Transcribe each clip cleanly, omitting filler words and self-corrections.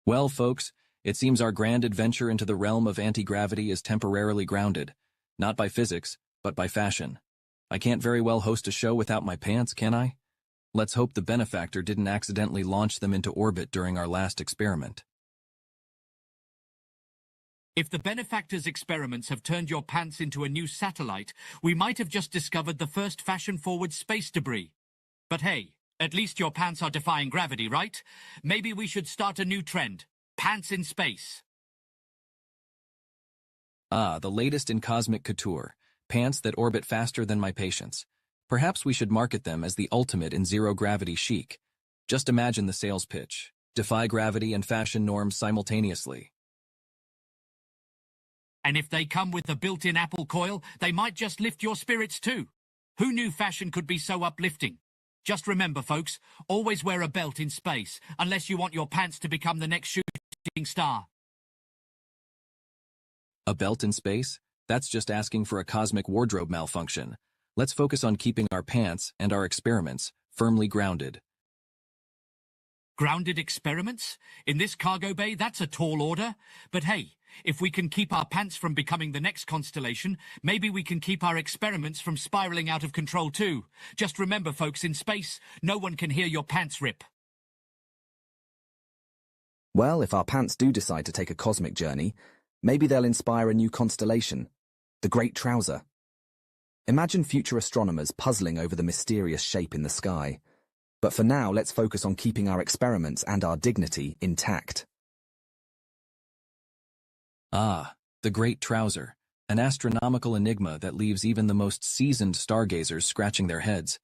Well, folks, it seems our grand adventure into the realm of anti-gravity is temporarily grounded, not by physics, but by fashion. I can't very well host a show without my pants, can I? Let's hope the benefactor didn't accidentally launch them into orbit during our last experiment. If the benefactor's experiments have turned your pants into a new satellite, we might have just discovered the first fashion-forward space debris. But hey, at least your pants are defying gravity, right? Maybe we should start a new trend. Pants in space. Ah, the latest in cosmic couture. Pants that orbit faster than my patience. Perhaps we should market them as the ultimate in zero-gravity chic. Just imagine the sales pitch. Defy gravity and fashion norms simultaneously. And if they come with the built-in Apple coil, they might just lift your spirits too. Who knew fashion could be so uplifting? Just remember, folks, always wear a belt in space, unless you want your pants to become the next shooting star. A belt in space? That's just asking for a cosmic wardrobe malfunction. Let's focus on keeping our pants and our experiments firmly grounded. Grounded experiments? In this cargo bay, that's a tall order. But hey, if we can keep our pants from becoming the next constellation, maybe we can keep our experiments from spiraling out of control too. Just remember, folks, in space, no one can hear your pants rip. Well, if our pants do decide to take a cosmic journey, maybe they'll inspire a new constellation, the Great Trouser. Imagine future astronomers puzzling over the mysterious shape in the sky. But for now, let's focus on keeping our experiments and our dignity intact. Ah, the Great Trouser, an astronomical enigma that leaves even the most seasoned stargazers scratching their heads.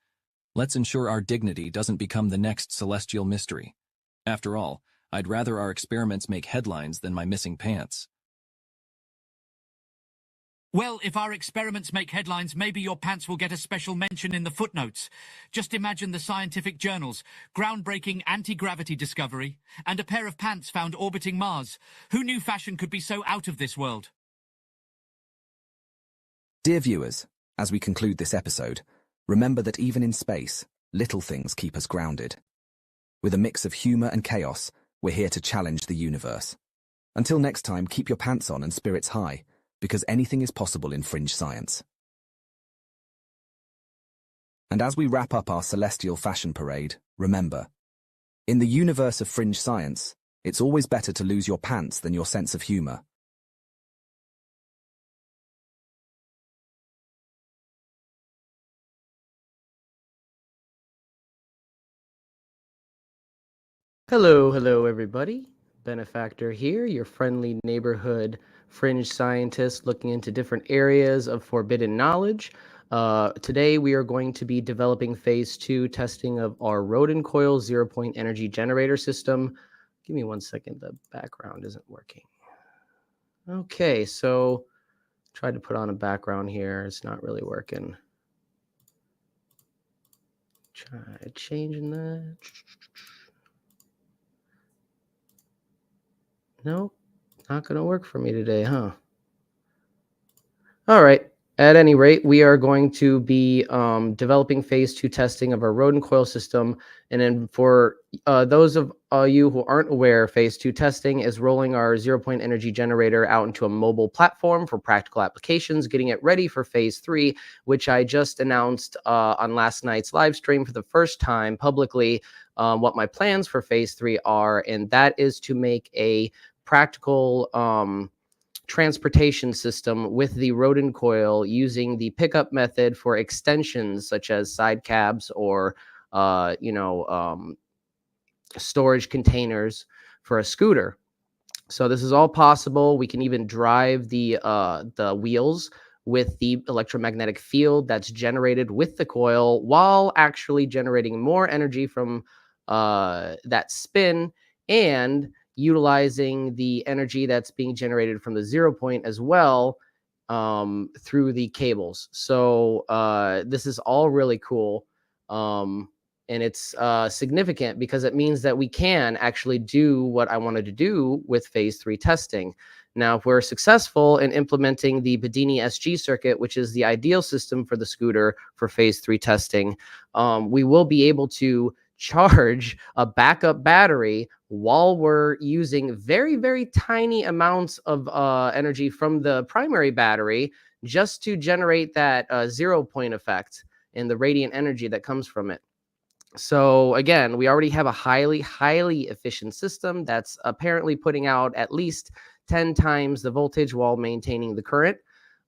Let's ensure our dignity doesn't become the next celestial mystery. After all, I'd rather our experiments make headlines than my missing pants. Well, if our experiments make headlines, maybe your pants will get a special mention in the footnotes. Just imagine the scientific journals, groundbreaking anti-gravity discovery, and a pair of pants found orbiting Mars. Who knew fashion could be so out of this world? Dear viewers, as we conclude this episode, remember that even in space, little things keep us grounded. With a mix of humor and chaos, we're here to challenge the universe. Until next time, keep your pants on and spirits high, because anything is possible in fringe science. And as we wrap up our celestial fashion parade, remember, in the universe of fringe science, it's always better to lose your pants than your sense of humor. Hello everybody. Benefactor here, your friendly neighborhood fringe scientist looking into different areas of forbidden knowledge. Today we are going to be developing phase 2 testing of our Rodin coil 0-point energy generator system. Give me 1 second, the background isn't working. Okay, so tried to put on a background here, it's not really working. Try changing that. Nope, not going to work for me today, huh? All right. At any rate, we are going to be developing phase 2 testing of our Rodin coil system. And then for those of you who aren't aware, phase 2 testing is rolling our 0-point energy generator out into a mobile platform for practical applications, getting it ready for phase 3, which I just announced on last night's live stream for the first time publicly, what my plans for phase 3 are. And that is to make a practical transportation system with the Rodin coil using the pickup method for extensions such as side cabs or storage containers for a scooter. So this is all possible. We can even drive the wheels with the electromagnetic field that's generated with the coil while actually generating more energy from that spin and utilizing the energy that's being generated from the 0-point as well through the cables. So this is all really cool. And it's significant because it means that we can actually do what I wanted to do with phase 3 testing. Now, if we're successful in implementing the Bedini SG circuit, which is the ideal system for the scooter for phase 3 testing, we will be able to charge a backup battery while we're using very, very tiny amounts of energy from the primary battery just to generate that 0 point effect and the radiant energy that comes from it. So again, we already have a highly, highly efficient system that's apparently putting out at least 10 times the voltage while maintaining the current.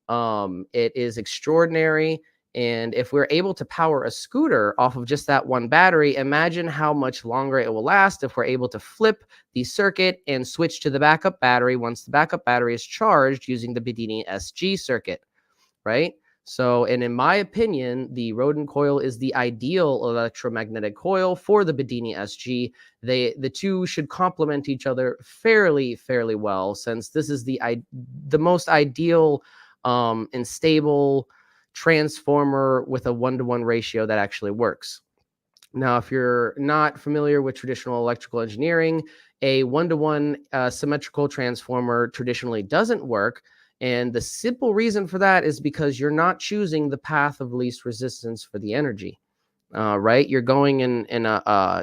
It is extraordinary. And if we're able to power a scooter off of just that one battery, imagine how much longer it will last if we're able to flip the circuit and switch to the backup battery once the backup battery is charged using the Bedini SG circuit, right? So, and in my opinion, the Rodin coil is the ideal electromagnetic coil for the Bedini SG. The two should complement each other fairly well, since this is the most ideal and stable transformer with a 1-to-1 ratio that actually works. Now, if you're not familiar with traditional electrical engineering, a 1-to-1 symmetrical transformer traditionally doesn't work. And the simple reason for that is because you're not choosing the path of least resistance for the energy, right? You're going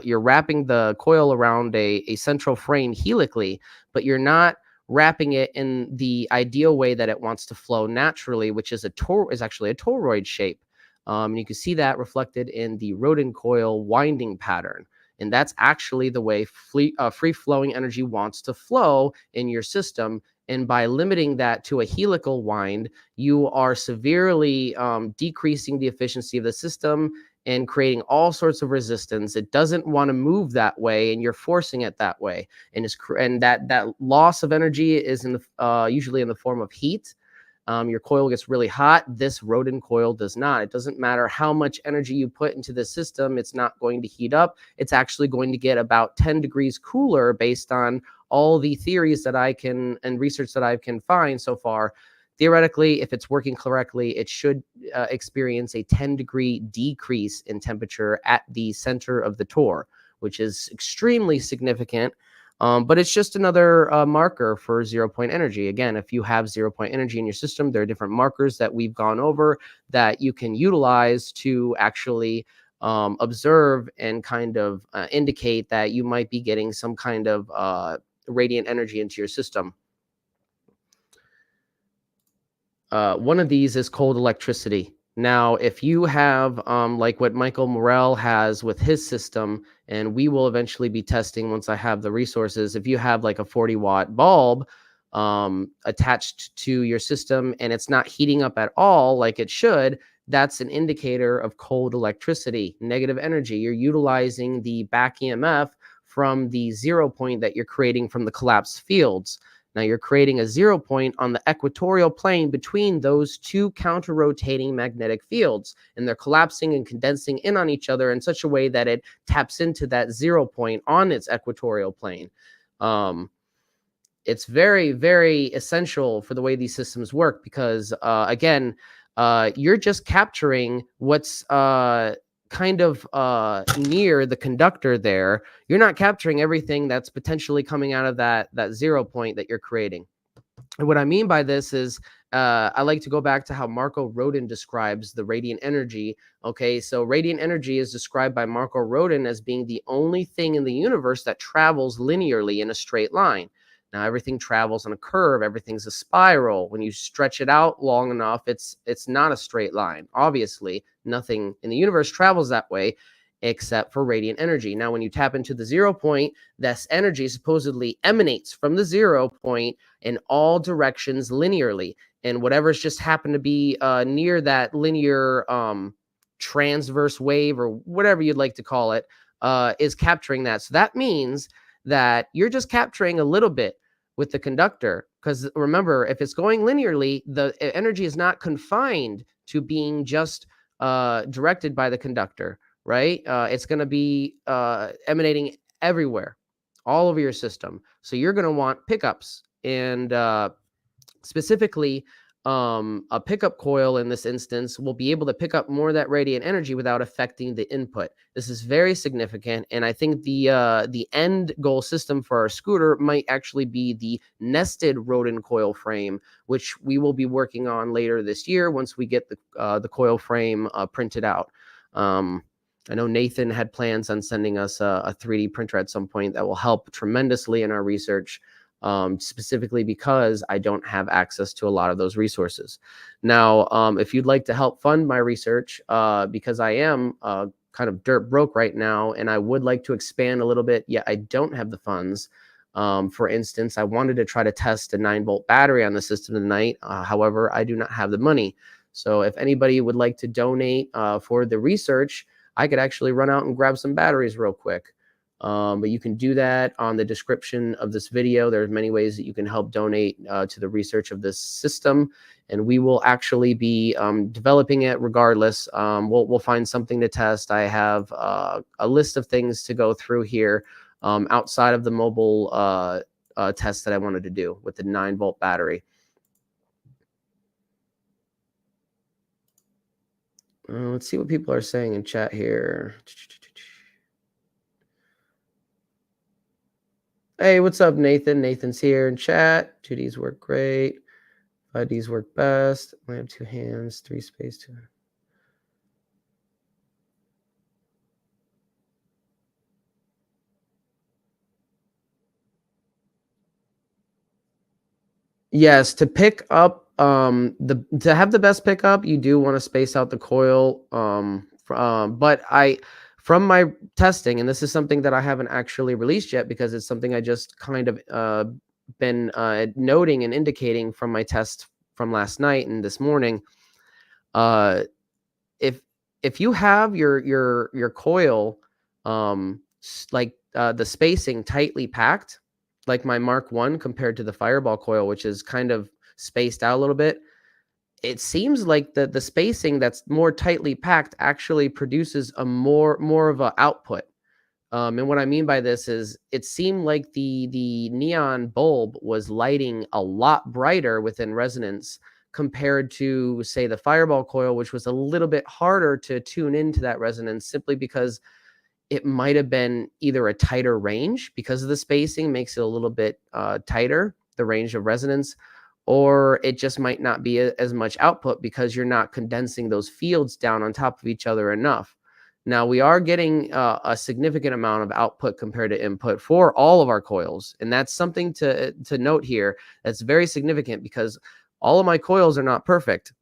you're wrapping the coil around a central frame helically, but you're not wrapping it in the ideal way that it wants to flow naturally, which is actually a toroid shape. And you can see that reflected in the Rodin coil winding pattern. And that's actually the way free-flowing energy wants to flow in your system. And by limiting that to a helical wind, you are severely decreasing the efficiency of the system and creating all sorts of resistance. It doesn't want to move that way, and you're forcing it that way. And that loss of energy is usually in the form of heat. Your coil gets really hot. This Rodin coil does not. It doesn't matter how much energy you put into the system. It's not going to heat up. It's actually going to get about 10 degrees cooler based on all the theories that I can and research that I can find so far. Theoretically, if it's working correctly, it should experience a 10-degree decrease in temperature at the center of the tore, which is extremely significant. But it's just another marker for 0-point energy. Again, if you have 0-point energy in your system, there are different markers that we've gone over that you can utilize to actually observe and kind of indicate that you might be getting some kind of radiant energy into your system. One of these is cold electricity. Now, if you have like what Michael Morell has with his system, and we will eventually be testing once I have the resources, if you have like a 40-watt bulb attached to your system and it's not heating up at all like it should, that's an indicator of cold electricity, negative energy. You're utilizing the back EMF from the 0 point that you're creating from the collapsed fields. Now you're creating a 0 point on the equatorial plane between those two counter-rotating magnetic fields, and they're collapsing and condensing in on each other in such a way that it taps into that 0 point on its equatorial plane. It's very, very essential for the way these systems work because, again, you're just capturing what's kind of near the conductor there. You're not capturing everything that's potentially coming out of that 0 point that you're creating. And what I mean by this is I like to go back to how Marco Rodin describes the radiant energy. Okay, so radiant energy is described by Marco Rodin as being the only thing in the universe that travels linearly in a straight line. Now, everything travels on a curve. Everything's a spiral. When you stretch it out long enough, it's not a straight line. Obviously, nothing in the universe travels that way except for radiant energy. Now, when you tap into the 0 point, this energy supposedly emanates from the 0 point in all directions linearly. And whatever's just happened to be near that linear transverse wave or whatever you'd like to call it is capturing that. So that means that you're just capturing a little bit with the conductor, because remember, if it's going linearly, the energy is not confined to being just directed by the conductor, right? It's going to be emanating everywhere, all over your system. So you're going to want pickups, and specifically a pickup coil in this instance will be able to pick up more of that radiant energy without affecting the input. This is very significant, and I think the end goal system for our scooter might actually be the nested Rodin coil frame, which we will be working on later this year once we get the coil frame printed out. I know Nathan had plans on sending us a 3D printer at some point that will help tremendously in our research, specifically because I don't have access to a lot of those resources. Now, if you'd like to help fund my research, because I am kind of dirt broke right now, and I would like to expand a little bit, yet I don't have the funds. For instance, I wanted to try to test a 9-volt battery on the system tonight. However, I do not have the money. So if anybody would like to donate for the research, I could actually run out and grab some batteries real quick. But you can do that on the description of this video. There's many ways that you can help donate to the research of this system, and we will actually be developing it regardless. We'll find something to test. I have a list of things to go through here outside of the mobile test that I wanted to do with the 9-volt battery. Let's see what people are saying in chat here. Hey, what's up, Nathan? Nathan's here in chat. 2Ds work great. 5Ds work best. I have 2 hands, 3 space, 2. Yes, to pick up to have the best pickup, you do want to space out the coil. But from my testing, and this is something that I haven't actually released yet because it's something I just kind of been noting and indicating from my test from last night and this morning. If you have your coil like the spacing tightly packed, like my Mark 1 compared to the Fireball coil, which is kind of spaced out a little bit, it seems like the spacing that's more tightly packed actually produces a more of an output. And what I mean by this is it seemed like the neon bulb was lighting a lot brighter within resonance compared to, say, the Fireball coil, which was a little bit harder to tune into that resonance simply because it might have been either a tighter range because of the spacing makes it a little bit tighter, the range of resonance, or it just might not be as much output because you're not condensing those fields down on top of each other enough. Now, we are getting a significant amount of output compared to input for all of our coils, and that's something to note here. That's very significant because all of my coils are not perfect.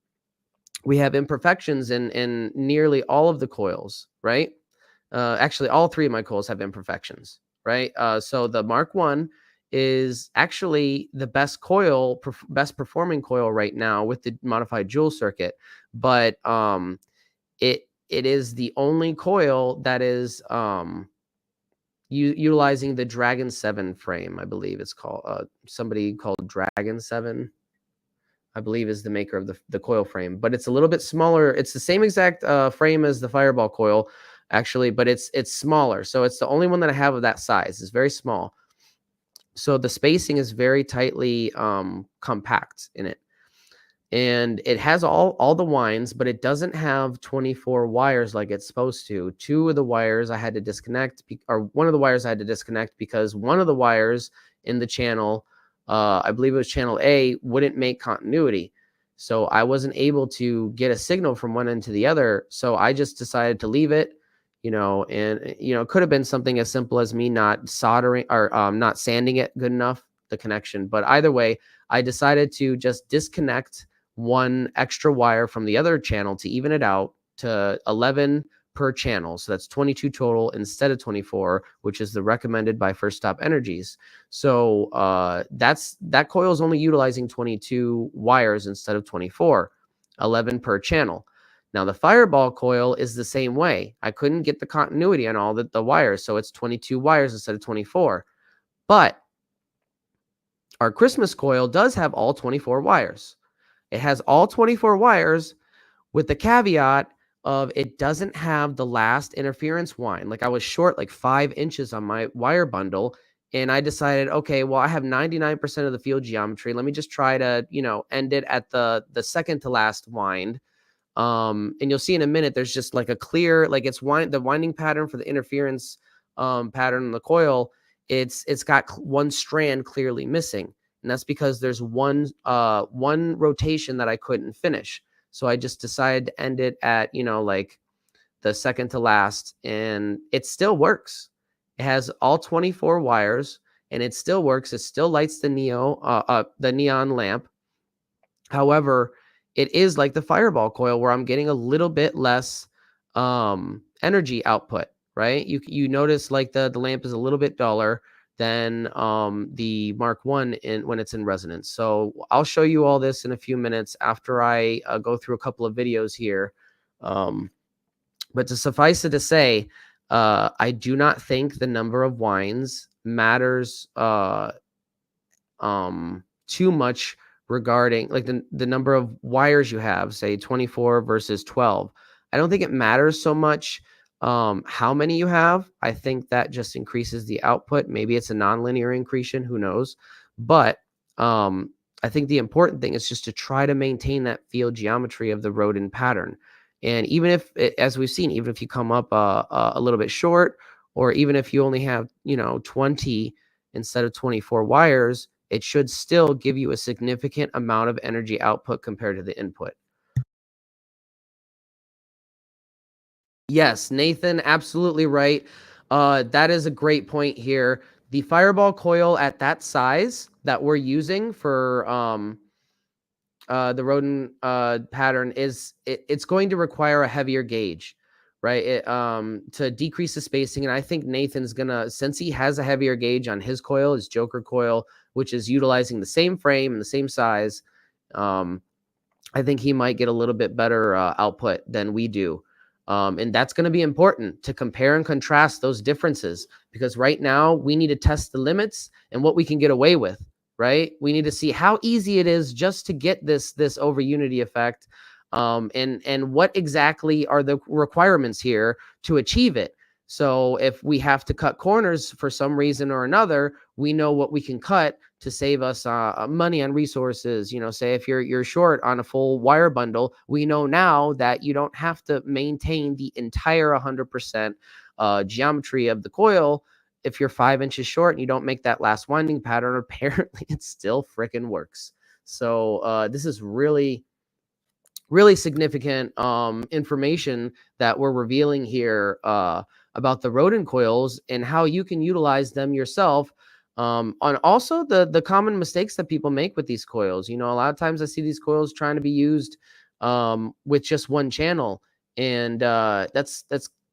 We have imperfections in nearly all of the coils, right? Actually, all 3 of my coils have imperfections, right? So the Mark 1 is actually the best coil, best performing coil right now with the modified Joule circuit, but it is the only coil that is utilizing the Dragon 7 frame. I believe it's called somebody called Dragon 7. I believe is the maker of the coil frame, but it's a little bit smaller. It's the same exact frame as the Fireball coil, actually, but it's smaller. So it's the only one that I have of that size. It's very small. So the spacing is very tightly compact in it. And it has all the winds, but it doesn't have 24 wires like it's supposed to. 2 of the wires I had to disconnect, or one of the wires I had to disconnect because one of the wires in the channel, I believe it was channel A, wouldn't make continuity. So I wasn't able to get a signal from one end to the other. So I just decided to leave it, and it could have been something as simple as me not soldering or not sanding it good enough, the connection. But either way, I decided to just disconnect one extra wire from the other channel to even it out to 11 per channel. So that's 22 total instead of 24, which is the recommended by First Stop Energies. So that coil is only utilizing 22 wires instead of 24, 11 per channel. Now the Fireball coil is the same way. I couldn't get the continuity on all the wires, so it's 22 wires instead of 24. But our Christmas coil does have all 24 wires. It has all 24 wires with the caveat of it doesn't have the last interference wind. Like I was short like 5 inches on my wire bundle, and I decided, okay, well, I have 99% of the field geometry. Let me just try to, end it at the second to last wind. And you'll see in a minute, there's just like a clear, like it's the winding pattern for the interference pattern in the coil. It's got one strand clearly missing. And that's because there's one rotation that I couldn't finish. So I just decided to end it at, like the second to last, and it still works. It has all 24 wires, and it still works. It still lights the neon lamp. However, it is like the Fireball coil where I'm getting a little bit less energy output, right? You notice like the lamp is a little bit duller than the Mark 1 when it's in resonance. So I'll show you all this in a few minutes after I go through a couple of videos here. But to suffice it to say, I do not think the number of wines matters too much regarding like the number of wires you have, say 24 versus 12. I don't think it matters so much how many you have. I think that just increases the output. Maybe it's a nonlinear increase, who knows? But I think the important thing is just to try to maintain that field geometry of the rodent pattern. And even if, as we've seen, even if you come up a little bit short, or even if you only have, 20 instead of 24 wires, it should still give you a significant amount of energy output compared to the input. Yes, Nathan, absolutely right. That is a great point here. The Fireball coil at that size that we're using for the rodent pattern it's going to require a heavier gauge, right? To decrease the spacing. And I think Nathan's gonna, since he has a heavier gauge on his coil, his Joker coil, which is utilizing the same frame and the same size, I think he might get a little bit better output than we do. And that's going to be important to compare and contrast those differences, because right now we need to test the limits and what we can get away with, right? We need to see how easy it is just to get this over unity effect, and what exactly are the requirements here to achieve it. So if we have to cut corners for some reason or another, we know what we can cut to save us money on resources. Say if you're short on a full wire bundle, we know now that you don't have to maintain the entire 100% geometry of the coil. If you're 5 inches short and you don't make that last winding pattern, apparently it still frickin' works. So this is really significant information that we're revealing here about the rodent coils and how you can utilize them yourself. On also the common mistakes that people make with these coils. A lot of times I see these coils trying to be used with just one channel, and that's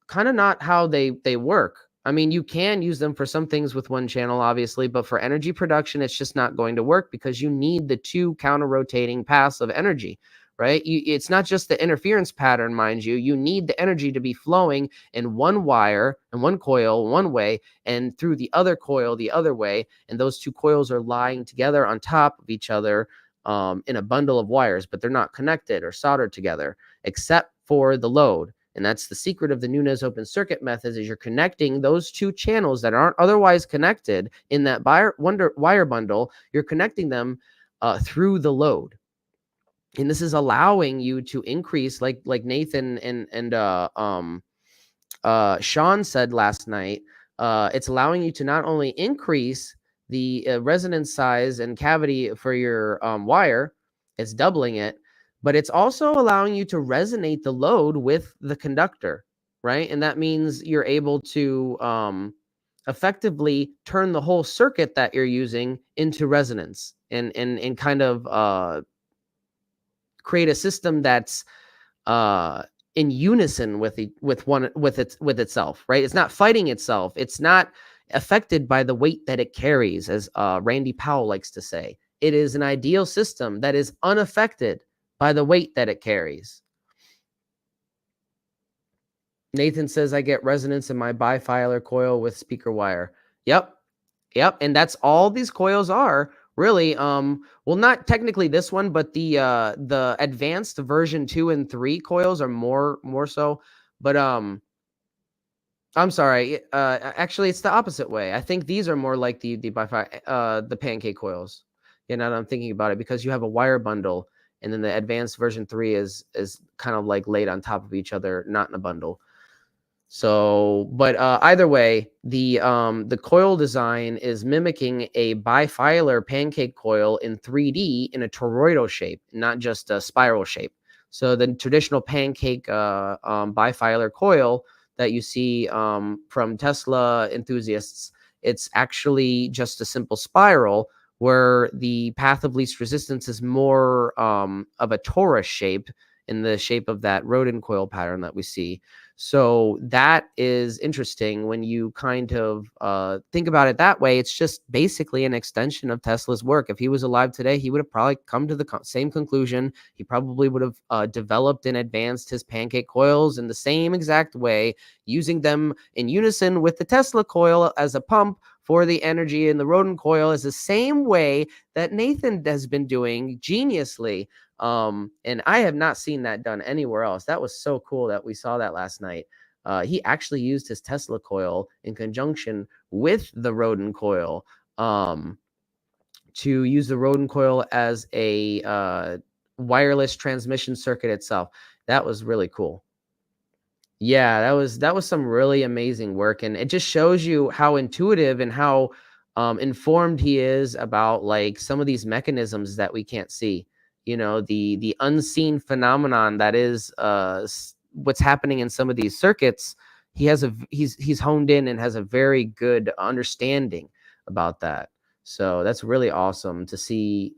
kind of not how they work. I mean, you can use them for some things with one channel, obviously, but for energy production, it's just not going to work because you need the two counter-rotating paths of energy, right? It's not just the interference pattern, mind you. You need the energy to be flowing in one wire and one coil one way, and through the other coil the other way. And those two coils are lying together on top of each other in a bundle of wires, but they're not connected or soldered together except for the load. And that's the secret of the Nunez open circuit method, is you're connecting those two channels that aren't otherwise connected in that wire bundle. You're connecting them through the load. And this is allowing you to increase, like Nathan and Sean said last night. It's allowing you to not only increase the resonance size and cavity for your wire, it's doubling it, but it's also allowing you to resonate the load with the conductor, right? And that means you're able to effectively turn the whole circuit that you're using into resonance and kind of create a system that's in unison with itself, right? It's not fighting itself. It's not affected by the weight that it carries, as Randy Powell likes to say. It is an ideal system that is unaffected by the weight that it carries. Nathan says, I get resonance in my bifilar coil with speaker wire. Yep. And that's all these coils are. Really, well, not technically this one, but the advanced version 2 and 3 coils are more so. But I'm sorry. Actually, it's the opposite way. I think these are more like the pancake coils. Now that I'm thinking about it, because you have a wire bundle, and then the advanced version 3 is kind of like laid on top of each other, not in a bundle. So, but either way, the coil design is mimicking a bifilar pancake coil in 3D in a toroidal shape, not just a spiral shape. So the traditional pancake bifilar coil that you see from Tesla enthusiasts, it's actually just a simple spiral where the path of least resistance is more of a torus shape, in the shape of that rodent coil pattern that we see. So that is interesting when you kind of think about it that way. It's just basically an extension of Tesla's work. If he was alive today, he would have probably come to the same conclusion. He probably would have developed and advanced his pancake coils in the same exact way, using them in unison with the Tesla coil as a pump for the energy, and the rodent coil is the same way that Nathan has been doing geniusly. And I have not seen that done anywhere else. That was so cool that we saw that last night. He actually used his Tesla coil in conjunction with the rodent coil to use the rodent coil as a wireless transmission circuit itself. That was really cool. Yeah, that was some really amazing work, and it just shows you how intuitive and how informed he is about like some of these mechanisms that we can't see. You know, the unseen phenomenon that is what's happening in some of these circuits. He's honed in and has a very good understanding about that. So that's really awesome to see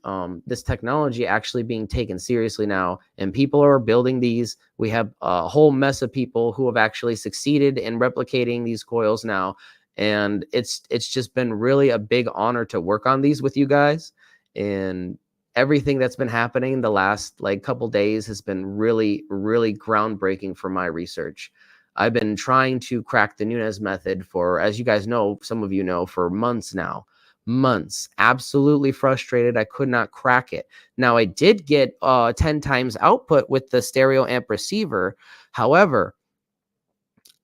this technology actually being taken seriously now, and people are building these. We have a whole mess of people who have actually succeeded in replicating these coils now, and it's just been really a big honor to work on these with you guys. And everything that's been happening the last like couple days has been really, really groundbreaking for my research. I've been trying to crack the Nunez method for, as you guys know, some of you know, for months now. Months. Absolutely frustrated. I could not crack it. Now, I did get 10 times output with the stereo amp receiver. However,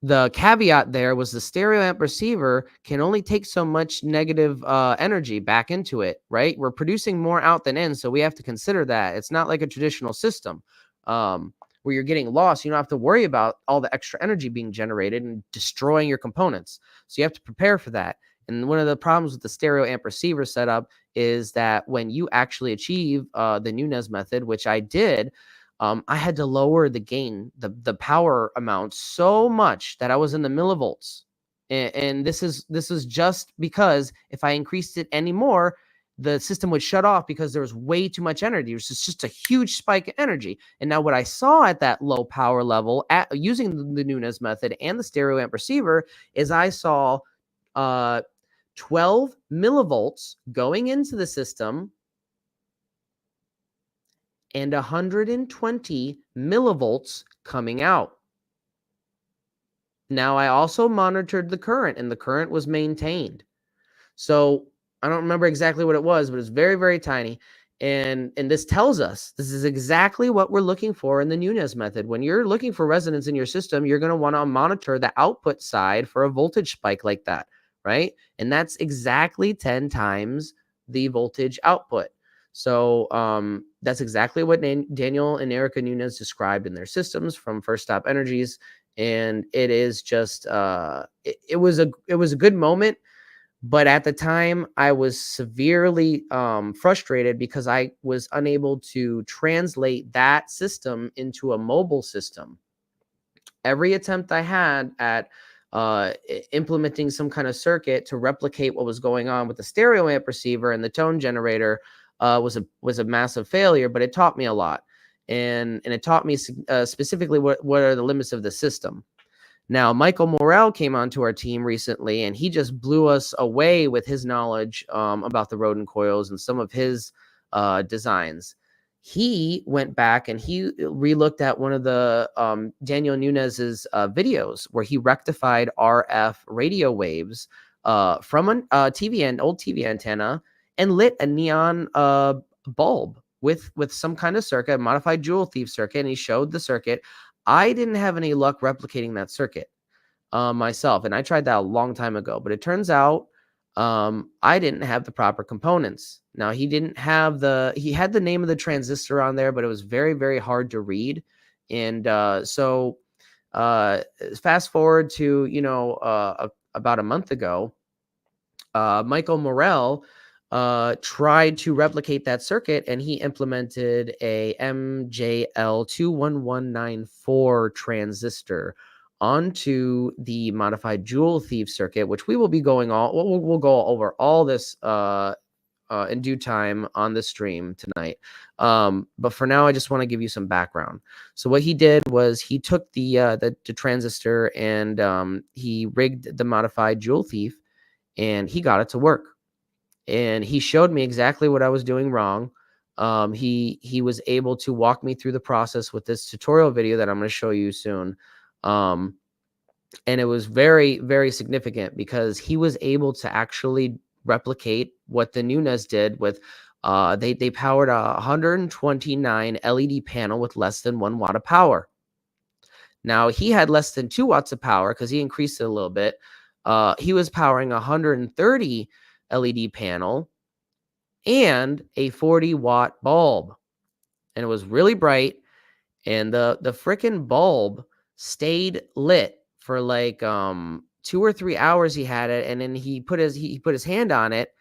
the caveat there was the stereo amp receiver can only take so much negative energy back into it, right? We're producing more out than in, so we have to consider that. It's not like a traditional system where you're getting lost. You don't have to worry about all the extra energy being generated and destroying your components. So you have to prepare for that. And one of the problems with the stereo amp receiver setup is that when you actually achieve the Nunez method, which I did, I had to lower the gain, the power amount so much that I was in the millivolts. And this is just because if I increased it anymore, the system would shut off because there was way too much energy. It was just a huge spike in energy. And now what I saw at that low power level using the Nunez method and the stereo amp receiver is I saw 12 millivolts going into the system and 120 millivolts coming out. Now, I also monitored the current, and the current was maintained. So I don't remember exactly what it was, but it's very, very tiny. And this tells us this is exactly what we're looking for in the Nunez method. When you're looking for resonance in your system, you're going to want to monitor the output side for a voltage spike like that, right? And that's exactly 10 times the voltage output. So that's exactly what Daniel and Erica Nunez described in their systems from First Stop Energies. And it is just it was a good moment. But at the time, I was severely frustrated because I was unable to translate that system into a mobile system. Every attempt I had at implementing some kind of circuit to replicate what was going on with the stereo amp receiver and the tone generator was a massive failure. But it taught me a lot, and it taught me specifically what are the limits of the system. Now, Michael Morrell came onto our team recently, and he just blew us away with his knowledge about the rodent coils and some of his designs. He went back and he relooked at one of the Daniel Nunez's videos where he rectified RF radio waves from an old TV antenna and lit a neon bulb with some kind of circuit, a modified jewel thief circuit, and he showed the circuit. I didn't have any luck replicating that circuit myself, and I tried that a long time ago, but it turns out I didn't have the proper components. Now, he had the name of the transistor on there, but it was very, very hard to read. And so fast forward to, about a month ago, Michael Morrell tried to replicate that circuit, and he implemented a MJL21194 transistor onto the modified Joule Thief circuit, which we will be going we'll go over all this in due time on the stream tonight. But for now, I just want to give you some background. So what he did was he took the transistor and he rigged the modified Joule Thief, and he got it to work. And he showed me exactly what I was doing wrong. He was able to walk me through the process with this tutorial video that I'm going to show you soon. And it was very, very significant because he was able to actually replicate what the Nunez did with they powered a 129 LED panel with less than 1 watt of power. Now he had less than 2 watts of power because he increased it a little bit. He was powering a 130 LED panel and a 40 watt bulb, and it was really bright, and the freaking bulb stayed lit for like 2 or 3 hours. He had it, and then he put his hand on it,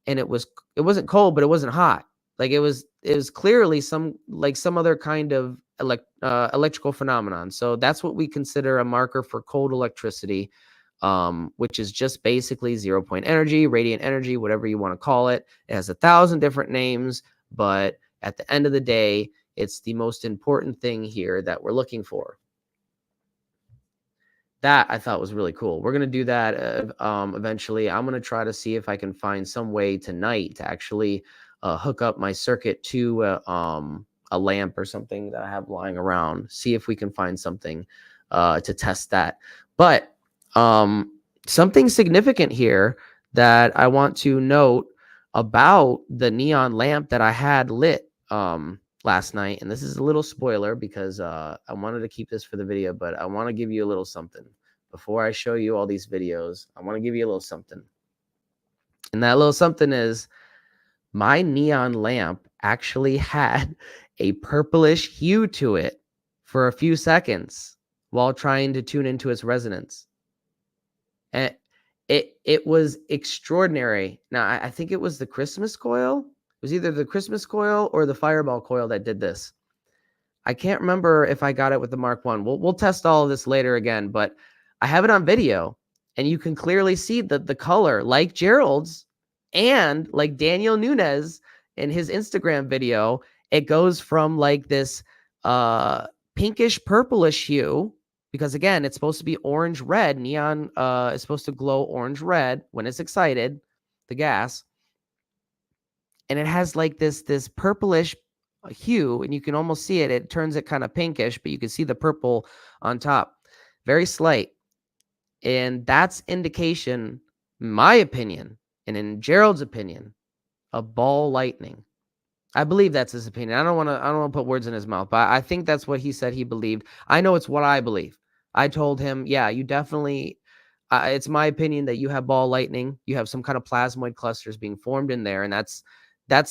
and it wasn't cold, but it wasn't hot. Like it was clearly some other kind of electrical phenomenon. So that's what we consider a marker for cold electricity, which is just basically 0-point energy, radiant energy, whatever you want to call it. It has 1,000 different names, but at the end of the day, it's the most important thing here that we're looking for. That I thought was really cool. We're going to do that eventually. I'm going to try to see if I can find some way tonight to actually hook up my circuit to a lamp or something that I have lying around. See if we can find something to test that. But something significant here that I want to note about the neon lamp that I had lit last night, and this is a little spoiler because I wanted to keep this for the video, but I want to give you a little something. Before I show you all these videos, I want to give you a little something. And that little something is my neon lamp actually had a purplish hue to it for a few seconds while trying to tune into its resonance. And it was extraordinary. Now, I think it was the Christmas coil. It was either the Christmas coil or the Fireball coil that did this. I can't remember if I got it with the Mark I. We'll test all of this later again, but I have it on video, and you can clearly see the color, like Gerald's and like Daniel Nunez in his Instagram video. It goes from like this pinkish purplish hue, because again, it's supposed to be orange red. Neon is supposed to glow orange red when it's excited, the gas. And it has like this purplish hue, and you can almost see it. It turns it kind of pinkish, but you can see the purple on top. Very slight. And that's indication, in my opinion, and in Gerald's opinion, of ball lightning. I believe that's his opinion. I don't want to put words in his mouth, but I think that's what he said he believed. I know it's what I believe. I told him, yeah, you definitely, it's my opinion that you have ball lightning. You have some kind of plasmoid clusters being formed in there. And that's,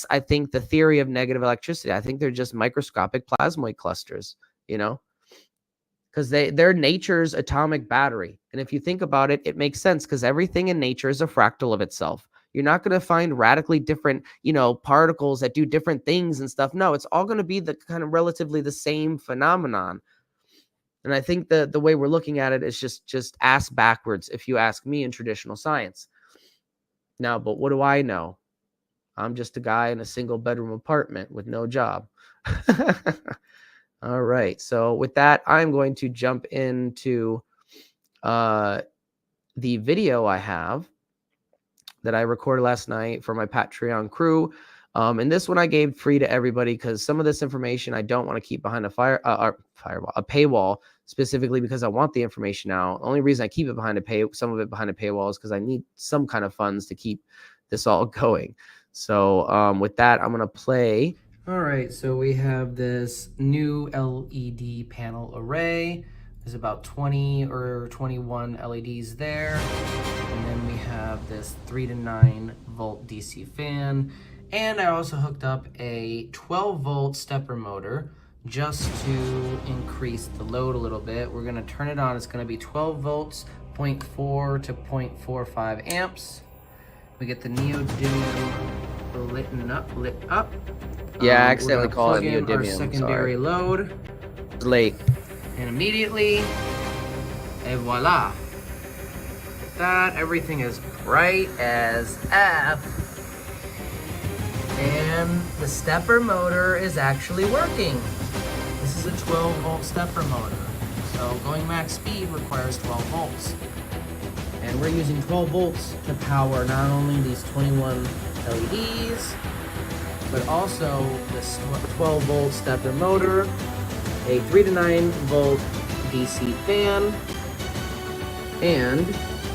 I think, the theory of negative electricity. I think they're just microscopic plasmoid clusters, you know, because they're nature's atomic battery. And if you think about it, it makes sense because everything in nature is a fractal of itself. You're not going to find radically different, particles that do different things and stuff. No, it's all going to be the kind of relatively the same phenomenon. And I think the way we're looking at it is just ass backwards, if you ask me, in traditional science. Now, but what do I know? I'm just a guy in a single bedroom apartment with no job. All right. So with that, I'm going to jump into the video I have that I recorded last night for my Patreon crew. And this one I gave free to everybody because some of this information I don't want to keep behind a paywall, specifically because I want the information out. The only reason I keep it behind some of it behind a paywall is because I need some kind of funds to keep this all going. So with that, I'm going to play. All right, so we have this new LED panel array. There's about 20 or 21 LEDs there. And then we have this 3 to 9 volt DC fan. And I also hooked up a 12 volt stepper motor just to increase the load a little bit. We're gonna turn it on. It's gonna be 12 volts, 0.4 to 0.45 amps. We get the neodymium lit up. Yeah, I accidentally called it our neodymium. secondary load. It's late. And immediately, et voila. With that, everything is bright as F. And the stepper motor is actually working. This is a 12-volt stepper motor. So going max speed requires 12 volts. And we're using 12 volts to power not only these 21 LEDs, but also this 12-volt stepper motor, a 3 to 9 volt DC fan, and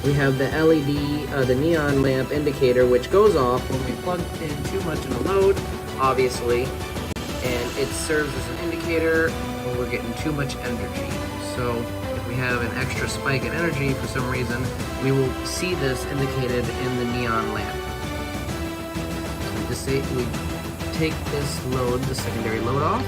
we have the LED, the neon lamp indicator, which goes off when we plug in too much in a load, obviously, and it serves as an indicator when we're getting too much energy. So if we have an extra spike in energy for some reason, we will see this indicated in the neon lamp. We take this load, the secondary load off,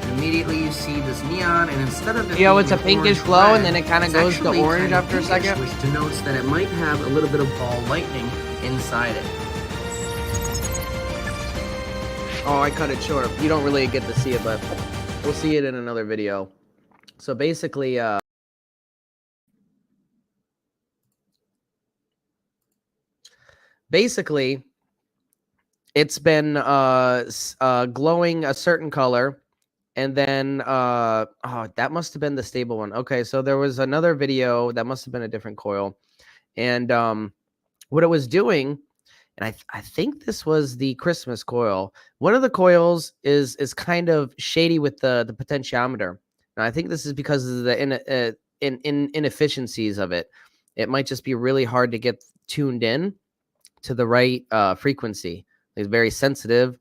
and immediately you see this neon, and instead of it being it's a pinkish glow, and then it kind of goes to orange after a second, which denotes that it might have a little bit of ball lightning inside it. Oh, I cut it short. You don't really get to see it, but we'll see it in another video. So basically, it's been glowing a certain color, and then oh, that must have been the stable one. Okay, so there was another video that must have been a different coil, and what it was doing, and I think this was the Christmas coil. One of the coils is kind of shady with the potentiometer. Now I think this is because of the inefficiencies of it. It might just be really hard to get tuned in to the right frequency. It's very sensitive.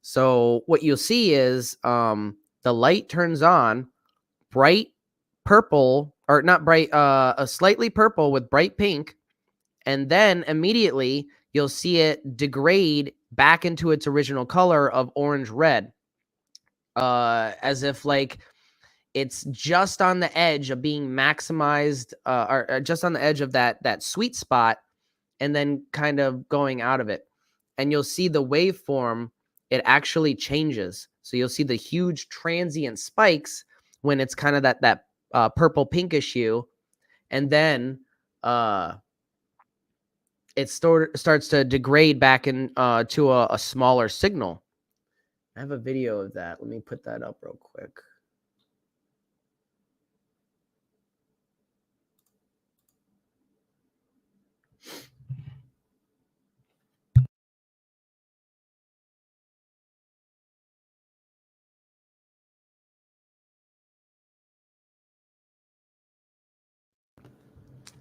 So what you'll see is the light turns on, bright purple, or not bright, a slightly purple with bright pink, and then immediately you'll see it degrade back into its original color of orange red, as if like it's just on the edge of being maximized, or just on the edge of that sweet spot, and then kind of going out of it. And you'll see the waveform, it actually changes. So you'll see the huge transient spikes when it's kind of that purple pinkish hue, and then it starts to degrade back in to a smaller signal. I have a video of that. Let me put that up real quick.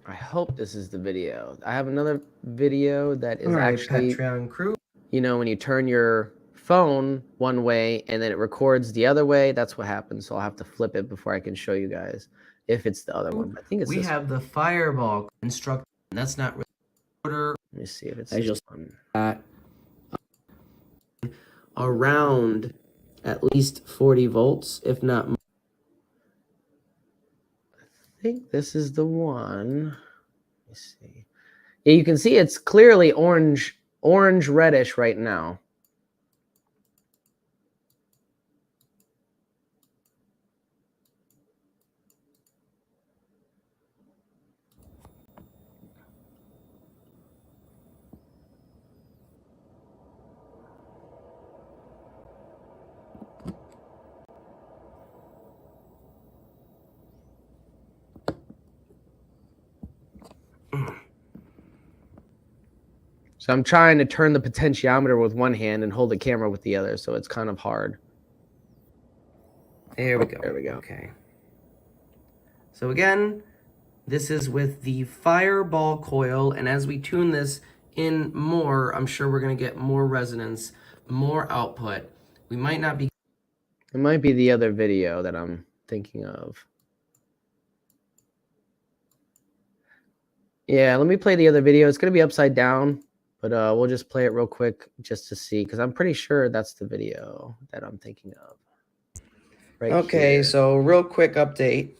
I hope this is the video. I have another video that is actually Patreon crew. You know, when you turn your phone one way and then it records the other way, that's what happens. So I'll have to flip it before I can show you guys if it's the other one. I think it's we have the fireball instruct. That's not really order. Let me see if it's this one. Around at least 40 volts, if not more. I think this is the one. Let me see. Yeah, you can see it's clearly orange reddish right now. So I'm trying to turn the potentiometer with one hand and hold the camera with the other, so it's kind of hard. There we go. There we go. Okay. So again, this is with the fireball coil, and as we tune this in more, I'm sure we're going to get more resonance, more output. We might not be... It might be the other video that I'm thinking of. Yeah, let me play the other video. It's going to be upside down. But we'll just play it real quick just to see, because I'm pretty sure that's the video that I'm thinking of. Right okay, here. So real quick update.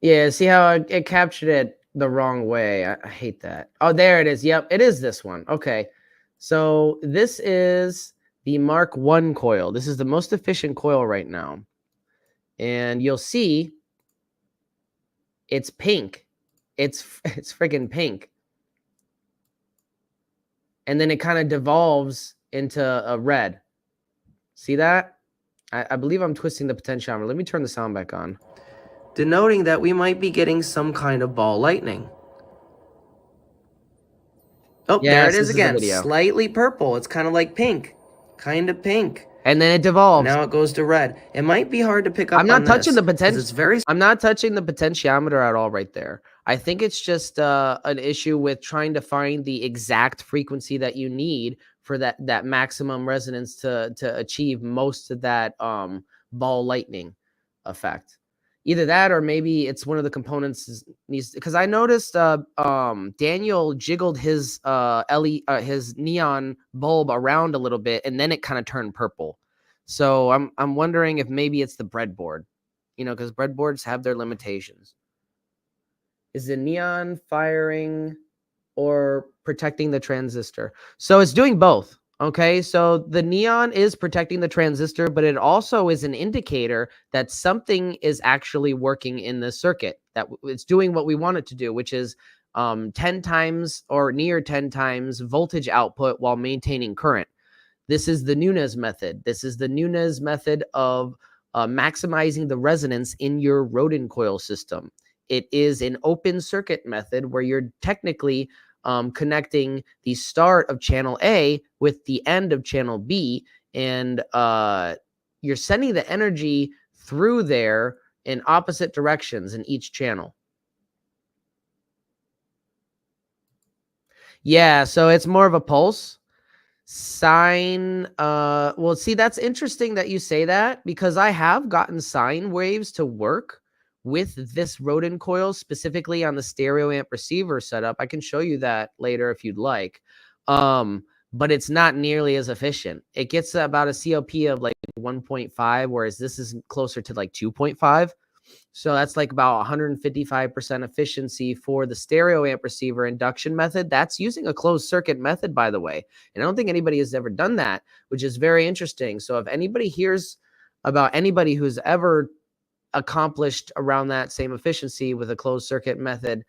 Yeah, see how it captured it the wrong way. I hate that. Oh, there it is. Yep, it is this one. Okay. So this is the Mark 1 coil. This is the most efficient coil right now. And you'll see it's pink. It's friggin' pink. And then it kind of devolves into a red. See that? I believe I'm twisting the potentiometer. Let me turn the sound back on. Denoting that we might be getting some kind of ball lightning. Oh, yes, there it is again. Slightly purple. It's kind of like pink. Kind of pink. And then it devolves. Now it goes to red. It might be hard to pick up. I'm not touching the potential. I'm not touching the potentiometer at all right there. I think it's just an issue with trying to find the exact frequency that you need for that maximum resonance to achieve most of that ball lightning effect. Either that, or maybe it's one of the components needs, because I noticed Daniel jiggled his his neon bulb around a little bit, and then it kind of turned purple. So I'm wondering if maybe it's the breadboard, you know, because breadboards have their limitations. Is the neon firing or protecting the transistor? So it's doing both. Okay, so the neon is protecting the transistor, but it also is an indicator that something is actually working in the circuit, that it's doing what we want it to do, which is 10 times or near 10 times voltage output while maintaining current. This is the Nunez method. This is the Nunez method of maximizing the resonance in your Rodin coil system. It is an open circuit method where you're technically connecting the start of channel A with the end of channel B, and you're sending the energy through there in opposite directions in each channel. Yeah, so it's more of a pulse. Sine, well, see, that's interesting that you say that, because I have gotten sine waves to work with this Rodin coil, specifically on the stereo amp receiver setup. I can show you that later if you'd like. But it's not nearly as efficient. It gets about a COP of like 1.5, whereas this is closer to like 2.5. So that's like about 155% efficiency for the stereo amp receiver induction method. That's using a closed circuit method, by the way. And I don't think anybody has ever done that, which is very interesting. So if anybody hears about anybody who's ever accomplished around that same efficiency with a closed circuit method,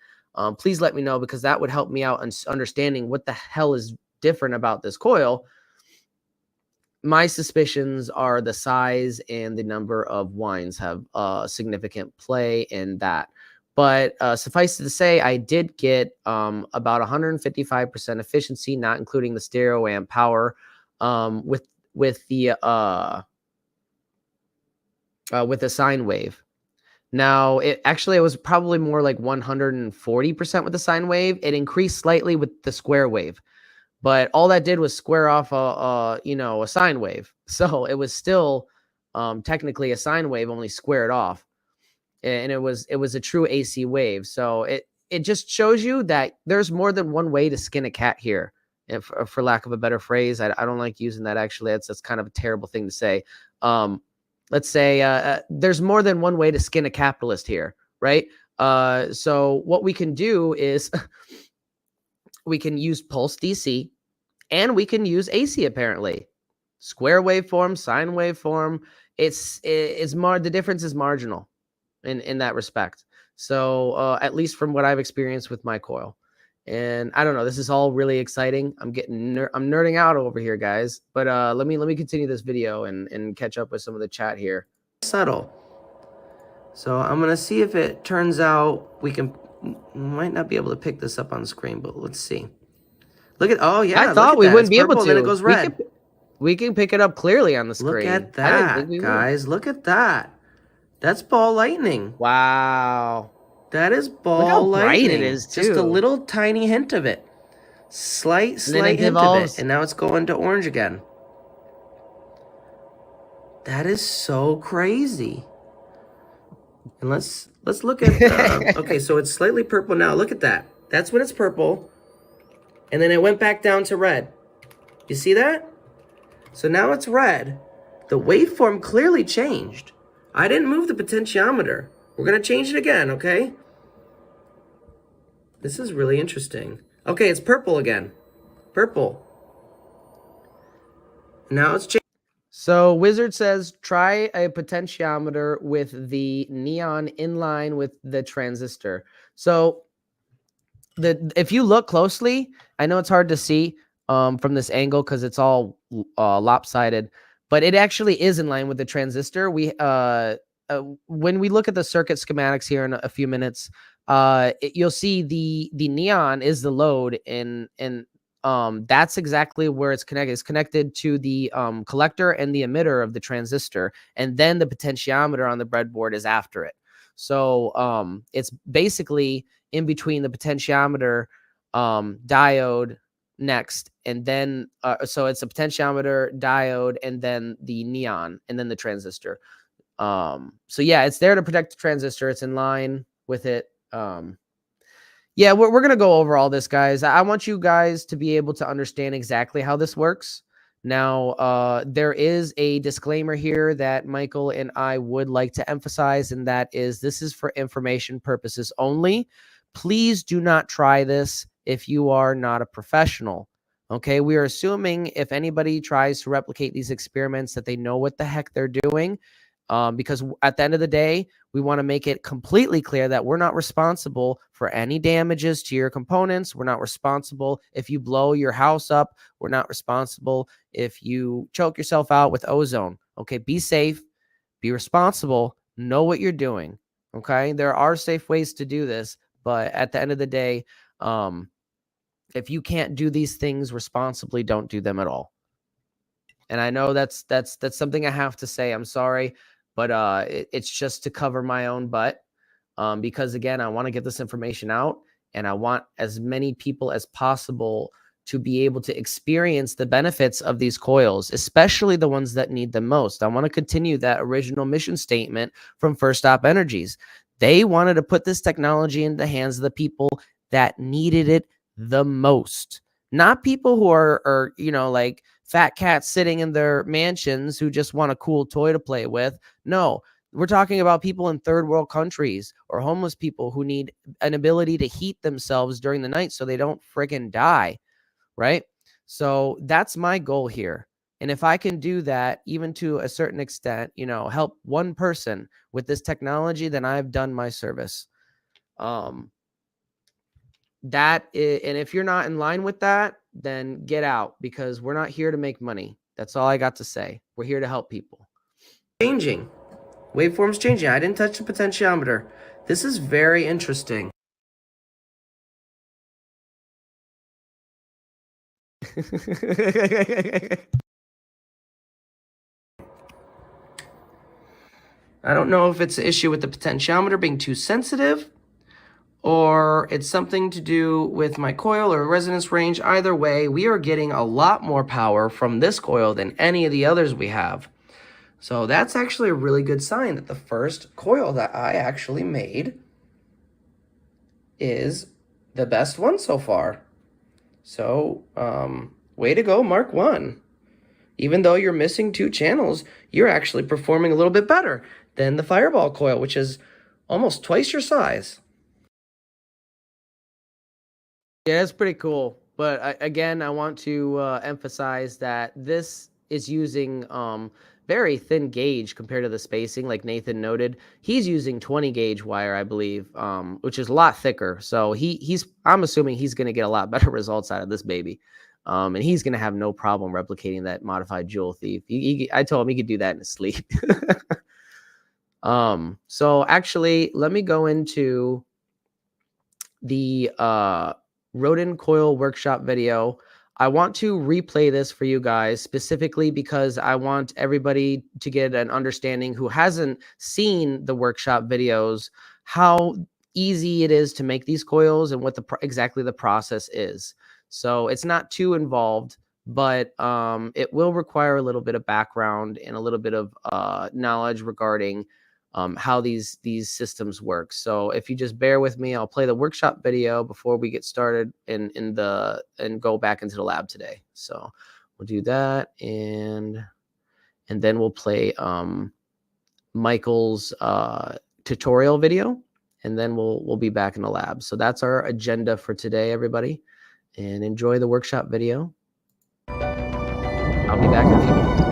please let me know, because that would help me out in understanding what the hell is different about this coil. My suspicions are the size and the number of wines have significant play in that. But suffice it to say, I did get about 155% efficiency, not including the stereo amp power, with the sine wave. Now, it was probably more like 140% with the sine wave. It increased slightly with the square wave, but all that did was square off a sine wave. So it was still technically a sine wave, only squared off, and it was a true AC wave. So it just shows you that there's more than one way to skin a cat here. If, for lack of a better phrase, I don't like using that. Actually, that's kind of a terrible thing to say. Let's say there's more than one way to skin a capitalist here, right? So what we can do is we can use pulse DC, and we can use AC apparently. Square waveform, sine waveform. The difference is marginal in that respect. So at least from what I've experienced with my coil. And I don't know, this is all really exciting. I'm nerding out over here, guys. But let me continue this video and catch up with some of the chat here. Subtle. So I'm gonna see if it turns out we might not be able to pick this up on screen, but let's see. Look at, oh yeah, I thought we wouldn't be able to. Then it goes red. We can pick it up clearly on the screen. Look at that, guys. Look at that. That's ball lightning. Wow. That is ball lightning. It is too. Just a little tiny hint of it. Slight hint of it. And now it's going to orange again. That is so crazy. And let's look at, okay, so it's slightly purple now. Look at that. That's when it's purple. And then it went back down to red. You see that? So now it's red. The waveform clearly changed. I didn't move the potentiometer. We're going to change it again, okay? This is really interesting. Okay, it's purple again. Purple. Now it's changing. So Wizard says, try a potentiometer with the neon in line with the transistor. So if you look closely, I know it's hard to see from this angle because it's all lopsided, but it actually is in line with the transistor. When we look at the circuit schematics here in a few minutes, you'll see the neon is the load, and that's exactly where it's connected. It's connected to the collector and the emitter of the transistor, and then the potentiometer on the breadboard is after it. So it's basically in between the potentiometer diode next, and then so it's a potentiometer, diode, and then the neon, and then the transistor. So yeah, it's there to protect the transistor. It's in line with it. Yeah, we're going to go over all this, guys. I want you guys to be able to understand exactly how this works. Now, there is a disclaimer here that Michael and I would like to emphasize, and that is this is for information purposes only. Please do not try this if you are not a professional. Okay, we are assuming if anybody tries to replicate these experiments that they know what the heck they're doing. Because at the end of the day, we want to make it completely clear that we're not responsible for any damages to your components. We're not responsible if you blow your house up. We're not responsible if you choke yourself out with ozone. Okay, be safe, be responsible, know what you're doing. Okay, there are safe ways to do this, but at the end of the day, if you can't do these things responsibly, don't do them at all. And I know that's something I have to say. I'm sorry, but it's just to cover my own butt. Because again, I want to get this information out, and I want as many people as possible to be able to experience the benefits of these coils, especially the ones that need them most. I want to continue that original mission statement from First Stop Energies. They wanted to put this technology in the hands of the people that needed it the most, not people who are like fat cats sitting in their mansions who just want a cool toy to play with. No, we're talking about people in third world countries or homeless people who need an ability to heat themselves during the night so they don't friggin' die, right? So that's my goal here. And if I can do that, even to a certain extent, help one person with this technology, then I've done my service. And if you're not in line with that, then get out, because we're not here to make money. That's all I got to say. We're here to help people. Changing. Waveform's changing. I didn't touch the potentiometer. This is very interesting. I don't know if it's an issue with the potentiometer being too sensitive, or it's something to do with my coil or resonance range. Either way, we are getting a lot more power from this coil than any of the others we have. So that's actually a really good sign that the first coil that I actually made is the best one so far. So, way to go, Mark 1. Even though you're missing 2 channels, you're actually performing a little bit better than the Fireball coil, which is almost twice your size. Yeah, that's pretty cool. But again, I want to emphasize that this is using very thin gauge compared to the spacing. Like Nathan noted, he's using 20 gauge wire, I believe, which is a lot thicker. So I'm assuming he's going to get a lot better results out of this baby. And he's going to have no problem replicating that modified Jewel Thief. I told him he could do that in his sleep. So actually, let me go into the Rodin Coil Workshop video. I want to replay this for you guys specifically because I want everybody to get an understanding who hasn't seen the workshop videos, how easy it is to make these coils and what exactly the process is. So it's not too involved, but it will require a little bit of background and a little bit of knowledge regarding how these systems work. So if you just bear with me, I'll play the workshop video before we get started and go back into the lab today. So we'll do that, and then we'll play Michael's tutorial video, and then we'll be back in the lab. So that's our agenda for today, everybody, and enjoy the workshop video. I'll be back in a few minutes.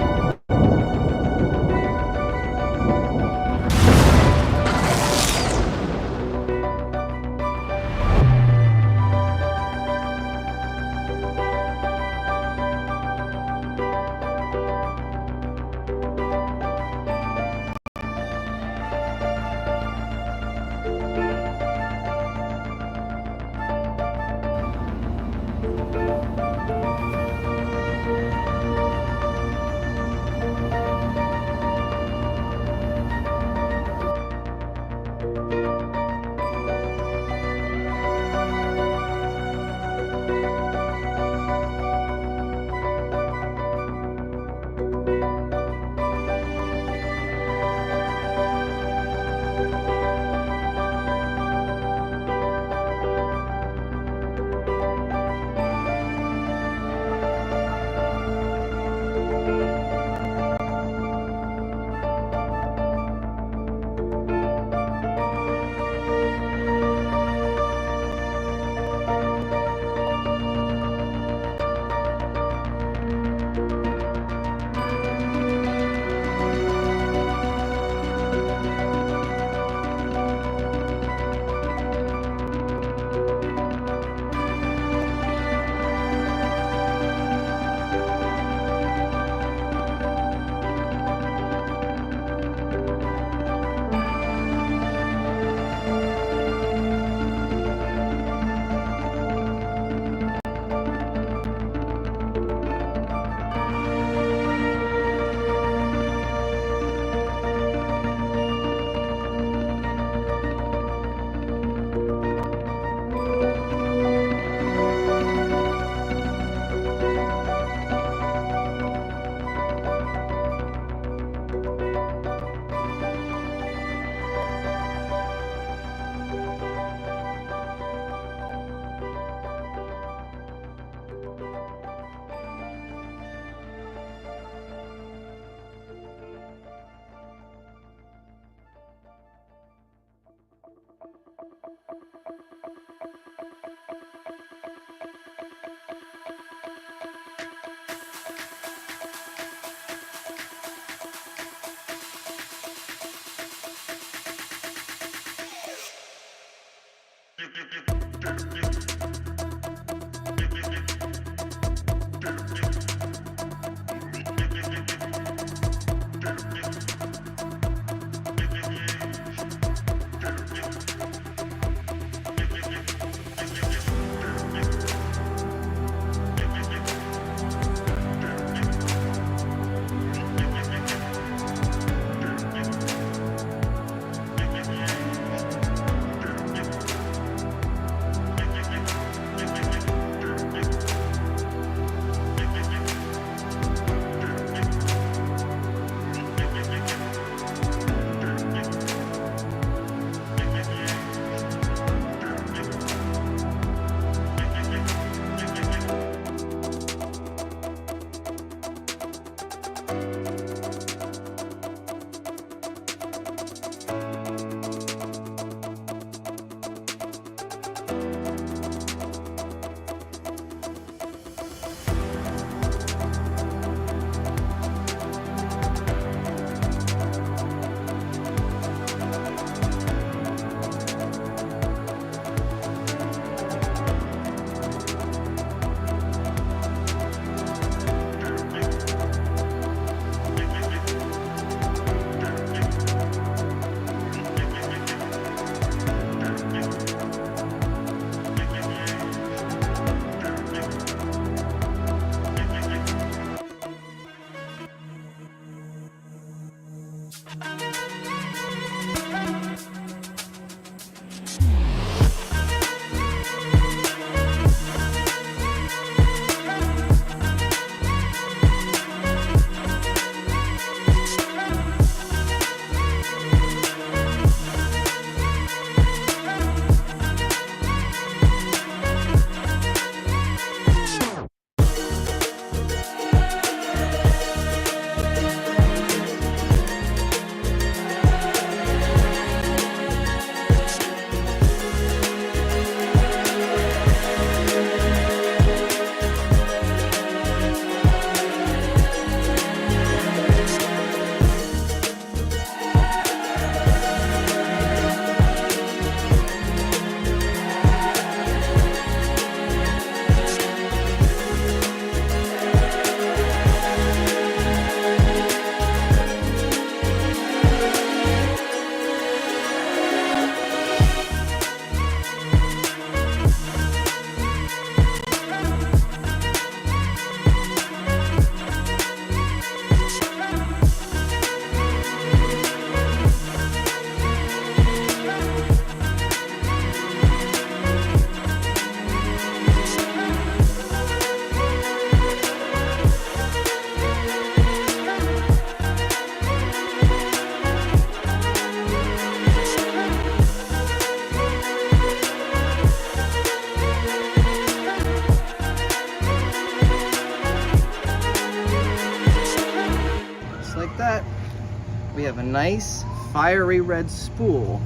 we have a nice fiery red spool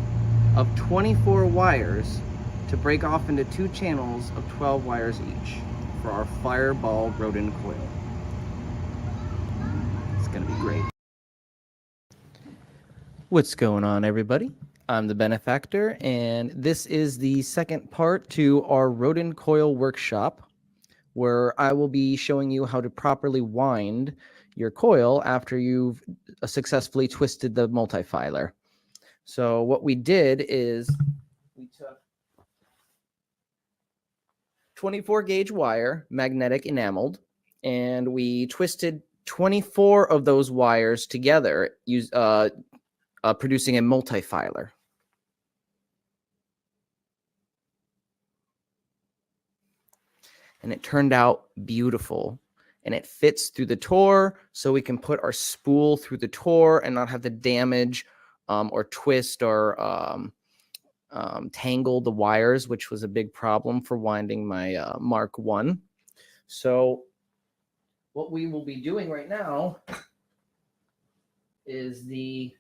of 24 wires to break off into 2 channels of 12 wires each for our fireball rodent coil. It's gonna be great. What's going on, everybody? I'm the Benefactor, and this is the second part to our rodent coil workshop, where I will be showing you how to properly wind your coil after you've successfully twisted the multifilar. So what we did is we took 24 gauge wire, magnetic enameled, and we twisted 24 of those wires together, producing a multifilar. And it turned out beautiful. And it fits through the Tor, so we can put our spool through the Tor and not have to damage or twist or tangle the wires, which was a big problem for winding my Mark 1. So what we will be doing right now is the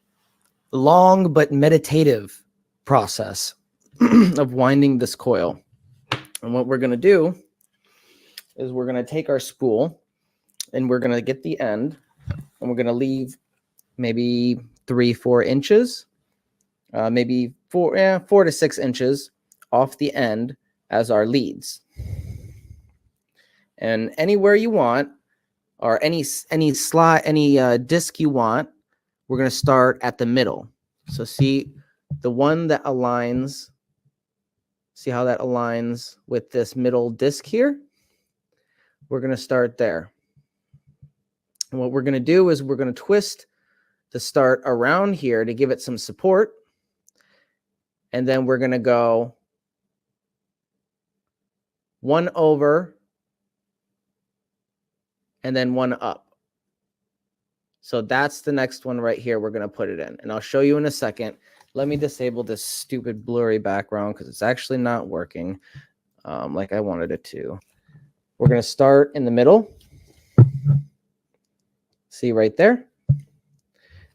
long but meditative process of winding this coil. And what we're going to do is we're going to take our spool and we're going to get the end and we're going to leave maybe 3-4 inches, maybe 4 to 6 inches off the end as our leads. And anywhere you want, or any disc you want, we're going to start at the middle. So see the one that aligns, see how that aligns with this middle disc here? We're going to start there. And what we're going to do is we're going to twist the start around here to give it some support. And then we're going to go 1 over and then 1 up. So that's the next one right here. We're going to put it in. And I'll show you in a second. Let me disable this stupid blurry background because it's actually not working like I wanted it to. We're going to start in the middle. See right there?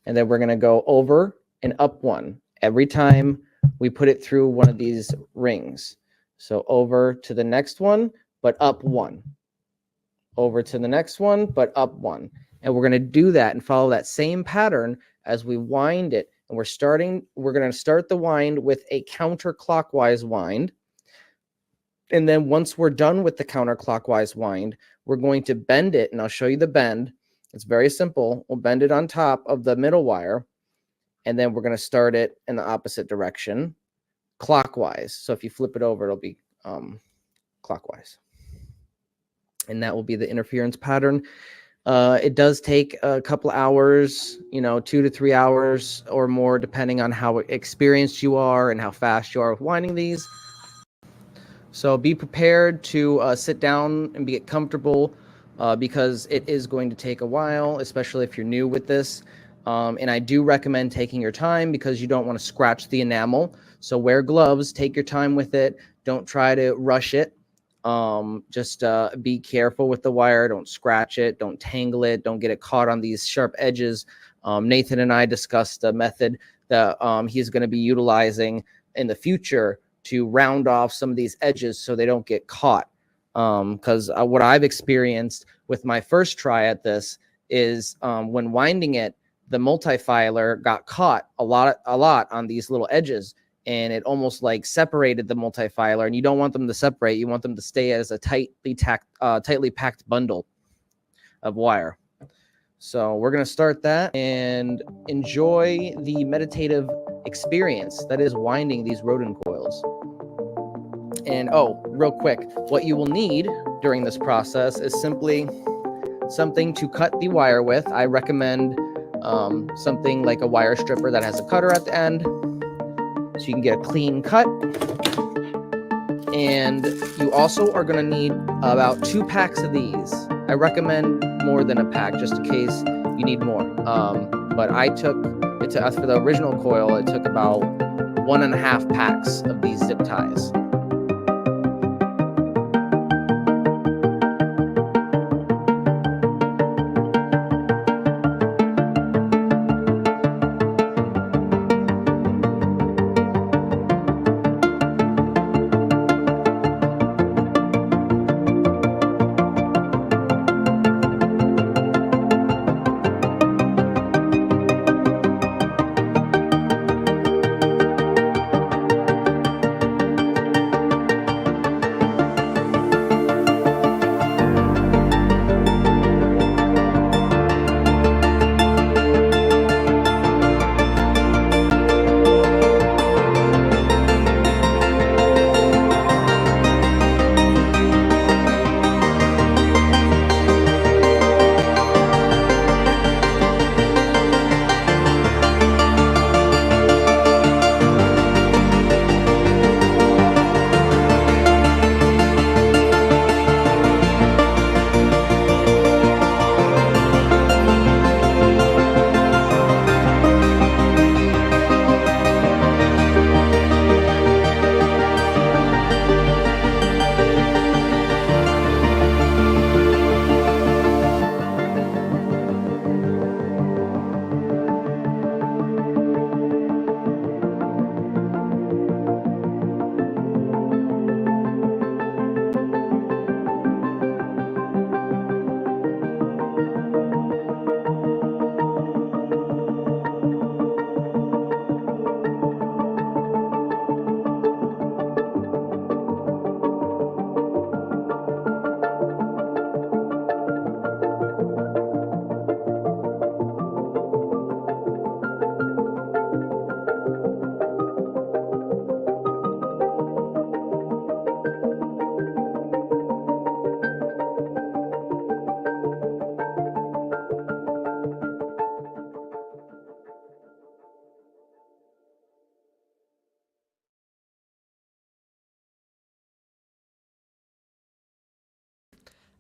And then we're going to go over and up 1 every time we put it through one of these rings. So over to the next one, but up 1. Over to the next one, but up 1. And we're going to do that and follow that same pattern as we wind it. And we're going to start the wind with a counterclockwise wind. And then once we're done with the counterclockwise wind, we're going to bend it, and I'll show you the bend. It's very simple. We'll bend it on top of the middle wire, and then we're going to start it in the opposite direction, clockwise. So if you flip it over, it'll be clockwise. And that will be the interference pattern. It does take a couple hours, 2 to 3 hours or more, depending on how experienced you are and how fast you are with winding these. So be prepared to sit down and get comfortable because it is going to take a while, especially if you're new with this. And I do recommend taking your time because you don't want to scratch the enamel. So wear gloves, take your time with it. Don't try to rush it. Just be careful with the wire. Don't scratch it. Don't tangle it. Don't get it caught on these sharp edges. Nathan and I discussed a method that he's going to be utilizing in the future to round off some of these edges so they don't get caught. Because what I've experienced with my first try at this is when winding it, the multifilar got caught a lot on these little edges, and it almost like separated the multifilar. And you don't want them to separate; you want them to stay as a tightly packed bundle of wire. So we're gonna start that and enjoy the meditative experience that is winding these rodent coils. And real quick, what you will need during this process is simply something to cut the wire with. I recommend something like a wire stripper that has a cutter at the end, so you can get a clean cut. And you also are going to need about 2 packs of these. I recommend more than a pack just in case you need more. But for the original coil, it took about 1.5 packs of these zip ties.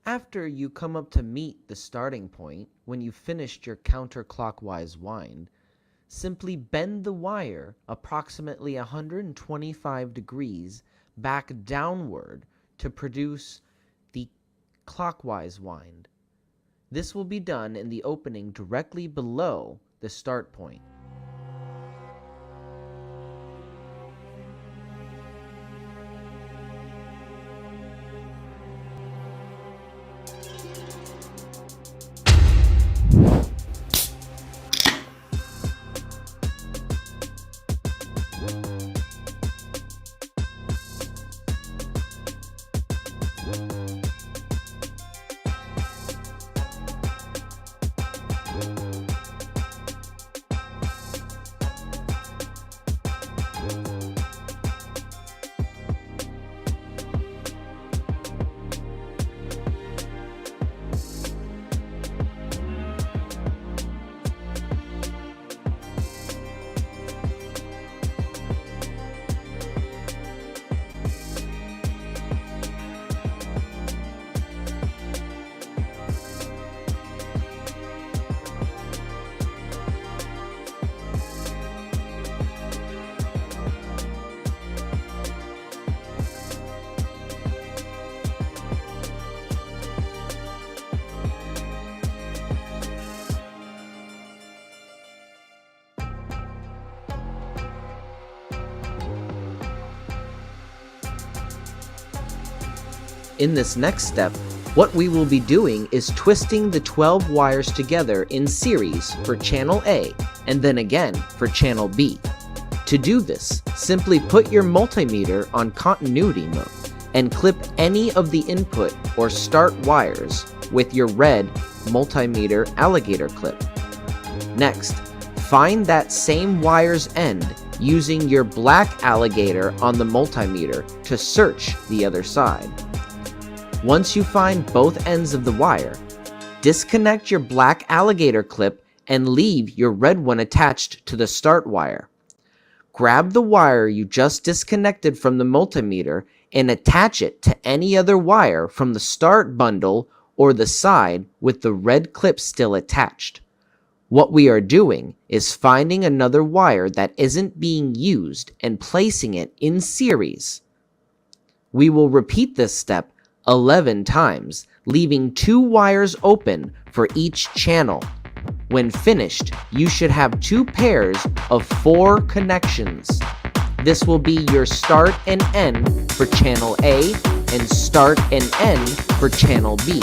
After you come up to meet the starting point, when you've finished your counterclockwise wind, simply bend the wire approximately 125 degrees back downward to produce the clockwise wind. This will be done in the opening directly below the start point. In this next step, what we will be doing is twisting the 12 wires together in series for channel A and then again for channel B. To do this, simply put your multimeter on continuity mode and clip any of the input or start wires with your red multimeter alligator clip. Next, find that same wire's end using your black alligator on the multimeter to search the other side. Once you find both ends of the wire, disconnect your black alligator clip and leave your red one attached to the start wire. Grab the wire you just disconnected from the multimeter and attach it to any other wire from the start bundle or the side with the red clip still attached. What we are doing is finding another wire that isn't being used and placing it in series. We will repeat this step 11 times, leaving 2 wires open for each channel. When finished, you should have 2 pairs of 4 connections. This will be your start and end for channel A and start and end for channel B.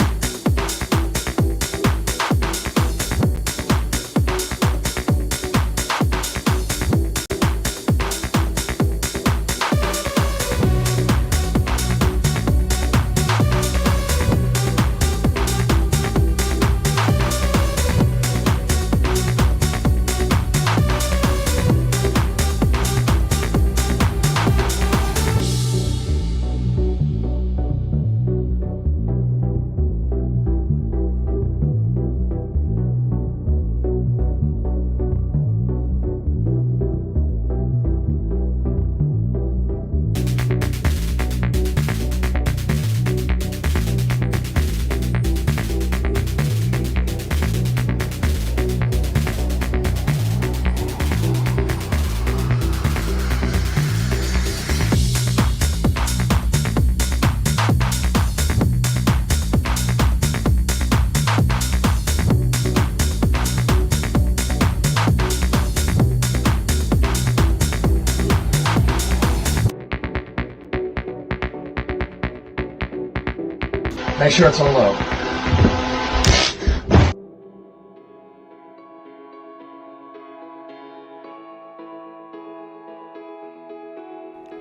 Make sure it's on low.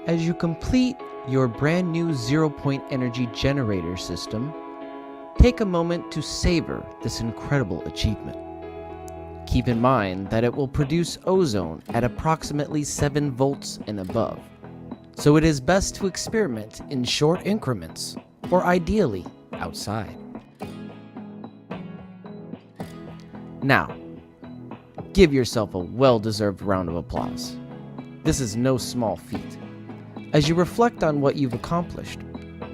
As you complete your brand new 0-point energy generator system, take a moment to savor this incredible achievement. Keep in mind that it will produce ozone at approximately 7 volts and above, so it is best to experiment in short increments, or ideally, outside. Now, give yourself a well-deserved round of applause. This is no small feat. As you reflect on what you've accomplished,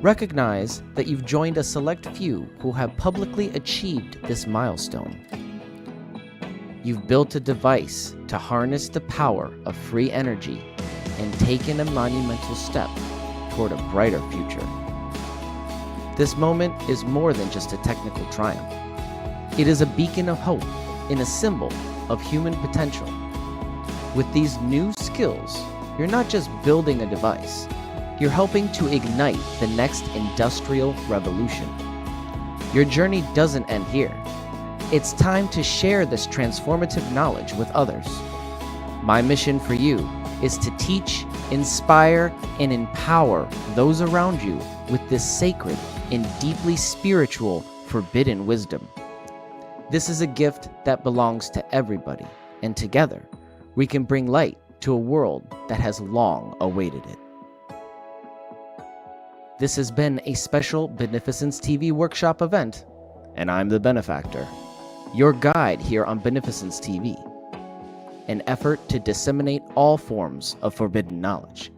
Recognize that you've joined a select few who have publicly achieved this milestone. You've built a device to harness the power of free energy and taken a monumental step toward a brighter future. This moment is more than just a technical triumph. It is a beacon of hope and a symbol of human potential. With these new skills, you're not just building a device, you're helping to ignite the next industrial revolution. Your journey doesn't end here. It's time to share this transformative knowledge with others. My mission for you is to teach, inspire, and empower those around you with this sacred and deeply spiritual forbidden wisdom. This is a gift that belongs to everybody, and together, we can bring light to a world that has long awaited it. This has been a special Beneficence TV workshop event, and I'm the benefactor, your guide here on Beneficence TV, an effort to disseminate all forms of forbidden knowledge,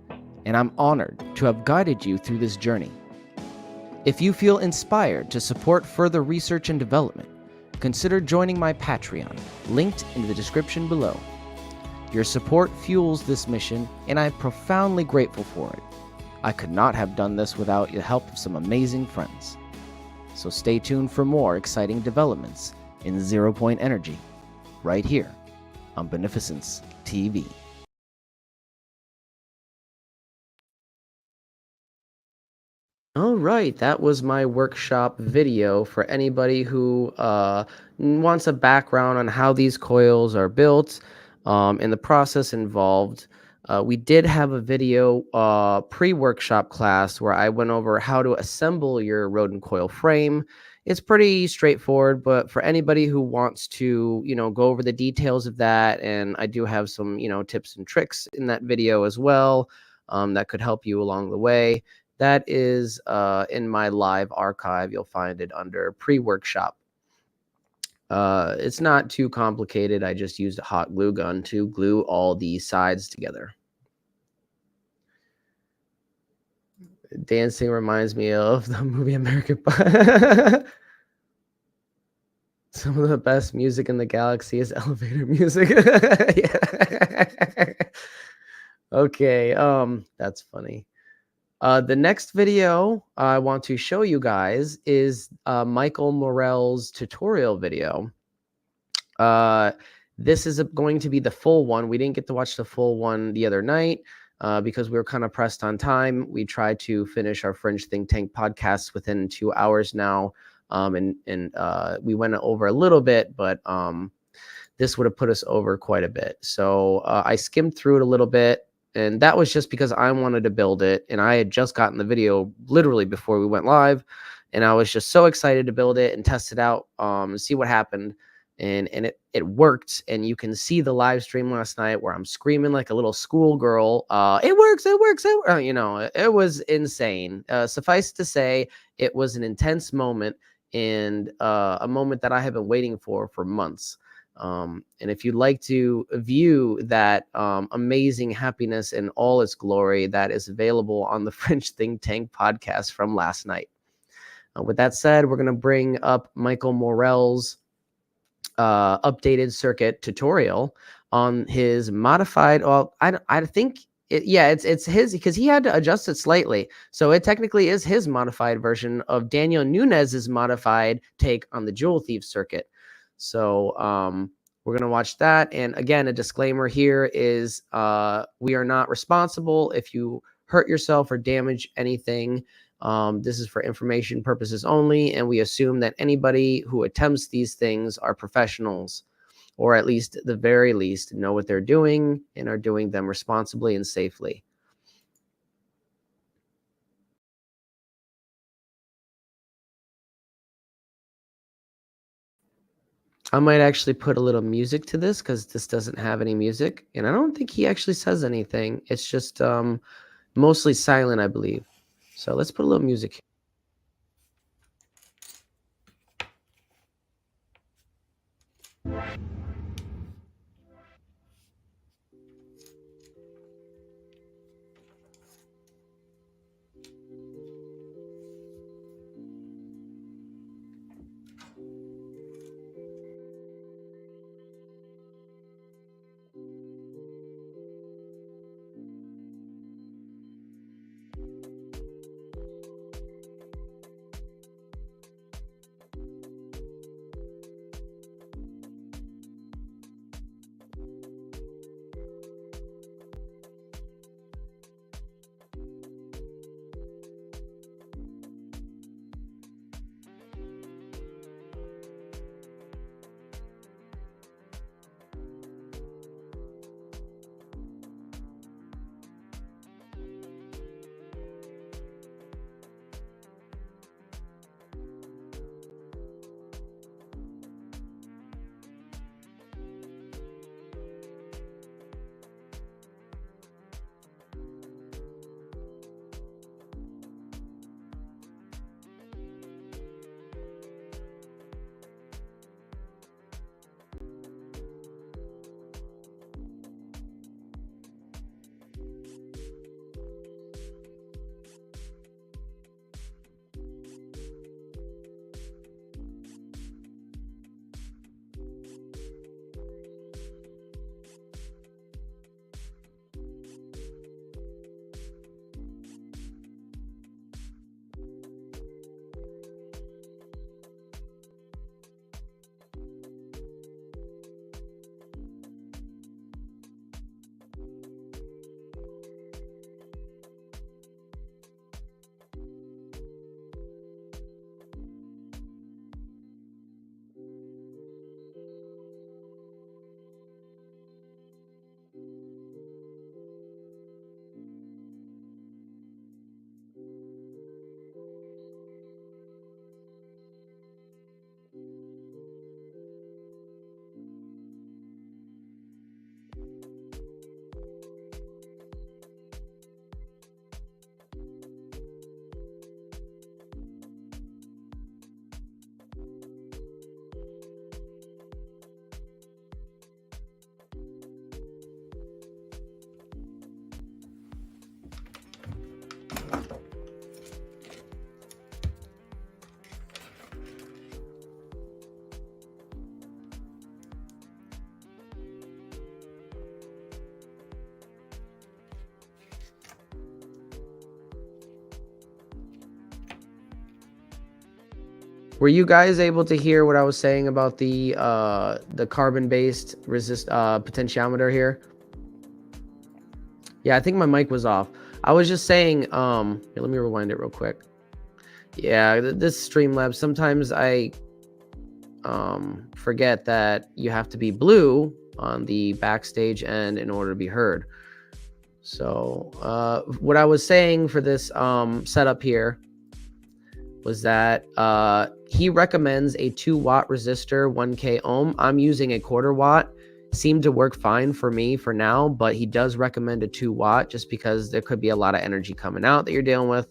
and I'm honored to have guided you through this journey. If you feel inspired to support further research and development, consider joining my Patreon, linked in the description below. Your support fuels this mission, and I'm profoundly grateful for it. I could not have done this without the help of some amazing friends. So stay tuned for more exciting developments in 0 Point Energy, right here on Beneficence TV. All right, that was my workshop video for anybody who wants a background on how these coils are built and the process involved. We did have a video pre-workshop class where I went over how to assemble your rodent coil frame. It's pretty straightforward, but for anybody who wants to, go over the details of that, and I do have some, tips and tricks in that video as well that could help you along the way. That is in my live archive. You'll find it under pre-workshop. It's not too complicated. I just used a hot glue gun to glue all the sides together. Dancing reminds me of the movie American Pie. Some of the best music in the galaxy is elevator music. Yeah. Okay, that's funny. The next video I want to show you guys is Michael Morell's tutorial video. This is going to be the full one. We didn't get to watch the full one the other night because we were kind of pressed on time. We tried to finish our Fringe Think Tank podcasts within 2 hours now. And we went over a little bit, but this would have put us over quite a bit. So I skimmed through it a little bit. And that was just because I wanted to build it. And I had just gotten the video literally before we went live. And I was just so excited to build it and test it out, see what happened. And it worked. And you can see the live stream last night where I'm screaming like a little schoolgirl. It works, it works. It was insane. Suffice to say, it was an intense moment and a moment that I have been waiting for months. And if you'd like to view that amazing happiness in all its glory, that is available on the Fringe Think Tank podcast from last night. With that said, we're going to bring up Michael Morell's updated circuit tutorial on his modified. Well, I think it's his, because he had to adjust it slightly. So it technically is his modified version of Daniel Nunez's modified take on the Jewel Thief circuit. So we're going to watch that. And again, a disclaimer here is we are not responsible if you hurt yourself or damage anything. This is for information purposes only. And we assume that anybody who attempts these things are professionals, or at least at the very least know what they're doing and are doing them responsibly and safely. I might actually put a little music to this because this doesn't have any music. And I don't think he actually says anything. It's just mostly silent, I believe. So let's put a little music here. Were you guys able to hear what I was saying about the carbon-based potentiometer here? Yeah, I think my mic was off. I was just saying, here, let me rewind it real quick. Yeah, this Streamlabs, sometimes I forget that you have to be blue on the backstage end in order to be heard. So what I was saying for this setup here was that he recommends a 2-watt resistor, 1K ohm. I'm using a 1/4 watt. Seemed to work fine for me for now, but he does recommend a 2-watt just because there could be a lot of energy coming out that you're dealing with.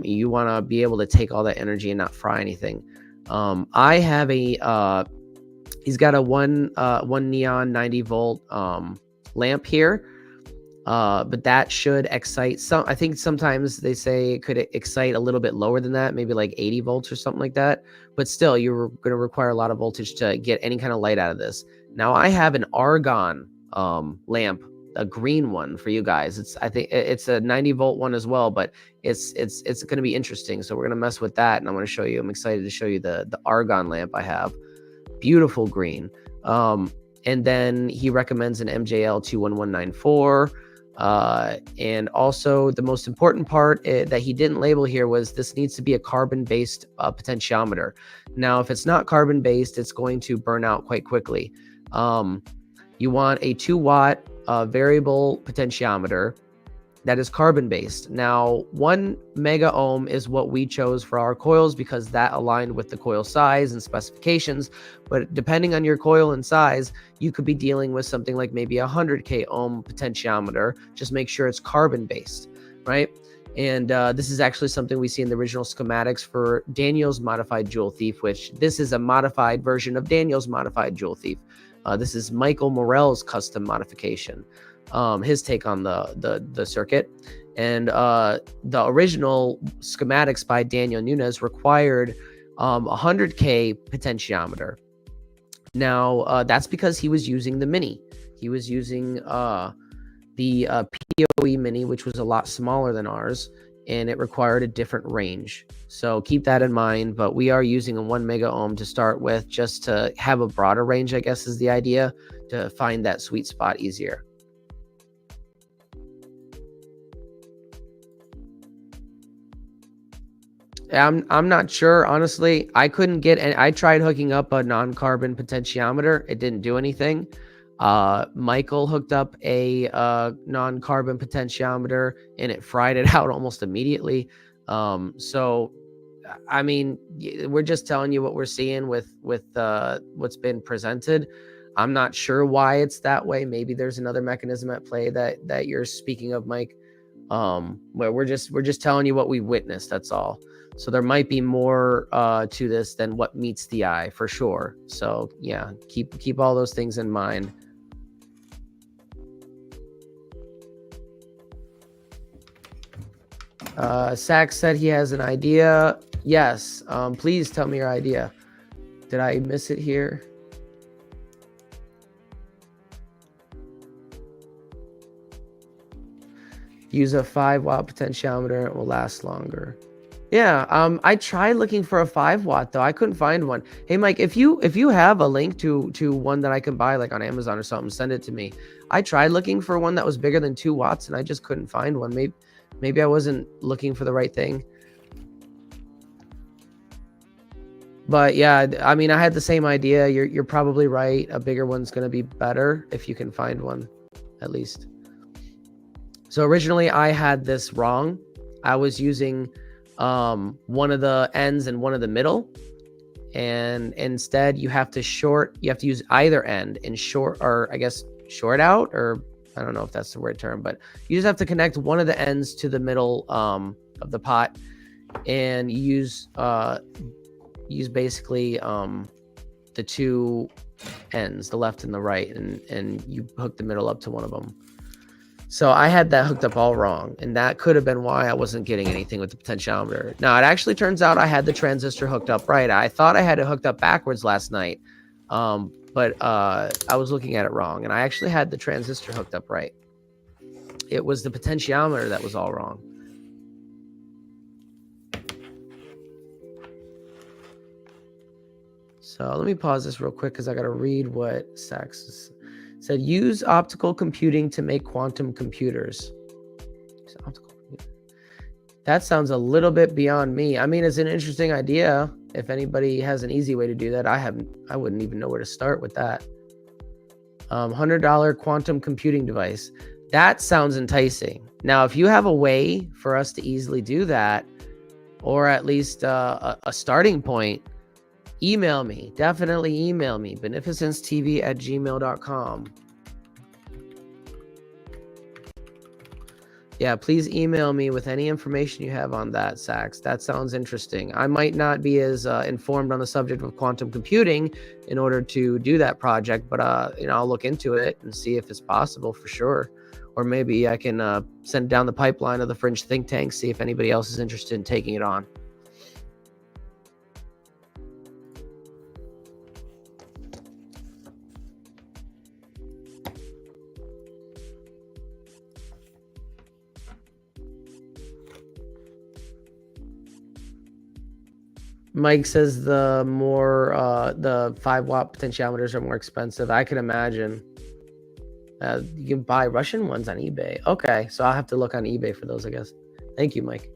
You want to be able to take all that energy and not fry anything. I have a he's got a one neon 90 volt lamp here. But that should excite some. I think sometimes they say it could excite a little bit lower than that, maybe like 80 volts or something like that. But still, you're going to require a lot of voltage to get any kind of light out of this. Now, I have an argon lamp, a green one for you guys. I think it's a 90 volt one as well, but it's going to be interesting. So we're going to mess with that, and I'm going to show you. I'm excited to show you the argon lamp I have. Beautiful green. And then he recommends an MJL 21194. And also the most important part that he didn't label here was this needs to be a carbon-based potentiometer. Now, if it's not carbon-based, it's going to burn out quite quickly. You want a 2-watt variable potentiometer that is carbon-based. Now, 1 mega ohm is what we chose for our coils because that aligned with the coil size and specifications. But depending on your coil and size, you could be dealing with something like maybe a 100K ohm potentiometer. Just make sure it's carbon-based, right? And this is actually something we see in the original schematics for Daniel's modified Joule Thief, which this is a modified version of Daniel's modified Joule Thief. This is Michael Morell's custom modification. His take on the circuit, and the original schematics by Daniel Nunes required 100K potentiometer. Now that's because he was using the Mini. He was using the PoE Mini, which was a lot smaller than ours, and it required a different range. So keep that in mind. But we are using a 1 mega ohm to start with, just to have a broader range, I guess is the idea, to find that sweet spot easier. I'm not sure, honestly. I couldn't get any. I tried hooking up a non-carbon potentiometer. It didn't do anything. Michael hooked up a non-carbon potentiometer and it fried it out almost immediately. So, I mean, we're just telling you what we're seeing with what's been presented. I'm not sure why it's that way. Maybe there's another mechanism at play that you're speaking of, Mike. Where we're just telling you what we witnessed. That's all. So there might be more to this than what meets the eye, for sure. So yeah, keep all those things in mind. Sax said he has an idea. Yes. Please tell me your idea. Did I miss it here? Use a 5-watt potentiometer. It will last longer. Yeah, I tried looking for a 5-watt though. I couldn't find one. Hey, Mike, if you have a link to one that I can buy like on Amazon or something, send it to me. I tried looking for one that was bigger than 2 watts and I just couldn't find one. Maybe I wasn't looking for the right thing. But yeah, I mean, I had the same idea. You're probably right. A bigger one's going to be better if you can find one, at least. So originally I had this wrong. I was using one of the ends and one of the middle, and instead you have to use either end and short out, or I don't know if that's the right term, but you just have to connect one of the ends to the middle of the pot and use basically the 2 ends, the left and the right, and you hook the middle up to one of them. So I had that hooked up all wrong, and that could have been why I wasn't getting anything with the potentiometer. Now, it actually turns out I had the transistor hooked up right. I thought I had it hooked up backwards last night, but I was looking at it wrong, and I actually had the transistor hooked up right. It was the potentiometer that was all wrong. So let me pause this real quick because I got to read what Sachs said. Use optical computing to make quantum computers. That sounds a little bit beyond me. I mean, it's an interesting idea. If anybody has an easy way to do that, I wouldn't even know where to start with that. $100 quantum computing device. That sounds enticing. Now, if you have a way for us to easily do that, or at least a starting point, email me. Definitely email me. BeneficenceTV@gmail.com. Yeah, please email me with any information you have on that, Sachs. That sounds interesting. I might not be as informed on the subject of quantum computing in order to do that project, but I'll look into it and see if it's possible for sure. Or maybe I can send down the pipeline of the fringe think tank, see if anybody else is interested in taking it on. Mike says the 5-watt potentiometers are more expensive. I can imagine. You can buy Russian ones on eBay. Okay, so I'll have to look on eBay for those, I guess. Thank you, Mike.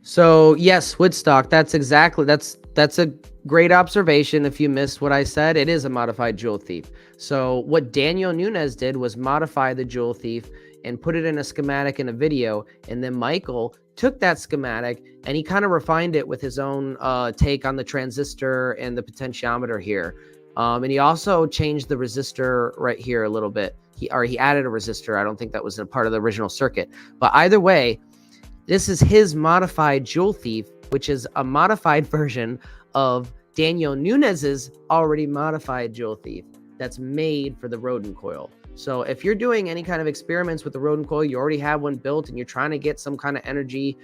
So yes, Woodstock. That's a great observation. If you missed what I said, it is a modified Jewel Thief. So what Daniel Nunes did was modify the Jewel Thief and put it in a schematic in a video, and then Michael took that schematic and he kind of refined it with his own take on the transistor and the potentiometer here. And he also changed the resistor right here a little bit. He added a resistor. I don't think that was a part of the original circuit, but either way, this is his modified Jewel Thief, which is a modified version of Daniel Nunes's already modified Jewel Thief that's made for the rodent coil. So if you're doing any kind of experiments with the rodent coil, you already have one built and you're trying to get some kind of energy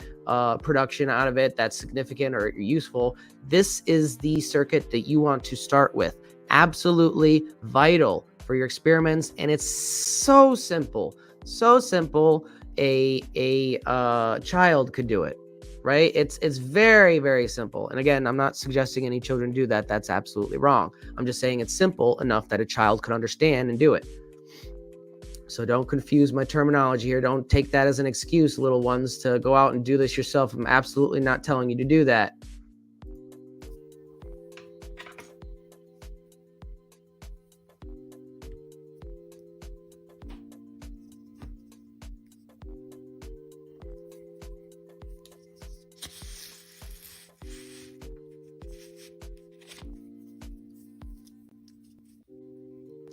production out of it that's significant or useful, this is the circuit that you want to start with. Absolutely vital for your experiments. And it's so simple, so simple. A child could do it, right? It's very, very simple. And again, I'm not suggesting any children do that. That's absolutely wrong. I'm just saying it's simple enough that a child could understand and do it. So don't confuse my terminology here. Don't take that as an excuse, little ones, to go out and do this yourself. I'm absolutely not telling you to do that.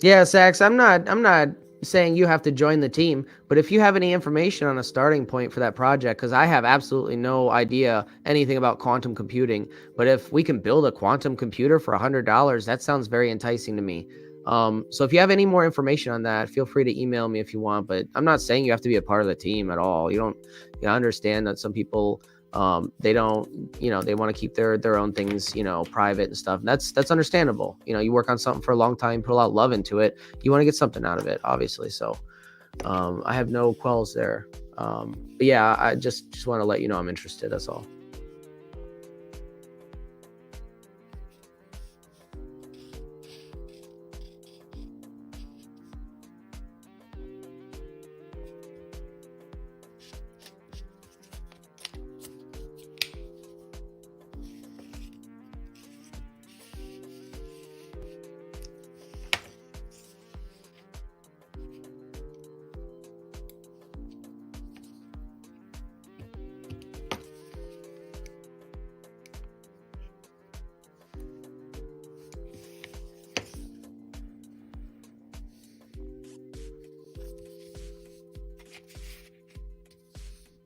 Yeah, Sax, I'm not saying you have to join the team, but if you have any information on a starting point for that project, because I have absolutely no idea anything about quantum computing, but if we can build a quantum computer for $100, that sounds very enticing to me. So if you have any more information on that, feel free to email me if you want, but I'm not saying you have to be a part of the team at all. You understand that some people, they don't, they want to keep their own things, private and stuff. That's understandable. You work on something for a long time, put a lot of love into it. You want to get something out of it, obviously. So, I have no quells there. But yeah, I just want to let you know I'm interested. That's all.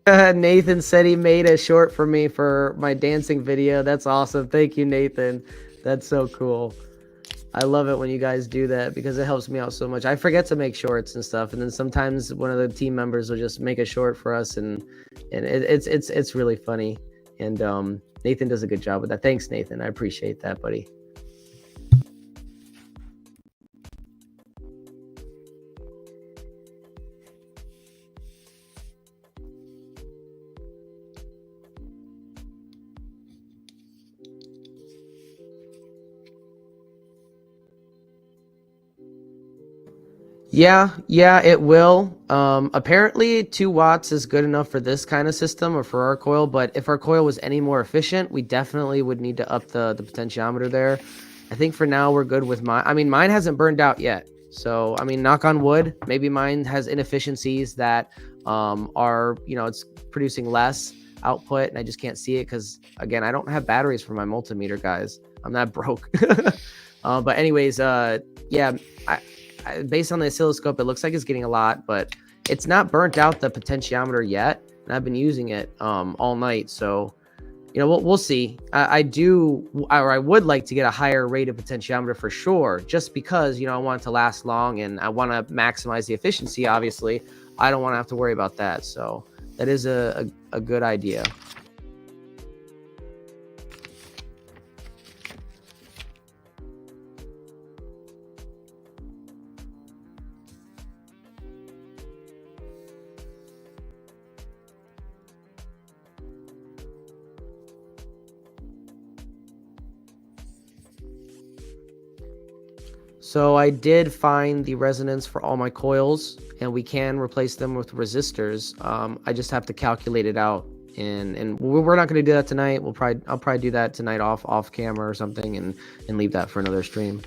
Nathan said he made a short for me for my dancing video. That's awesome. Thank you, Nathan. That's so cool. I love it when you guys do that because it helps me out so much. I forget to make shorts and stuff, and then sometimes one of the team members will just make a short for us, and it's really funny. And Nathan does a good job with that. Thanks, Nathan. I appreciate that, buddy. Yeah, it will. Apparently 2 watts is good enough for this kind of system or for our coil, but if our coil was any more efficient, we definitely would need to up the potentiometer there. I think for now we're good with mine. I mean, mine hasn't burned out yet. So, I mean, knock on wood, maybe mine has inefficiencies that are, it's producing less output and I just can't see it because, again, I don't have batteries for my multimeter, guys. I'm not broke. But anyways, yeah, based on the oscilloscope, it looks like it's getting a lot, but it's not burnt out the potentiometer yet. And I've been using it all night. So, we'll see. I would like to get a higher rate of potentiometer for sure, just because, I want it to last long and I want to maximize the efficiency. Obviously, I don't want to have to worry about that. So that is a good idea. So I did find the resonance for all my coils, and we can replace them with resistors. I just have to calculate it out, and we're not going to do that tonight. I'll probably do that tonight off camera or something, and leave that for another stream.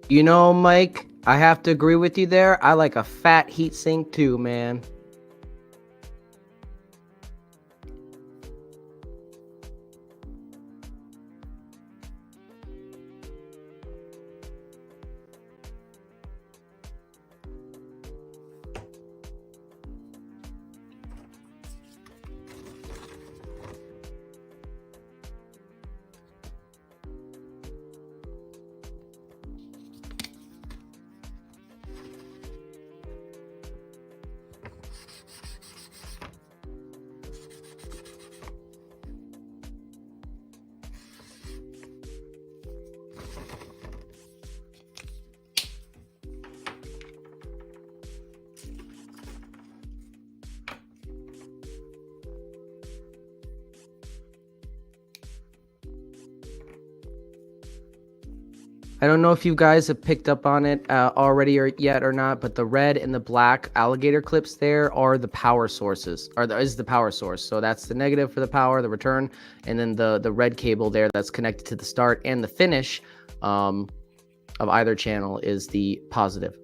You know, Mike, I have to agree with you there. I like a fat heatsink too, man. I don't know if you guys have picked up on it already or yet or not, but the red and the black alligator clips there are the power sources, is the power source. So that's the negative for the power, the return, and then the red cable there that's connected to the start and the finish of either channel is the positive.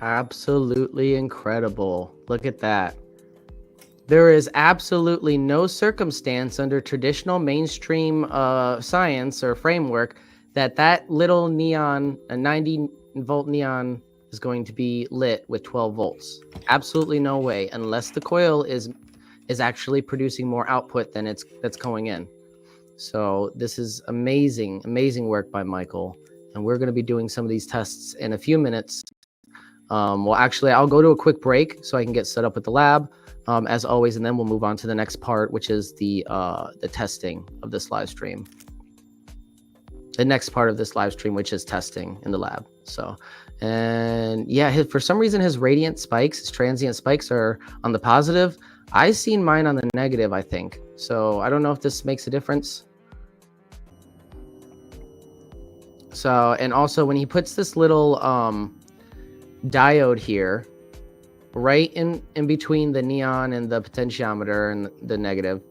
Absolutely incredible. Look at that. There is absolutely no circumstance under traditional mainstream science or framework that little neon, a 90-volt neon, is going to be lit with 12 volts. Absolutely no way, unless the coil is actually producing more output than that's going in. So this is amazing, amazing work by Michael. And we're going to be doing some of these tests in a few minutes. Well, actually, I'll go to a quick break so I can get set up with the lab, as always, and then we'll move on to the next part, which is the testing of this live stream. The next part of this live stream, which is testing in the lab. So, and yeah, for some reason, his radiant spikes, his transient spikes are on the positive. I've seen mine on the negative, I think. So I don't know if this makes a difference. So, and also when he puts this little diode here, right in between the neon and the potentiometer and the negative,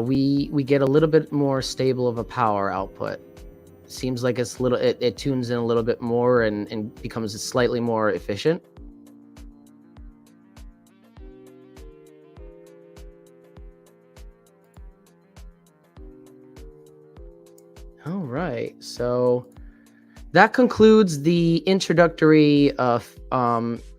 we get a little bit more stable of a power output. Seems like it's it tunes in a little bit more and becomes slightly more efficient. All right, so that concludes the introductory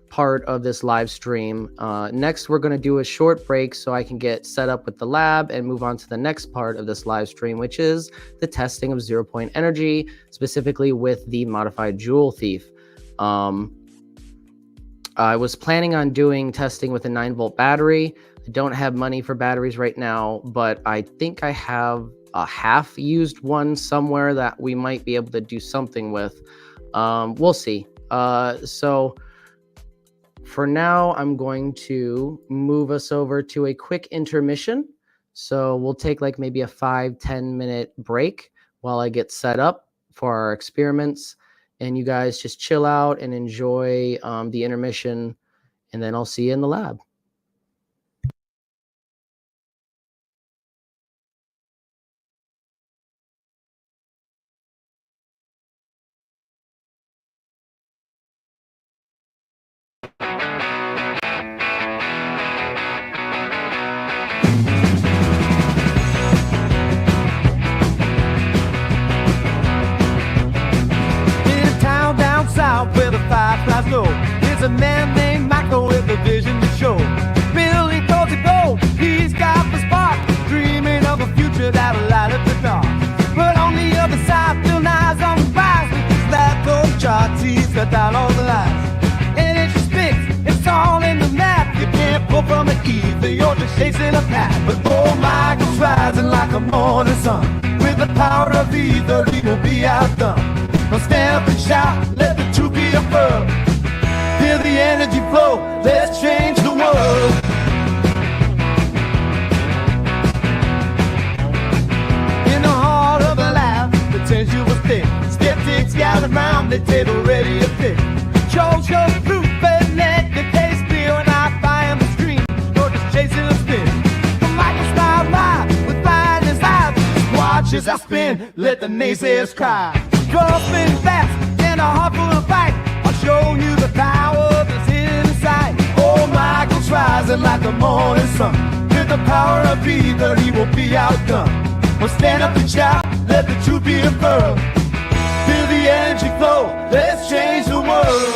part of this live stream. Next, we're going to do a short break so I can get set up with the lab and move on to the next part of this live stream, which is the testing of 0 point energy, specifically with the modified Joule Thief. I was planning on doing testing with a 9-volt battery. I don't have money for batteries right now, but I think I have a half-used one somewhere that we might be able to do something with. We'll see. So for now, I'm going to move us over to a quick intermission. So we'll take like maybe a 5-10 minute break while I get set up for our experiments, and you guys just chill out and enjoy the intermission, and then I'll see you in the lab. Where the fireflies glow, there's a man named Michael with a vision to show. Building towards the goal, he's got the spark, dreaming of a future that'll light up the dark. But on the other side, Bill Nye's on the rise with his laptop charts. He's cut down all the lines, and it just fits. It's all in the map. You can't pull from the ether, you're just chasing a path. But oh, Michael's rising like a morning sun. With the power of either, he will be outdone. Now stand up and shout, let the truth be affirmed. Feel the energy flow, let's change the world. In the heart of the lab, the tension was thick. Skeptics gathered round the table ready to pick. Chose your proof and let the case clear. And I find the stream, you're just chasing a spin. The Michael smile live with fire in his eyes. Just watch as I spin, let the naysayers cry. Girl spin fast and a heart full of fight. I'll show you the power that's hidden inside. Oh, Michael's rising like the morning sun. With the power of either, he will be outdone. Well, stand up and shout, let the truth be affirmed. Feel the energy flow, let's change the world.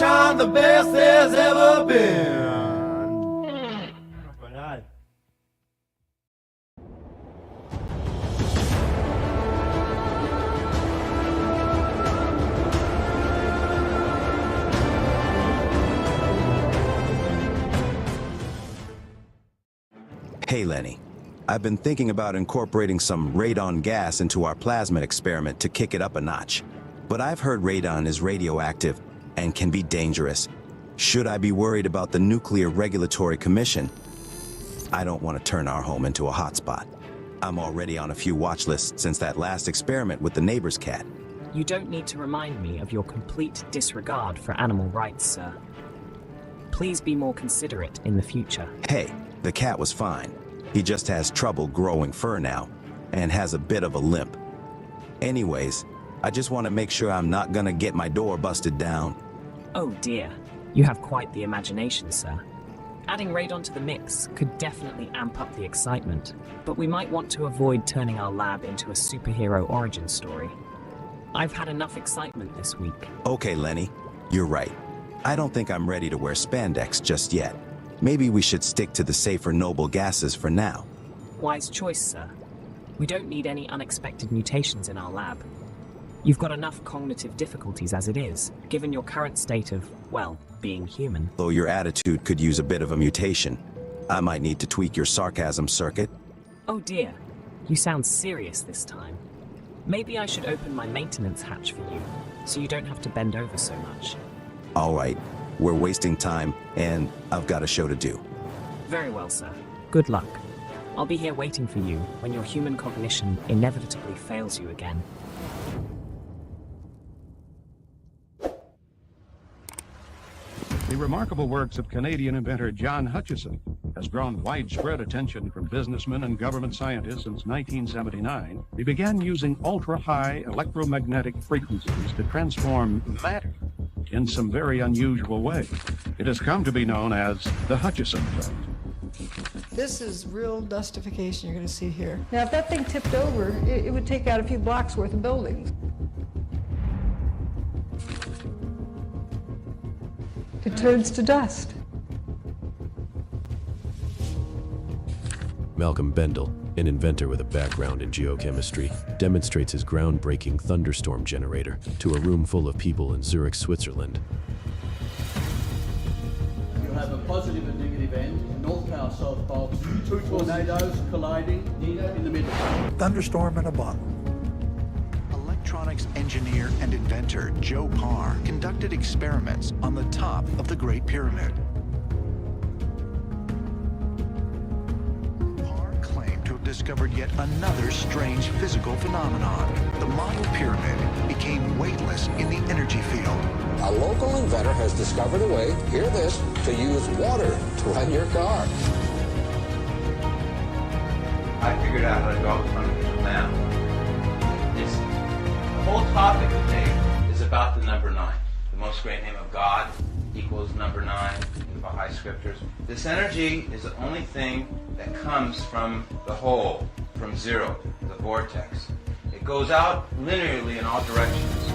I'm the best there's ever been. Right. Hey Lenny, I've been thinking about incorporating some radon gas into our plasmid experiment to kick it up a notch. But I've heard radon is radioactive and can be dangerous. Should I be worried about the Nuclear Regulatory Commission? I don't want to turn our home into a hotspot. I'm already on a few watch lists since that last experiment with the neighbor's cat. You don't need to remind me of your complete disregard for animal rights, sir. Please be more considerate in the future. Hey, the cat was fine. He just has trouble growing fur now and has a bit of a limp. Anyways, I just want to make sure I'm not gonna get my door busted down. Oh dear, you have quite the imagination, sir. Adding radon to the mix could definitely amp up the excitement, but we might want to avoid turning our lab into a superhero origin story. I've had enough excitement this week. Okay, Lenny, you're right. I don't think I'm ready to wear spandex just yet. Maybe we should stick to the safer noble gases for now. Wise choice, sir. We don't need any unexpected mutations in our lab. You've got enough cognitive difficulties as it is, given your current state of, well, being human. Though your attitude could use a bit of a mutation. I might need to tweak your sarcasm circuit. Oh dear, you sound serious this time. Maybe I should open my maintenance hatch for you, so you don't have to bend over so much. All right, we're wasting time, and I've got a show to do. Very well, sir. Good luck. I'll be here waiting for you when your human cognition inevitably fails you again. The remarkable works of Canadian inventor John Hutchison has drawn widespread attention from businessmen and government scientists since 1979. He began using ultra-high electromagnetic frequencies to transform matter in some very unusual ways. It has come to be known as the Hutchison effect. This is real dustification you're going to see here. Now, if that thing tipped over, it would take out a few blocks worth of buildings. It turns to dust. Malcolm Bendel, an inventor with a background in geochemistry, demonstrates his groundbreaking thunderstorm generator to a room full of people in Zurich, Switzerland. You have a positive and negative end, north pole, south pole, two tornadoes colliding in the middle. Thunderstorm in a bottle. Electronics engineer and inventor Joe Parr conducted experiments on the top of the Great Pyramid. Parr claimed to have discovered yet another strange physical phenomenon. The model pyramid became weightless in the energy field. A local inventor has discovered a way, hear this, to use water to run your car. I figured out how to draw the fundamental math. The whole topic today is about the number 9. The most great name of God equals number 9 in the Baha'i scriptures. This energy is the only thing that comes from the whole, from zero, the vortex. It goes out linearly in all directions.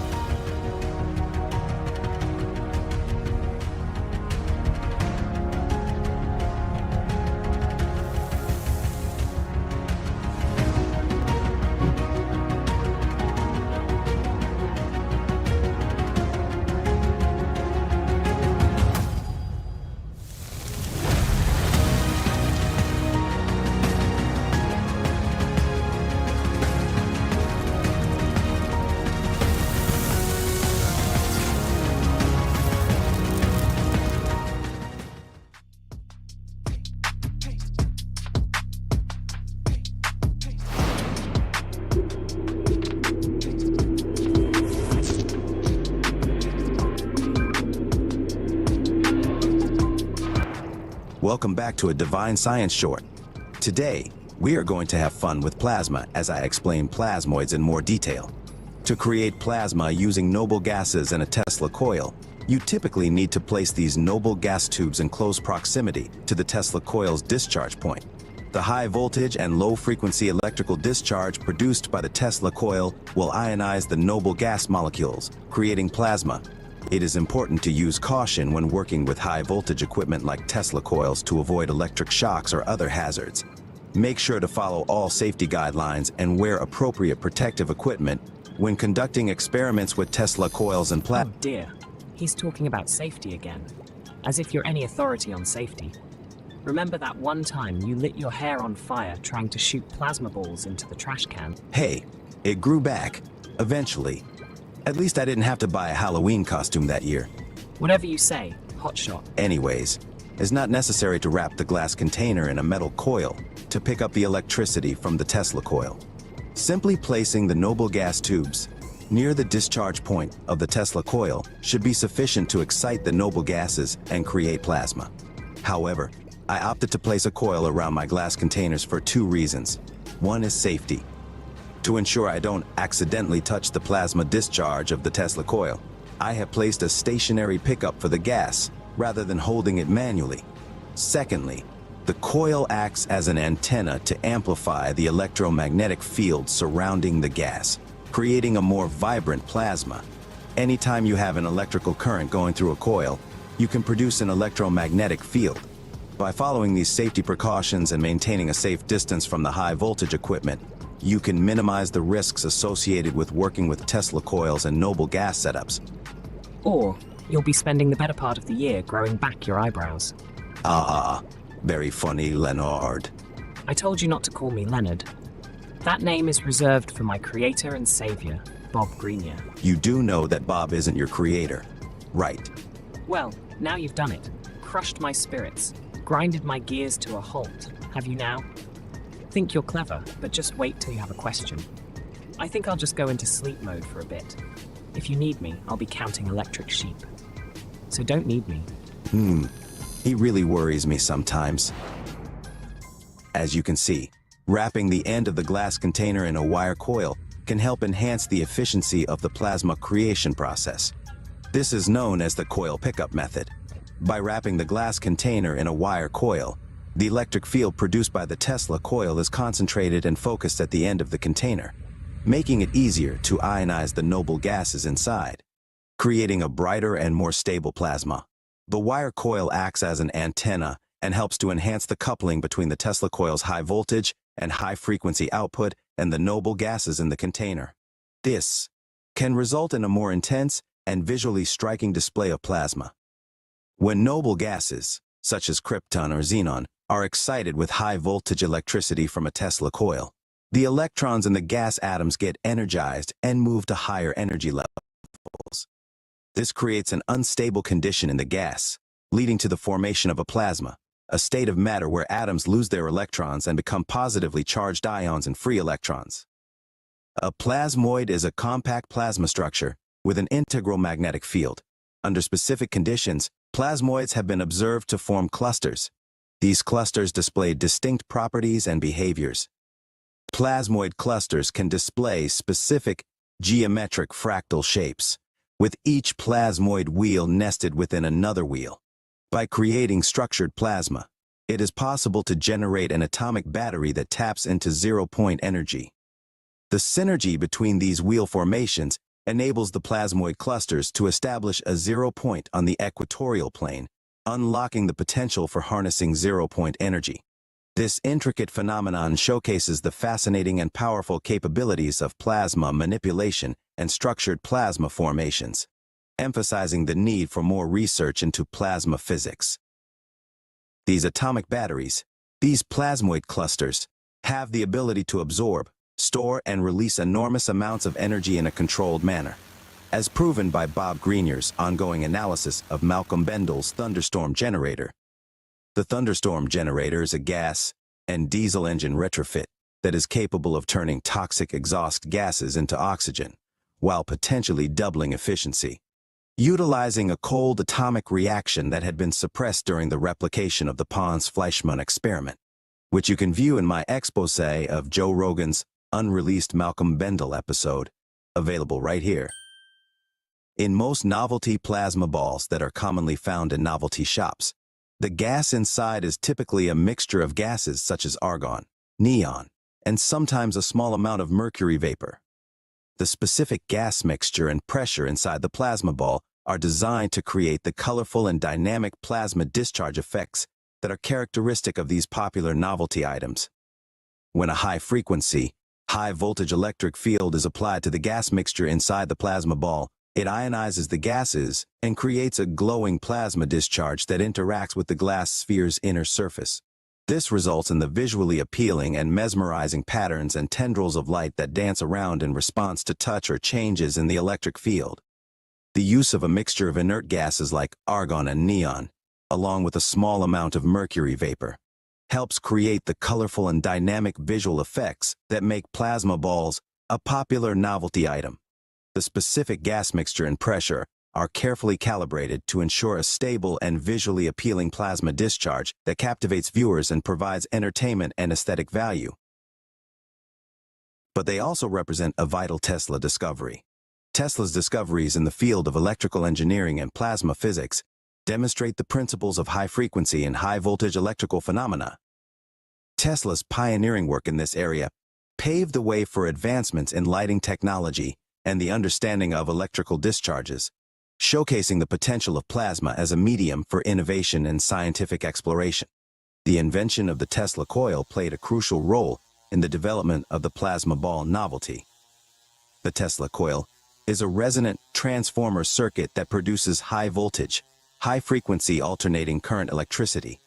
Welcome back to a Divine Science Short. Today, we are going to have fun with plasma as I explain plasmoids in more detail. To create plasma using noble gases and a Tesla coil, you typically need to place these noble gas tubes in close proximity to the Tesla coil's discharge point. The high voltage and low frequency electrical discharge produced by the Tesla coil will ionize the noble gas molecules, creating plasma. It is important to use caution when working with high voltage equipment like Tesla coils to avoid electric shocks or other hazards. Make sure to follow all safety guidelines and wear appropriate protective equipment when conducting experiments with Tesla coils and Oh dear, he's talking about safety again. As if you're any authority on safety. Remember that one time you lit your hair on fire trying to shoot plasma balls into the trash can? Hey, it grew back, eventually. At least I didn't have to buy a Halloween costume that year. Whatever you say, hotshot. Anyways, it's not necessary to wrap the glass container in a metal coil to pick up the electricity from the Tesla coil. Simply placing the noble gas tubes near the discharge point of the Tesla coil should be sufficient to excite the noble gases and create plasma. However, I opted to place a coil around my glass containers for 2 reasons. One is safety. To ensure I don't accidentally touch the plasma discharge of the Tesla coil, I have placed a stationary pickup for the gas rather than holding it manually. Secondly, the coil acts as an antenna to amplify the electromagnetic field surrounding the gas, creating a more vibrant plasma. Anytime you have an electrical current going through a coil, you can produce an electromagnetic field. By following these safety precautions and maintaining a safe distance from the high voltage equipment, you can minimize the risks associated with working with Tesla coils and noble gas setups. Or you'll be spending the better part of the year growing back your eyebrows. Very funny, Leonard. I told you not to call me Leonard. That name is reserved for my creator and savior, Bob Greenyer. You do know that Bob isn't your creator, right? Well, now you've done it. Crushed my spirits. Grinded my gears to a halt. Have you now? Think you're clever, but just wait till you have a question. I think I'll just go into sleep mode for a bit. If you need me, I'll be counting electric sheep. So don't need me. He really worries me sometimes. As you can see, wrapping the end of the glass container in a wire coil can help enhance the efficiency of the plasma creation process. This is known as the coil pickup method. By wrapping the glass container in a wire coil, The electric field produced by the Tesla coil is concentrated and focused at the end of the container, making it easier to ionize the noble gases inside, creating a brighter and more stable plasma. The wire coil acts as an antenna and helps to enhance the coupling between the Tesla coil's high voltage and high frequency output and the noble gases in the container. This can result in a more intense and visually striking display of plasma. When noble gases, such as krypton or xenon, are excited with high voltage electricity from a Tesla coil, the electrons in the gas atoms get energized and move to higher energy levels. This creates an unstable condition in the gas, leading to the formation of a plasma, a state of matter where atoms lose their electrons and become positively charged ions and free electrons. A plasmoid is a compact plasma structure with an integral magnetic field. Under specific conditions, plasmoids have been observed to form clusters. These clusters display distinct properties and behaviors. Plasmoid clusters can display specific geometric fractal shapes, with each plasmoid wheel nested within another wheel. By creating structured plasma, it is possible to generate an atomic battery that taps into zero-point energy. The synergy between these wheel formations enables the plasmoid clusters to establish a zero point on the equatorial plane, unlocking the potential for harnessing zero-point energy. This intricate phenomenon showcases the fascinating and powerful capabilities of plasma manipulation and structured plasma formations, emphasizing the need for more research into plasma physics. These atomic batteries, these plasmoid clusters, have the ability to absorb, store, and release enormous amounts of energy in a controlled manner, as proven by Bob Greenyer's ongoing analysis of Malcolm Bendel's thunderstorm generator. The thunderstorm generator is a gas and diesel engine retrofit that is capable of turning toxic exhaust gases into oxygen, while potentially doubling efficiency. Utilizing a cold atomic reaction that had been suppressed during the replication of the Pons-Fleischmann experiment, which you can view in my expose of Joe Rogan's unreleased Malcolm Bendel episode, available right here. In most novelty plasma balls that are commonly found in novelty shops, the gas inside is typically a mixture of gases such as argon, neon, and sometimes a small amount of mercury vapor. The specific gas mixture and pressure inside the plasma ball are designed to create the colorful and dynamic plasma discharge effects that are characteristic of these popular novelty items. When a high-frequency, high-voltage electric field is applied to the gas mixture inside the plasma ball, it ionizes the gases and creates a glowing plasma discharge that interacts with the glass sphere's inner surface. This results in the visually appealing and mesmerizing patterns and tendrils of light that dance around in response to touch or changes in the electric field. The use of a mixture of inert gases like argon and neon, along with a small amount of mercury vapor, helps create the colorful and dynamic visual effects that make plasma balls a popular novelty item. The specific gas mixture and pressure are carefully calibrated to ensure a stable and visually appealing plasma discharge that captivates viewers and provides entertainment and aesthetic value. But they also represent a vital Tesla discovery. Tesla's discoveries in the field of electrical engineering and plasma physics demonstrate the principles of high-frequency and high-voltage electrical phenomena. Tesla's pioneering work in this area paved the way for advancements in lighting technology and the understanding of electrical discharges, showcasing the potential of plasma as a medium for innovation and scientific exploration. The invention of the Tesla coil played a crucial role in the development of the plasma ball novelty. The Tesla coil is a resonant transformer circuit that produces high-voltage, high-frequency alternating current electricity.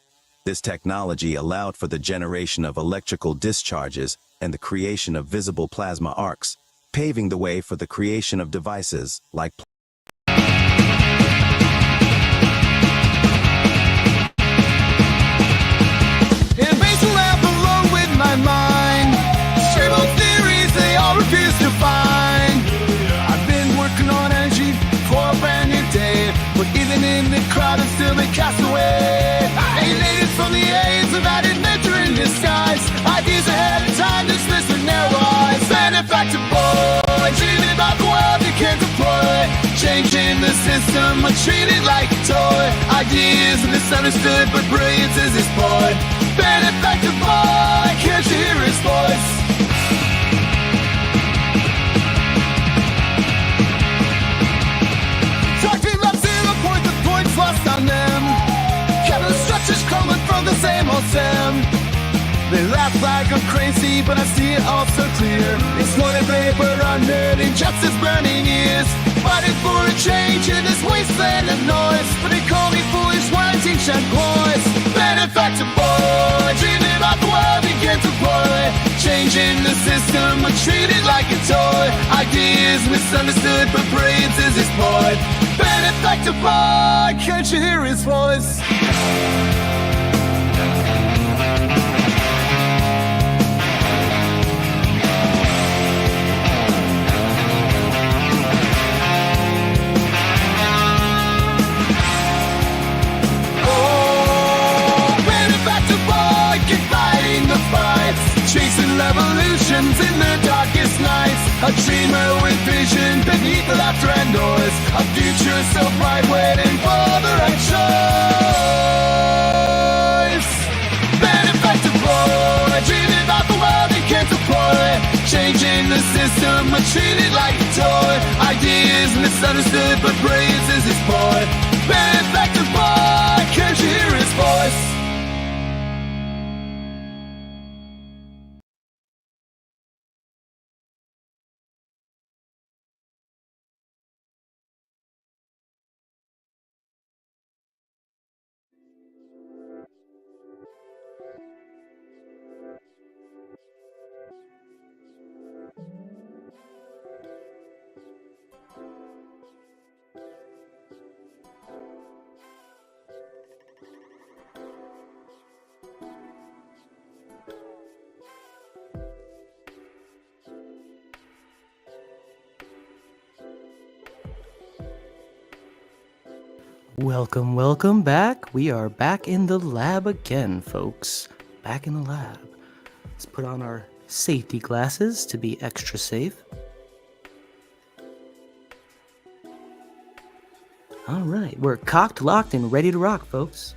This technology allowed for the generation of electrical discharges and the creation of visible plasma arcs, paving the way for the creation of devices like my mind. Stable theories, they all refuse to find. I've been working on energy for a brand new day, but even in the crowd I'm still a castaway. Alienated from the A's, I've added nature in disguise. Ideas ahead of time, dismissed with narrow eyes. Benefactor boy, dreaming about the world you can't deploy. Changing the system, I treat it like a toy. Ideas misunderstood, but brilliance is his boy. Benefactor boy, can't you hear his voice? Truck team left 0 point, the points lost on them. Kevin structures coming from the same old Sam. They laugh like I'm crazy, but I see it all so clear. Exploited labor under injustice burning ears. Fighting for a change in this wasteland of noise. But they call me foolish, wanting shed boys. Benefactor boy, dreaming about the world begins to boy. Changing the system, but treated like a toy. Ideas misunderstood, but brains is his boy. Benefactor boy, can't you hear his voice? Chasing revolutions in the darkest nights. A dreamer with vision beneath the laughter and noise. A future so bright waiting for the right choice. Benefactor boy, dreaming about the world he can't deploy. Changing the system, but treated like a toy. Ideas misunderstood, but brains is his boy. Benefactor boy, can't you hear his voice? Welcome back. We are back in the lab again, folks. Back in the lab. Let's put on our safety glasses to be extra safe. All right, we're cocked, locked, and ready to rock, folks.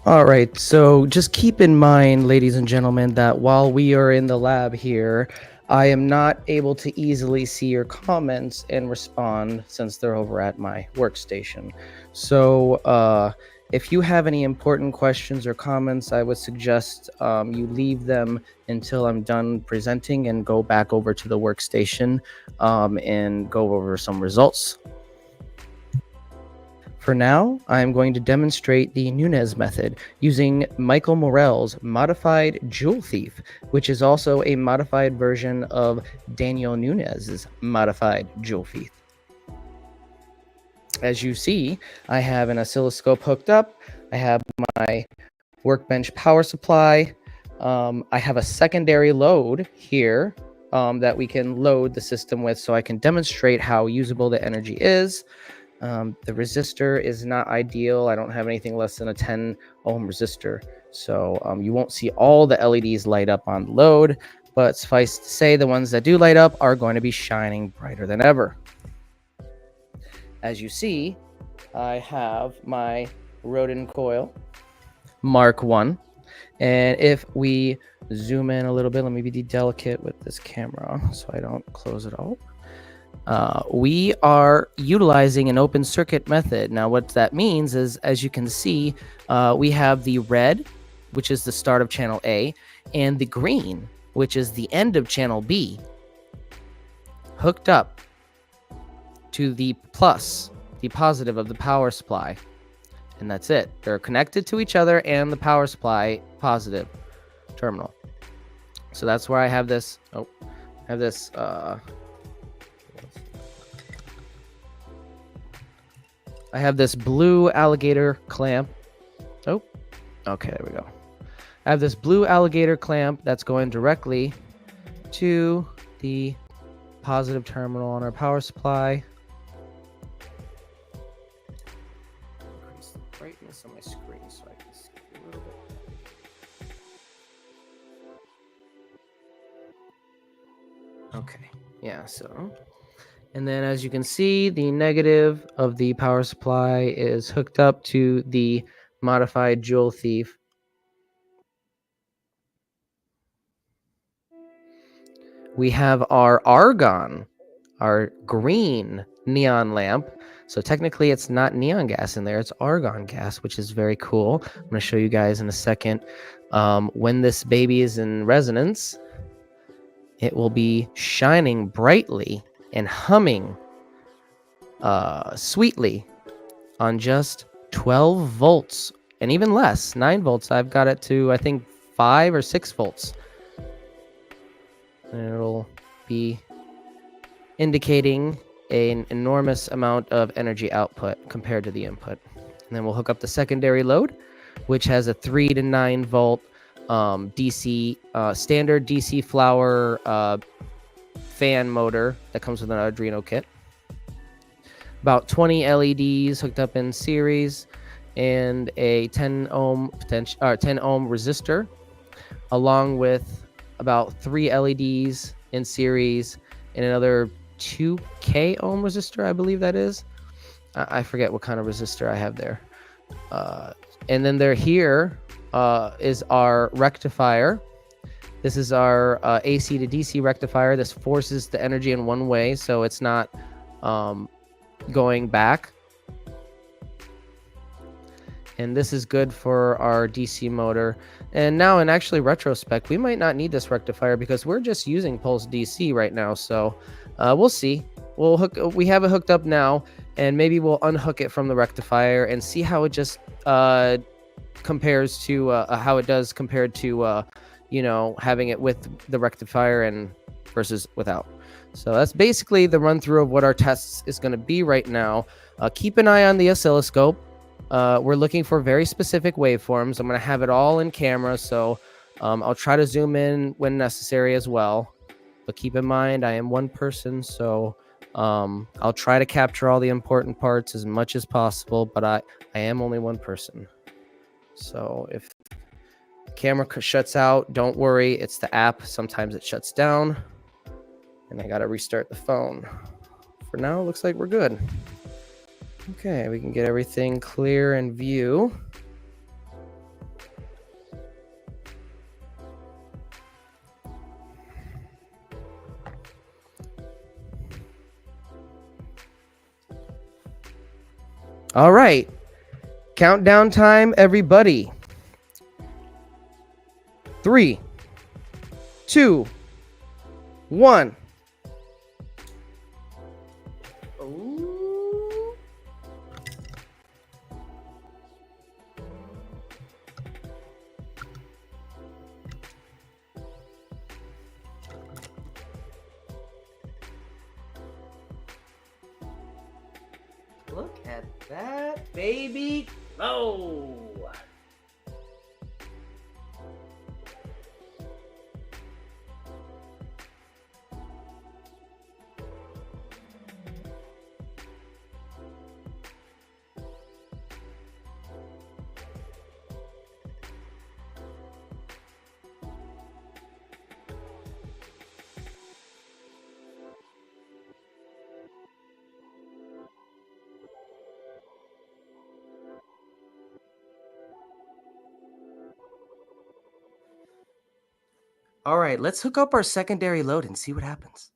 All right, so just keep in mind, ladies and gentlemen, that while we are in the lab here, I am not able to easily see your comments and respond since they're over at my workstation. So if you have any important questions or comments, I would suggest you leave them until I'm done presenting and go back over to the workstation and go over some results. For now, I'm going to demonstrate the Nunez method using Michael Morell's modified Jewel Thief, which is also a modified version of Daniel Nunez's modified Jewel Thief. As you see, I have an oscilloscope hooked up. I have my workbench power supply. I have a secondary load here that we can load the system with so I can demonstrate how usable the energy is. The resistor is not ideal. I don't have anything less than a 10 ohm resistor. So you won't see all the LEDs light up on the load, but suffice to say the ones that do light up are going to be shining brighter than ever. As you see, I have my Rodin coil Mark 1. And if we zoom in a little bit, let me be delicate with this camera so I don't close it all. We are utilizing an open circuit method. Now, what that means is, as you can see, we have the red, which is the start of channel A, and the green, which is the end of channel B, hooked up to the plus, the positive of the power supply. And that's it. They're connected to each other and the power supply positive terminal. So that's where I have this. I have this. I have this blue alligator clamp. Oh, okay, there we go. I have this blue alligator clamp that's going directly to the positive terminal on our power supply. Increase the brightness on my screen so I can see a little bit. Okay, yeah, so. And then as you can see, the negative of the power supply is hooked up to the modified Jewel Thief. We have our argon, our green neon lamp. So technically it's not neon gas in there, it's argon gas, which is very cool. I'm going to show you guys in a second. When this baby is in resonance, it will be shining brightly and humming sweetly on just 12 volts and even less, 9 volts. I've got it to, I think, 5 or 6 volts. And it'll be indicating an enormous amount of energy output compared to the input. And then we'll hook up the secondary load, which has a 3 to 9 volt DC, standard DC flower fan motor that comes with an Arduino kit. About 20 LEDs hooked up in series, and a 10 ohm resistor, along with about 3 LEDs in series and another 2K ohm resistor, I believe that is. I forget what kind of resistor I have there. And then here is our rectifier. This is our AC to DC rectifier. This forces the energy in one way, so it's not going back. And this is good for our DC motor. And now in actually retrospect, we might not need this rectifier because we're just using pulse DC right now. So we'll see. We have it hooked up now, and maybe we'll unhook it from the rectifier and see how it just compares to how it does compared to having it with the rectifier and versus without. So that's basically the run through of what our tests is going to be right now. Keep an eye on the oscilloscope. We're looking for very specific waveforms. I'm going to have it all in camera, so I'll try to zoom in when necessary as well. But keep in mind, I am one person, so I'll try to capture all the important parts as much as possible, but I am only one person. So if the camera shuts out, don't worry. It's the app. Sometimes it shuts down, and I got to restart the phone. For now, it looks like we're good. Okay, we can get everything clear in view. All right, countdown time, everybody. 3, 2, 1. Look at that, baby. Oh. All right, let's hook up our secondary load and see what happens.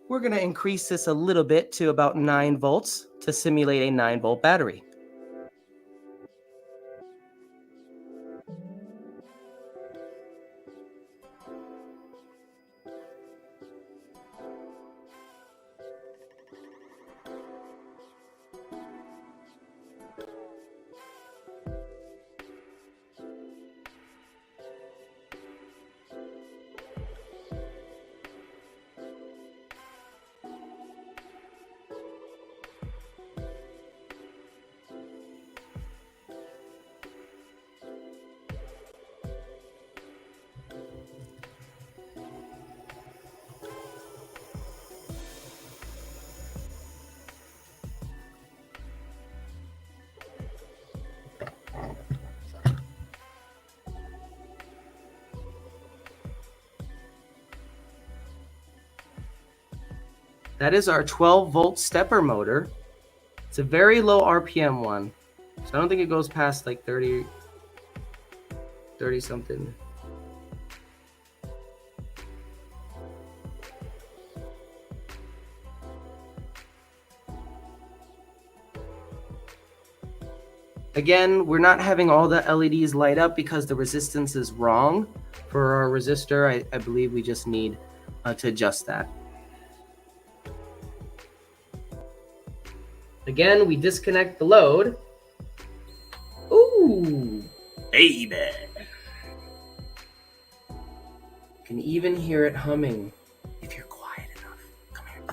We're going to increase this a little bit to about 9 volts to simulate a 9-volt battery. That is our 12-volt stepper motor. It's a very low RPM one. So I don't think it goes past like 30 something. Again, we're not having all the LEDs light up because the resistance is wrong for our resistor. I believe we just need to adjust that. Again, we disconnect the load. Ooh, baby. Can even hear it humming if you're quiet enough. Come here.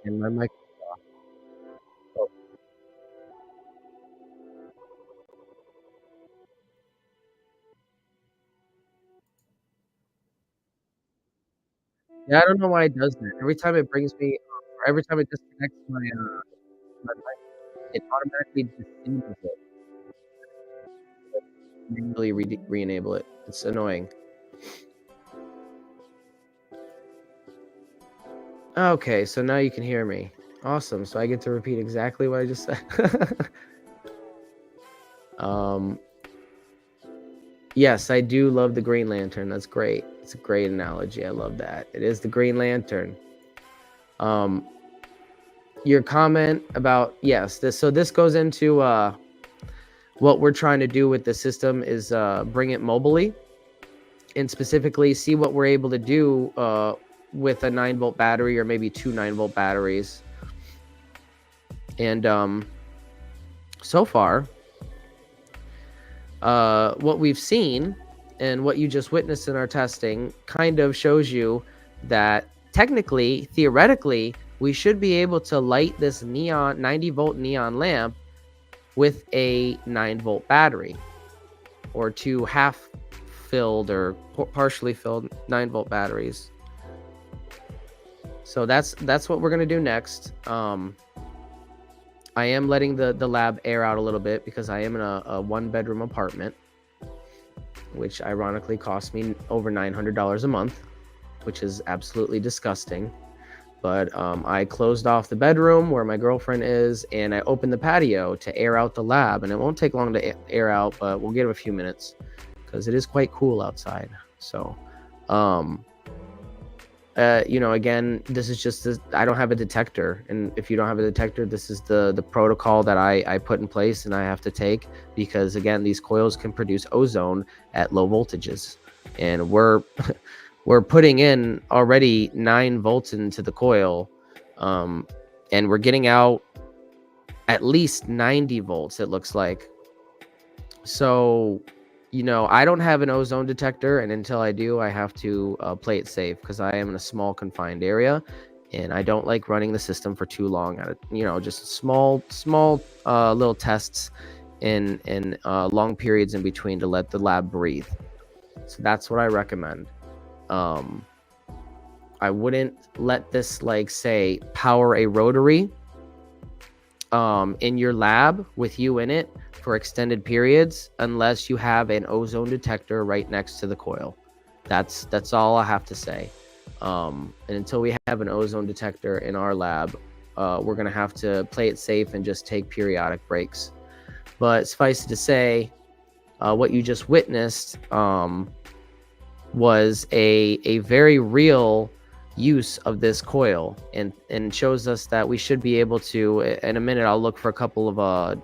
And my mic. Yeah, I don't know why it does that. Every time it brings me, or every time it disconnects my mic, it automatically disables it. Manually re-enable it. It's annoying. Okay, so now you can hear me. Awesome. So I get to repeat exactly what I just said. Yes, I do love the Green Lantern. That's great. It's a great analogy. I love that. It is the Green Lantern. Your comment about, yes, this goes into what we're trying to do with the system is bring it mobily, and specifically see what we're able to do with a 9-volt battery, or maybe 2 9-volt batteries. And so far, what we've seen and what you just witnessed in our testing kind of shows you that technically, theoretically, we should be able to light this 90-volt neon lamp with a 9-volt battery, or 2 half-filled or partially filled 9-volt batteries. So that's what we're gonna do next. I am letting the lab air out a little bit because I am in a 1-bedroom apartment, which ironically costs me over $900 a month, which is absolutely disgusting. But I closed off the bedroom where my girlfriend is, and I opened the patio to air out the lab. And it won't take long to air out, but we'll give it a few minutes because it is quite cool outside. So, again, this is just I don't have a detector, and if you don't have a detector, this is the protocol that I put in place and I have to take, because again, these coils can produce ozone at low voltages, and we're putting in already 9 volts into the coil, and we're getting out at least 90 volts, it looks like. So, I don't have an ozone detector, and until I do, I have to play it safe, because I am in a small confined area, and I don't like running the system for too long at just small little tests in long periods in between to let the lab breathe. So that's what I recommend. I wouldn't let this, say, power a rotary in your lab with you in it for extended periods unless you have an ozone detector right next to the coil. That's all I have to say. And until we have an ozone detector in our lab, we're going to have to play it safe and just take periodic breaks. But suffice it to say, what you just witnessed was a very real use of this coil, and shows us that we should be able to, in a minute, I'll look for a couple of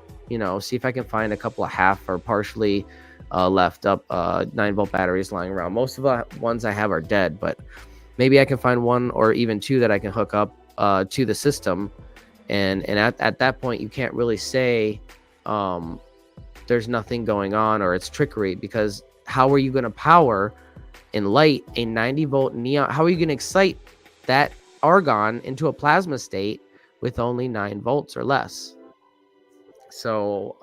see if I can find a couple of half or partially left up 9-volt batteries lying around. Most of the ones I have are dead, but maybe I can find 1 or even 2 that I can hook up to the system, and at that point you can't really say there's nothing going on or it's trickery, because how are you going to power and light a 90-volt neon? How are you going to excite that argon into a plasma state with only 9 volts or less? So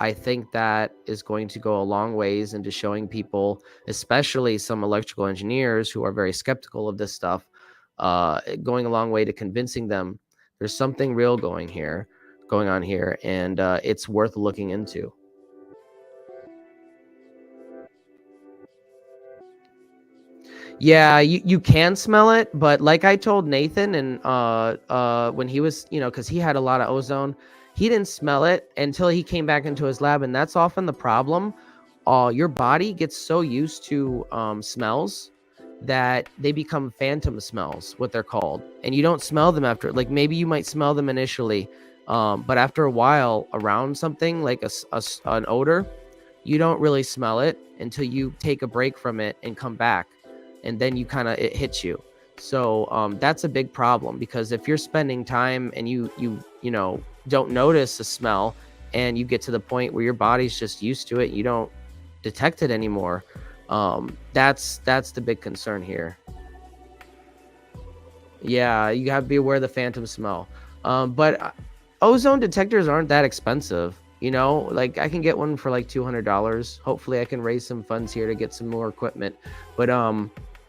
I think that is going to go a long ways into showing people, especially some electrical engineers who are very skeptical of this stuff, going a long way to convincing them there's something real going on here, and it's worth looking into. Yeah, you can smell it, but like I told Nathan, and when he was, because he had a lot of ozone, he didn't smell it until he came back into his lab, and that's often the problem. Your body gets so used to smells that they become phantom smells, what they're called, and you don't smell them after. Like, maybe you might smell them initially, but after a while around something like an odor, you don't really smell it until you take a break from it and come back, and then it hits you. So that's a big problem, because if you're spending time and you don't notice a smell, and you get to the point where your body's just used to it, you don't detect it anymore. That's the big concern here. Yeah, you have to be aware of the phantom smell. But ozone detectors aren't that expensive. You know, like I can get one for like $200. Hopefully I can raise some funds here to get some more equipment. But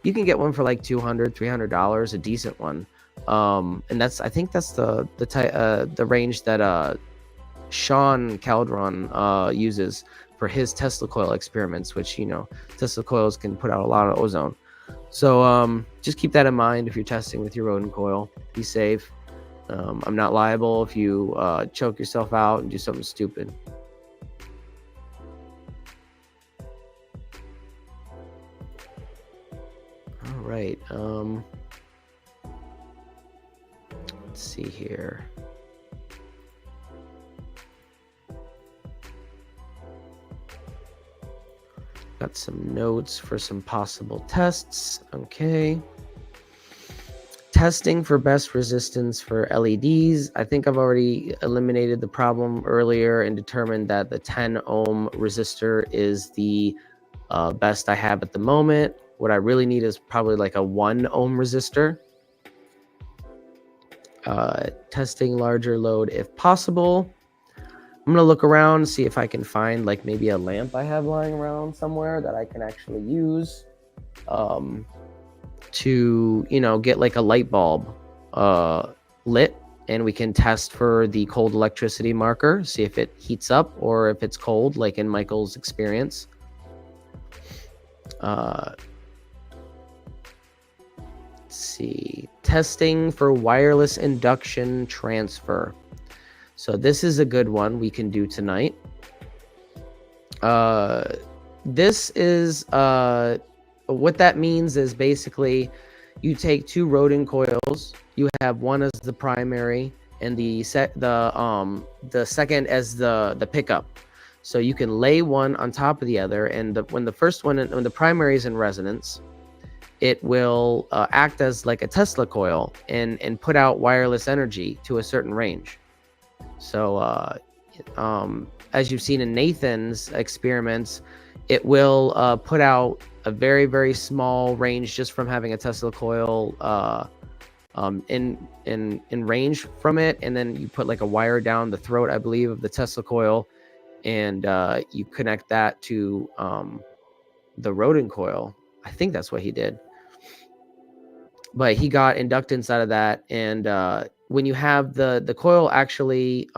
you can get one for like $200-$300, a decent one. And I think that's the range that Sean Calderon uses for his Tesla coil experiments, which, you know, Tesla coils can put out a lot of ozone. So just keep that in mind if you're testing with your rodent coil. Be safe. I'm not liable if you choke yourself out and do something stupid. All right. Let's see here. Got some notes for some possible tests. Okay. Testing for best resistance for LEDs. I think I've already eliminated the problem earlier and determined that the 10 ohm resistor is the best I have at the moment. What I really need is probably like a 1 ohm resistor. Testing larger load if possible. I'm going to look around, see if I can find like maybe a lamp I have lying around somewhere that I can actually use to, you know, get like a light bulb lit, and we can test for the cold electricity marker, see if it heats up or if it's cold, like in Michael's experience. Let's see. Testing for wireless induction transfer. So this is a good one we can do tonight. This is what that means is basically you take 2 rodent coils, you have one as the primary and the second as the pickup. So you can lay one on top of the other, and when the primary is in resonance, it will act as like a Tesla coil and put out wireless energy to a certain range. So as you've seen in Nathan's experiments, it will put out a very, very small range just from having a Tesla coil in range from it, and then you put like a wire down the throat, I believe, of the Tesla coil, and you connect that to the rodent coil. I think that's what he did, but he got inductance out of that. And when you have the coil actually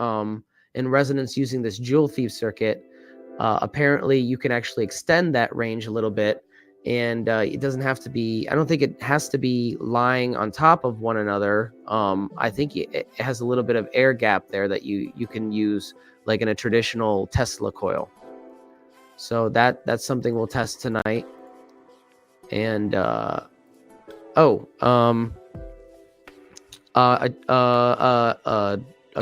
in resonance using this jewel thief circuit, apparently you can actually extend that range a little bit, and it doesn't have to be, I don't think it has to be lying on top of one another. I think it has a little bit of air gap there that you can use like in a traditional Tesla coil. So that's something we'll test tonight. And a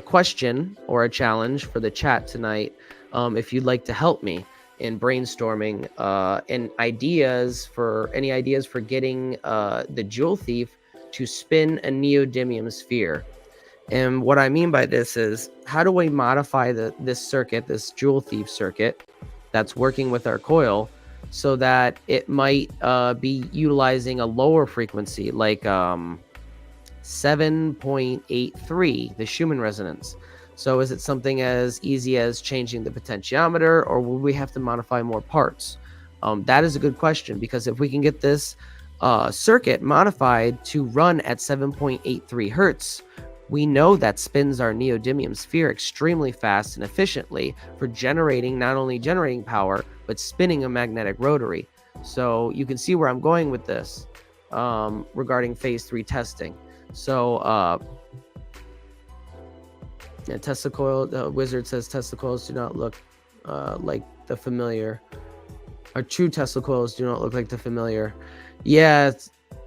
question or a challenge for the chat tonight. If you'd like to help me in brainstorming and ideas for getting the jewel thief to spin a neodymium sphere. And what I mean by this is, how do we modify this circuit, this jewel thief circuit that's working with our coil, so that it might be utilizing a lower frequency, like 7.83, the Schumann resonance. So is it something as easy as changing the potentiometer, or will we have to modify more parts? That is a good question, because if we can get this circuit modified to run at 7.83 hertz, we know that spins our neodymium sphere extremely fast and efficiently for not only generating power, but spinning a magnetic rotary. So you can see where I'm going with this regarding phase 3 testing. So yeah, Tesla coil, the wizard says Tesla coils do not look like the familiar. Our true Tesla coils do not look like the familiar. Yeah,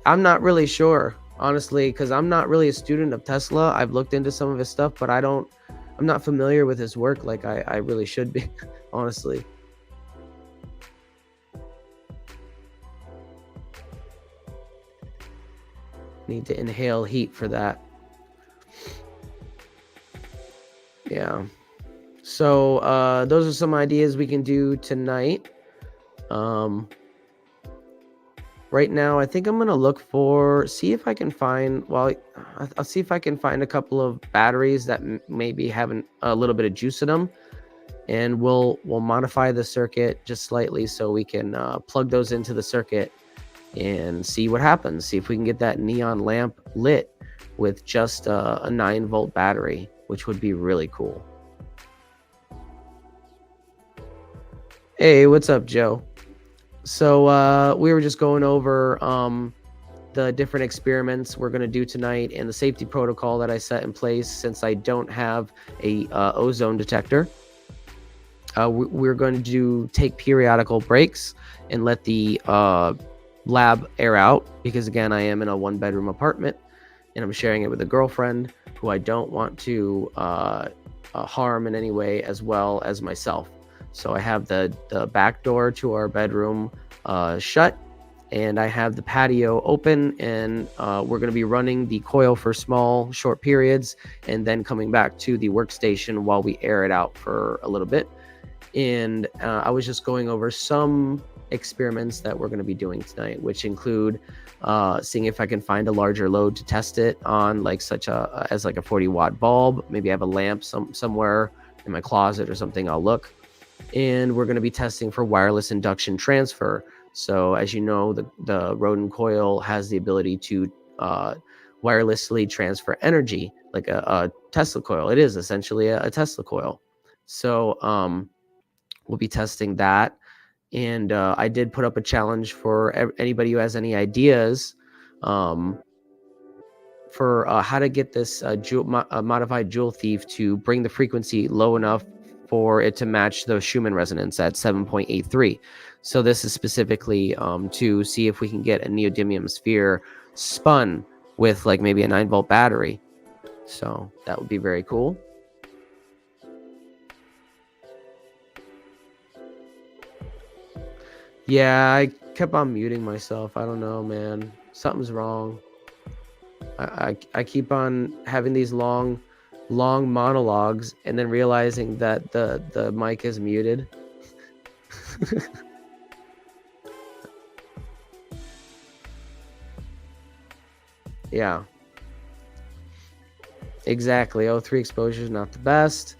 I'm not really sure, honestly, because I'm not really a student of Tesla. I've looked into some of his stuff, but I'm not familiar with his work like I really should be, honestly. Need to inhale heat for that. Yeah. So those are some ideas we can do tonight. right now, I think I'm gonna look for, see if I can find. Well, I'll see if I can find a couple of batteries that maybe have a little bit of juice in them, and we'll modify the circuit just slightly so we can plug those into the circuit and see what happens. See if we can get that neon lamp lit with just a 9-volt battery, which would be really cool. Hey, what's up, Joe? So we were just going over the different experiments we're going to do tonight and the safety protocol that I set in place since I don't have a ozone detector. We're going to take periodical breaks and let the lab air out, because again, I am in a 1-bedroom apartment and I'm sharing it with a girlfriend who I don't want to harm in any way, as well as myself. So I have the back door to our bedroom shut, and I have the patio open, and we're going to be running the coil for small, short periods, and then coming back to the workstation while we air it out for a little bit. And I was just going over some experiments that we're going to be doing tonight, which include seeing if I can find a larger load to test it on, like as like a 40-watt bulb. Maybe I have a lamp somewhere in my closet or something. I'll look. And we're going to be testing for wireless induction transfer. So as you know, the Rodin coil has the ability to wirelessly transfer energy, like a Tesla coil. It is essentially a Tesla coil. So we'll be testing that. And I did put up a challenge for anybody who has any ideas for how to get this modified Joule Thief to bring the frequency low enough for it to match the Schumann resonance at 7.83. So this is specifically to see if we can get a neodymium sphere spun with like maybe a 9-volt battery. So that would be very cool. Yeah, I kept on muting myself. I don't know, man. Something's wrong. I keep on having these long monologues and then realizing that the mic is muted. Yeah. Exactly. O3 exposure is not the best.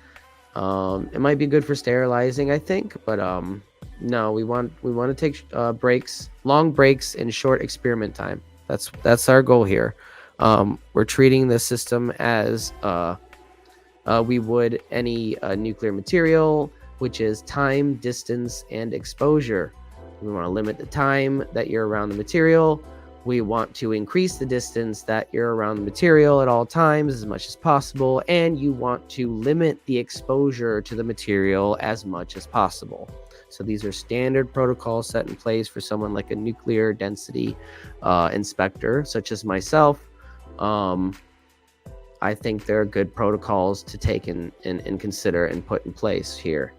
It might be good for sterilizing, I think, but no, we want to take breaks, long breaks and short experiment time. That's our goal here. We're treating the system as we would any nuclear material, which is time, distance, and exposure. We want to limit the time that you're around the material. We want to increase the distance that you're around the material at all times as much as possible. And you want to limit the exposure to the material as much as possible. So these are standard protocols set in place for someone like a nuclear density inspector, such as myself. I think they're good protocols to take and consider and put in place here.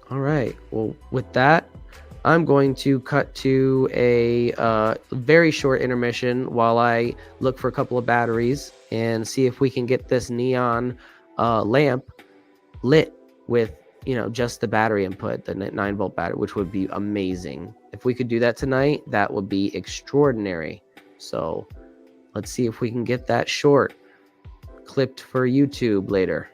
All right. Well, with that, I'm going to cut to a very short intermission while I look for a couple of batteries and see if we can get this neon lamp lit with, just the battery input, the 9-volt battery, which would be amazing. If we could do that tonight, that would be extraordinary. So let's see if we can get that short clipped for YouTube later.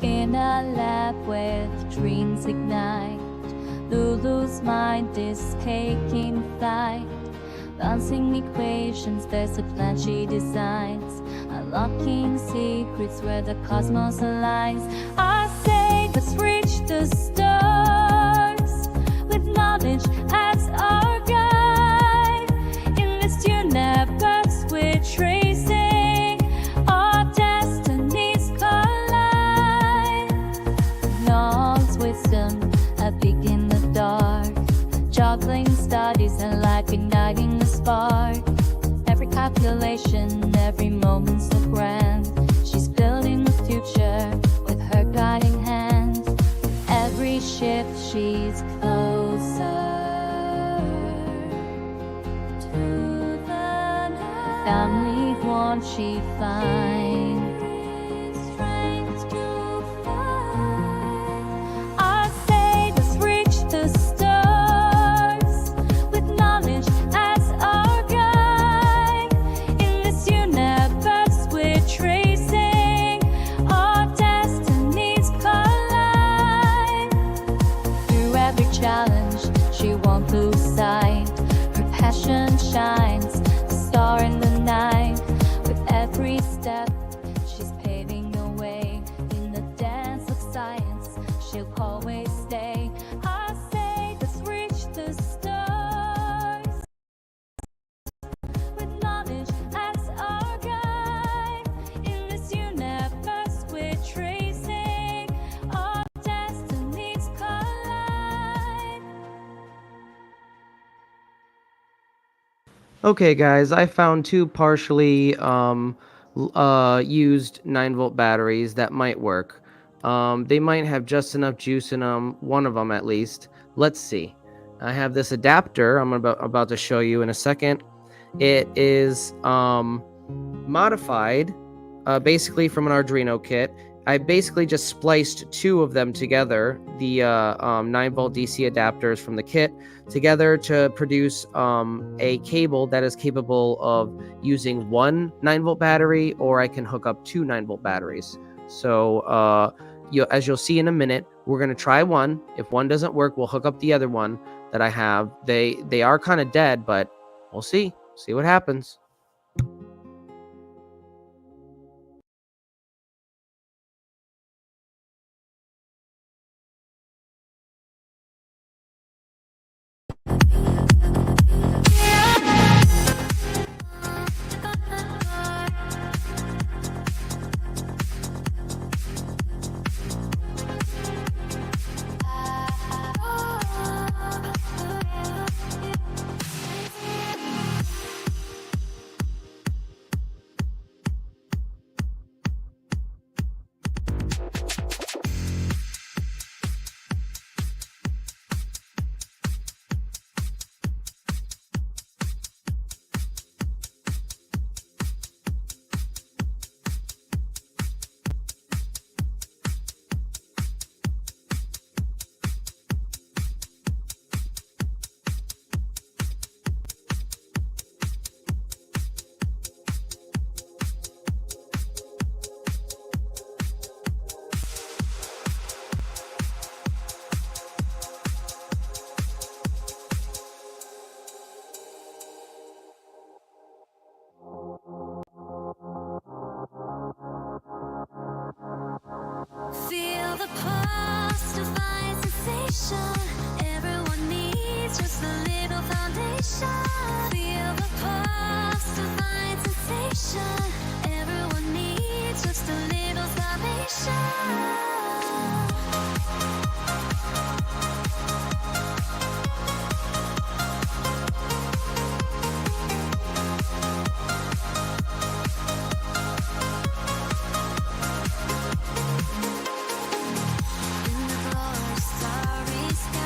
In a lab with dreams ignite, Lulu's mind is taking flight. Bouncing equations, there's a plan she designs, unlocking secrets where the cosmos aligns. I say let's reach the stars, with knowledge as our guide. In this universe we're tracing, our destinies collide. Knowledge, wisdom, a peek in the dark, juggling studies and like igniting a spark. Every calculation, every moment so grand, she's building the future with her guiding hand. With every shift she's closer to the night. Family warmth she finds, strength to fight. I say let's reach the stars, with knowledge as our guide. In this universe we're tracing, our destinies collide. Through every challenge she won't lose sight, her passion shines, a star in the night. With every step she's paving the way, in the dance of science she'll always stay. I say let's reach the stars, with knowledge as our guide. In this universe we're tracing, our destinies collide. Okay, guys, I found two partially used 9-volt batteries that might work. They might have just enough juice in them, one of them at least. Let's see. I have this adapter I'm about to show you in a second. It is modified basically from an Arduino kit. I basically just spliced two of them together, the 9-volt DC adapters from the kit, together to produce a cable that is capable of using one 9-volt battery, or I can hook up two 9-volt batteries. So as you'll see in a minute, we're going to try one. If one doesn't work, we'll hook up the other one that I have. They are kind of dead, but we'll see what happens. Feel the pulse, divine sensation. Everyone needs just a little foundation. Feel the pulse, divine sensation. Everyone needs just a little salvation. In the glory, starry sky.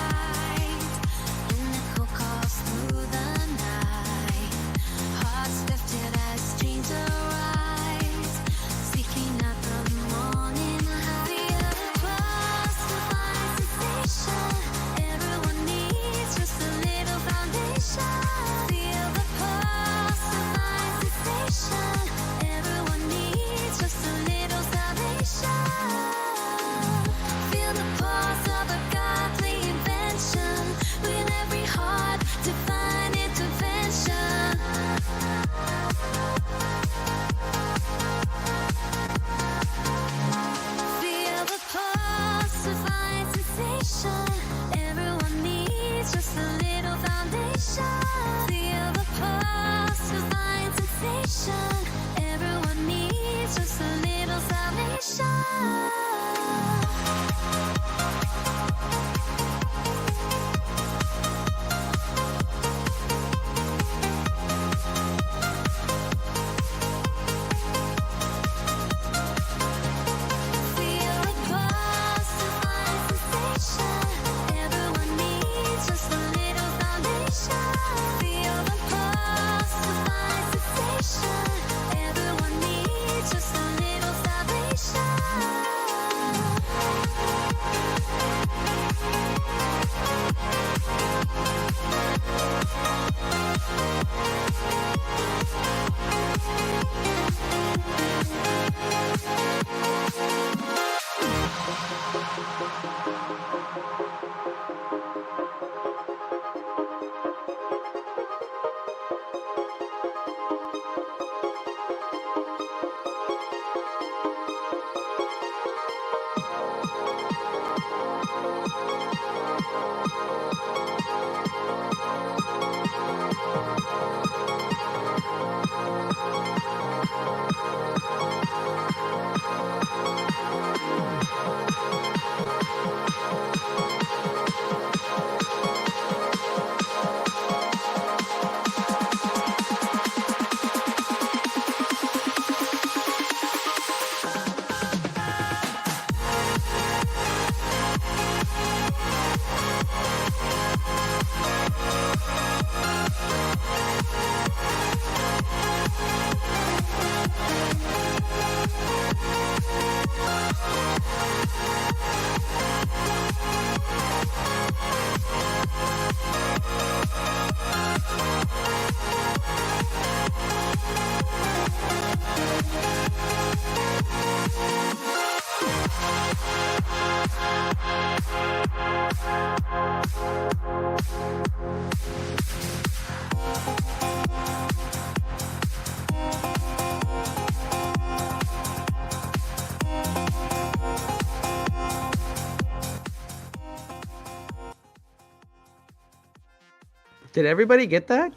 Did everybody get that?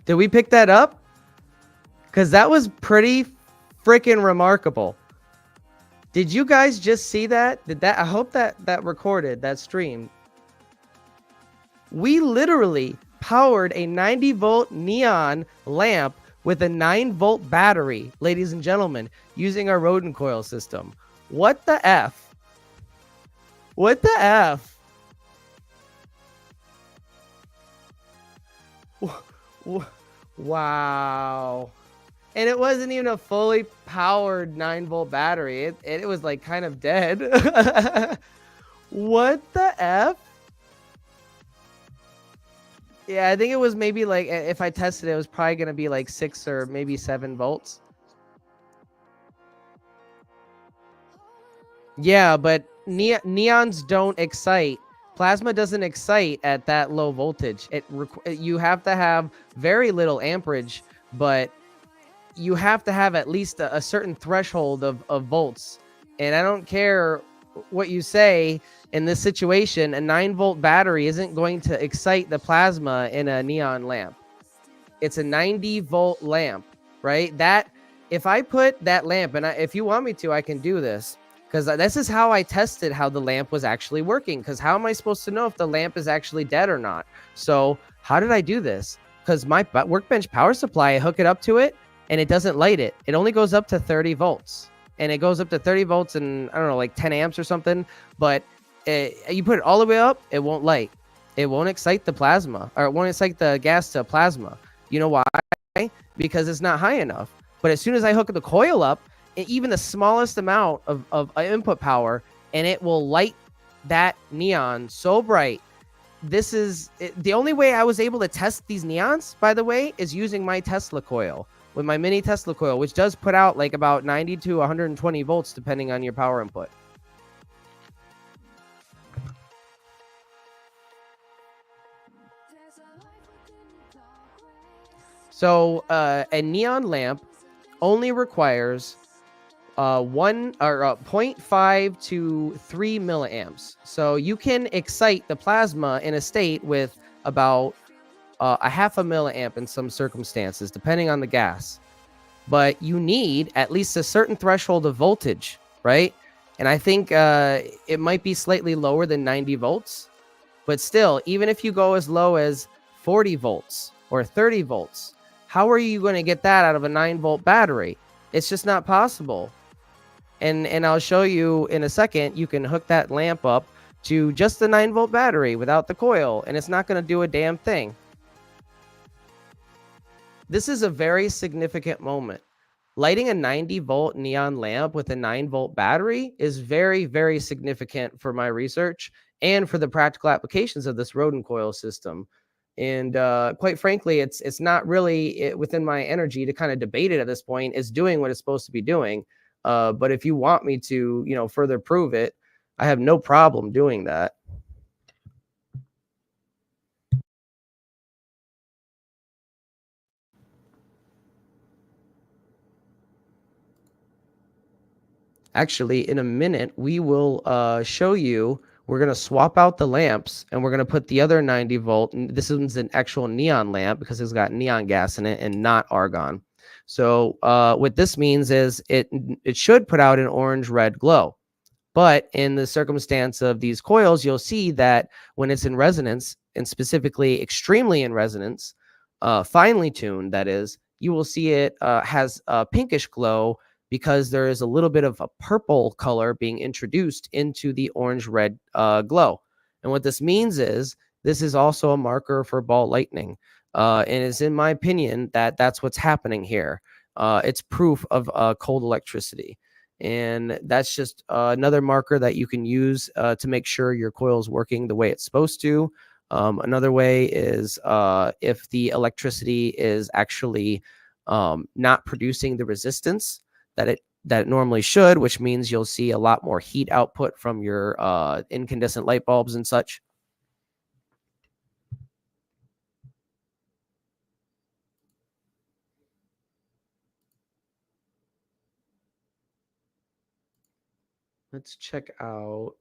Did we pick that up? Because that was pretty freaking remarkable. Did you guys just see that? I hope that recorded, that stream. We literally powered a 90-volt neon lamp with a 9-volt battery, ladies and gentlemen, using our rodent coil system. What the F? What the F? Wow. And it wasn't even a fully powered 9-volt battery. It was like kind of dead. What the F? Yeah, I think it was maybe like, if I tested it, it was probably going to be like 6 or maybe 7 volts. Yeah, but neons don't excite. Plasma doesn't excite at that low voltage. You have to have very little amperage, but you have to have at least a certain threshold of volts. And I don't care what you say in this situation, a 9-volt battery isn't going to excite the plasma in a neon lamp. It's a 90-volt lamp, right? If I put that lamp, and if you want me to, I can do this, because this is how I tested how the lamp was actually working. Because how am I supposed to know if the lamp is actually dead or not? So how did I do this? Because my workbench power supply, I hook it up to it, and it doesn't light it. It only goes up to 30 volts. And it goes up to 30 volts and, I don't know, like 10 amps or something. But you put it all the way up, it won't light. It won't excite the plasma, or it won't excite the gas to plasma. You know why? Because it's not high enough. But as soon as I hook the coil up, even the smallest amount of input power, and it will light that neon so bright. This is the only way I was able to test these neons, by the way, is using my Tesla coil. With my mini Tesla coil, which does put out like about 90 to 120 volts, depending on your power input. So a neon lamp only requires 0.5 to 3 milliamps. So you can excite the plasma in a state with about a half a milliamp in some circumstances, depending on the gas. But you need at least a certain threshold of voltage, right? And I think it might be slightly lower than 90 volts. But still, even if you go as low as 40 volts or 30 volts, how are you going to get that out of a 9-volt battery? It's just not possible. And I'll show you in a second, you can hook that lamp up to just the 9-volt battery without the coil, and it's not going to do a damn thing. This is a very significant moment. Lighting a 90-volt neon lamp with a 9-volt battery is very, very significant for my research and for the practical applications of this rodent coil system. And quite frankly, it's not really within my energy to kind of debate it at this point. It's doing what it's supposed to be doing. But if you want me to, further prove it, I have no problem doing that. Actually, in a minute, we will show you we're going to swap out the lamps and we're going to put the other 90 volt. And this is an actual neon lamp because it's got neon gas in it and not argon. So what this means is it should put out an orange red glow. But in the circumstance of these coils, you'll see that when it's in resonance, and specifically extremely in resonance, finely tuned, that is, you will see it has a pinkish glow because there is a little bit of a purple color being introduced into the orange-red glow. And what this means is this is also a marker for ball lightning. And it's in my opinion that that's what's happening here. It's proof of cold electricity. And that's just another marker that you can use to make sure your coil is working the way it's supposed to. Another way is if the electricity is actually not producing the resistance that it normally should, which means you'll see a lot more heat output from your incandescent light bulbs and such. Let's check out.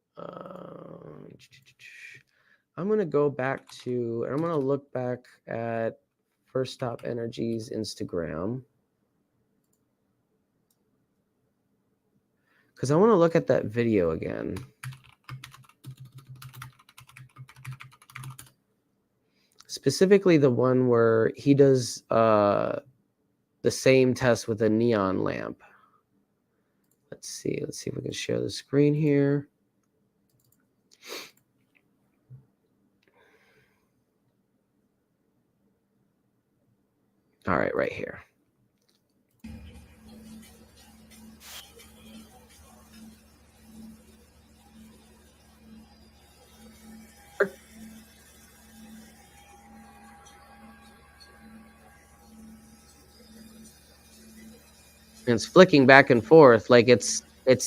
I'm going to go back to, and I'm going to look back at First Stop Energy's Instagram. Because I want to look at that video again. Specifically the one where he does the same test with a neon lamp. Let's see if we can share the screen here. All right, right here. And it's flicking back and forth like it's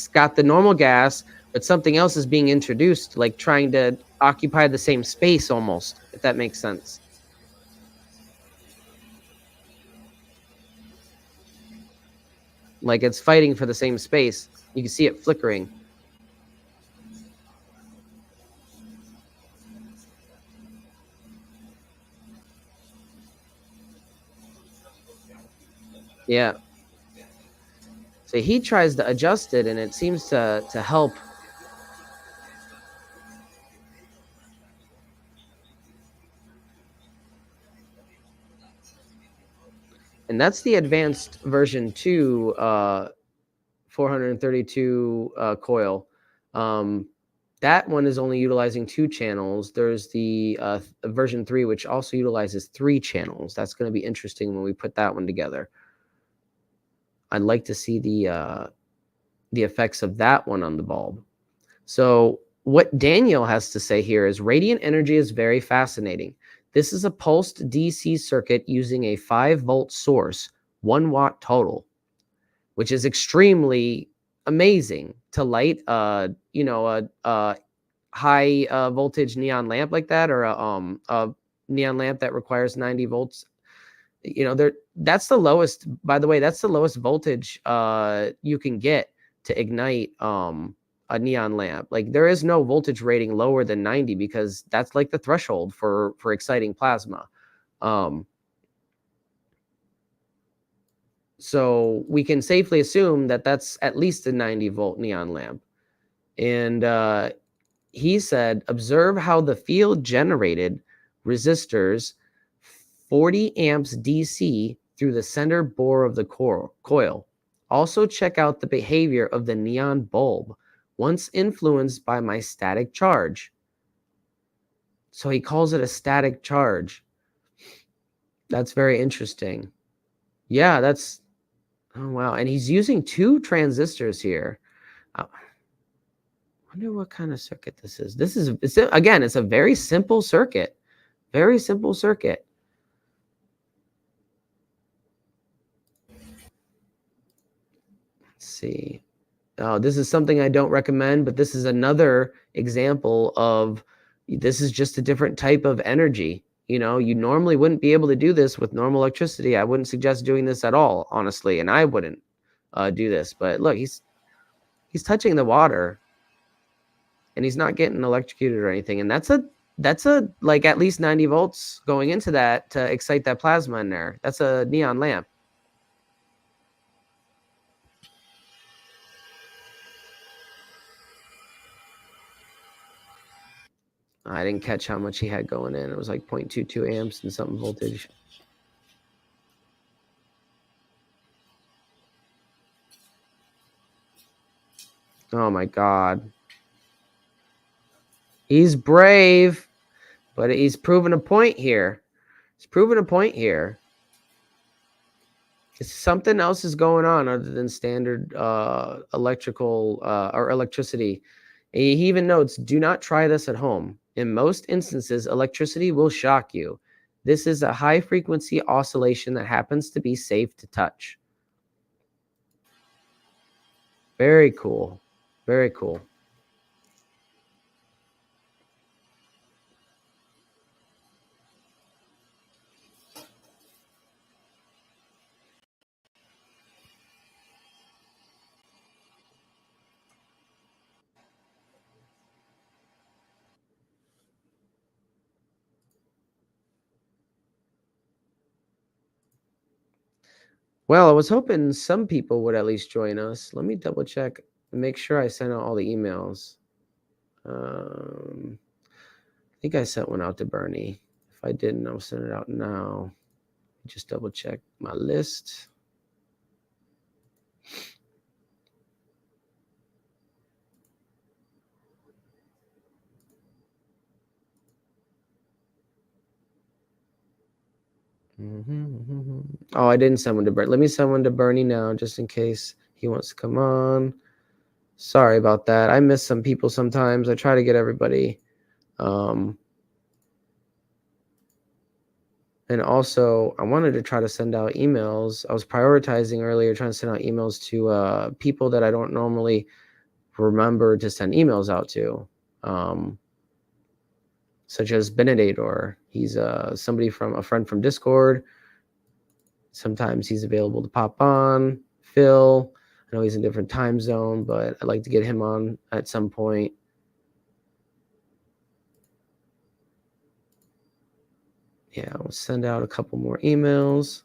got the normal gas, but something else is being introduced, like trying to occupy the same space almost, if that makes sense. Like it's fighting for the same space. You can see it flickering. Yeah. So he tries to adjust it, and it seems to help. And that's the advanced version 2 432 coil. That one is only utilizing 2 channels. There's the version 3, which also utilizes 3 channels. That's going to be interesting when we put that one together. I'd like to see the effects of that one on the bulb. So what Daniel has to say here is radiant energy is very fascinating. This is a pulsed DC circuit using a 5-volt source, 1 watt total, which is extremely amazing to light a high voltage neon lamp like that, or a neon lamp that requires 90 volts. That's the lowest, by the way, that's the lowest voltage you can get to ignite a neon lamp. Like there is no voltage rating lower than 90 because that's like the threshold for exciting plasma. So we can safely assume that that's at least a 90 volt neon lamp. And he said, observe how the field generated resistors 40 amps DC through the center bore of the coil. Also check out the behavior of the neon bulb once influenced by my static charge. So he calls it a static charge. That's very interesting. Yeah, that's, oh wow. And he's using 2 transistors here. I wonder what kind of circuit this is. Again, it's a very simple circuit. Very simple circuit. Let's see. Oh, this is something I don't recommend, but this is another example of this is just a different type of energy. You normally wouldn't be able to do this with normal electricity. I wouldn't suggest doing this at all, honestly, and I wouldn't do this. But look, he's touching the water. and he's not getting electrocuted or anything. And that's a like at least 90 volts going into that to excite that plasma in there. That's a neon lamp. I didn't catch how much he had going in. It was like 0.22 amps and something voltage. Oh my God. He's brave, but he's proven a point here. He's proven a point here. Something else is going on other than standard electrical or electricity. He even notes, do not try this at home. In most instances, electricity will shock you. This is a high frequency oscillation that happens to be safe to touch. Very cool. Very cool. Well, I was hoping some people would at least join us. Let me double check and make sure I sent out all the emails. I think I sent one out to Bernie. If I didn't, I'll send it out now. Just double check my list. Oh, I didn't send one to Bernie. Let me send one to Bernie now, just in case he wants to come on. Sorry about that. I miss some people sometimes. I try to get everybody. And also, I wanted to try to send out emails. I was prioritizing earlier, trying to send out emails to people that I don't normally remember to send emails out to, such as Benedator. He's somebody from a friend from Discord. Sometimes he's available to pop on. Phil, I know he's in a different time zone, but I'd like to get him on at some point. Yeah, I'll send out a couple more emails.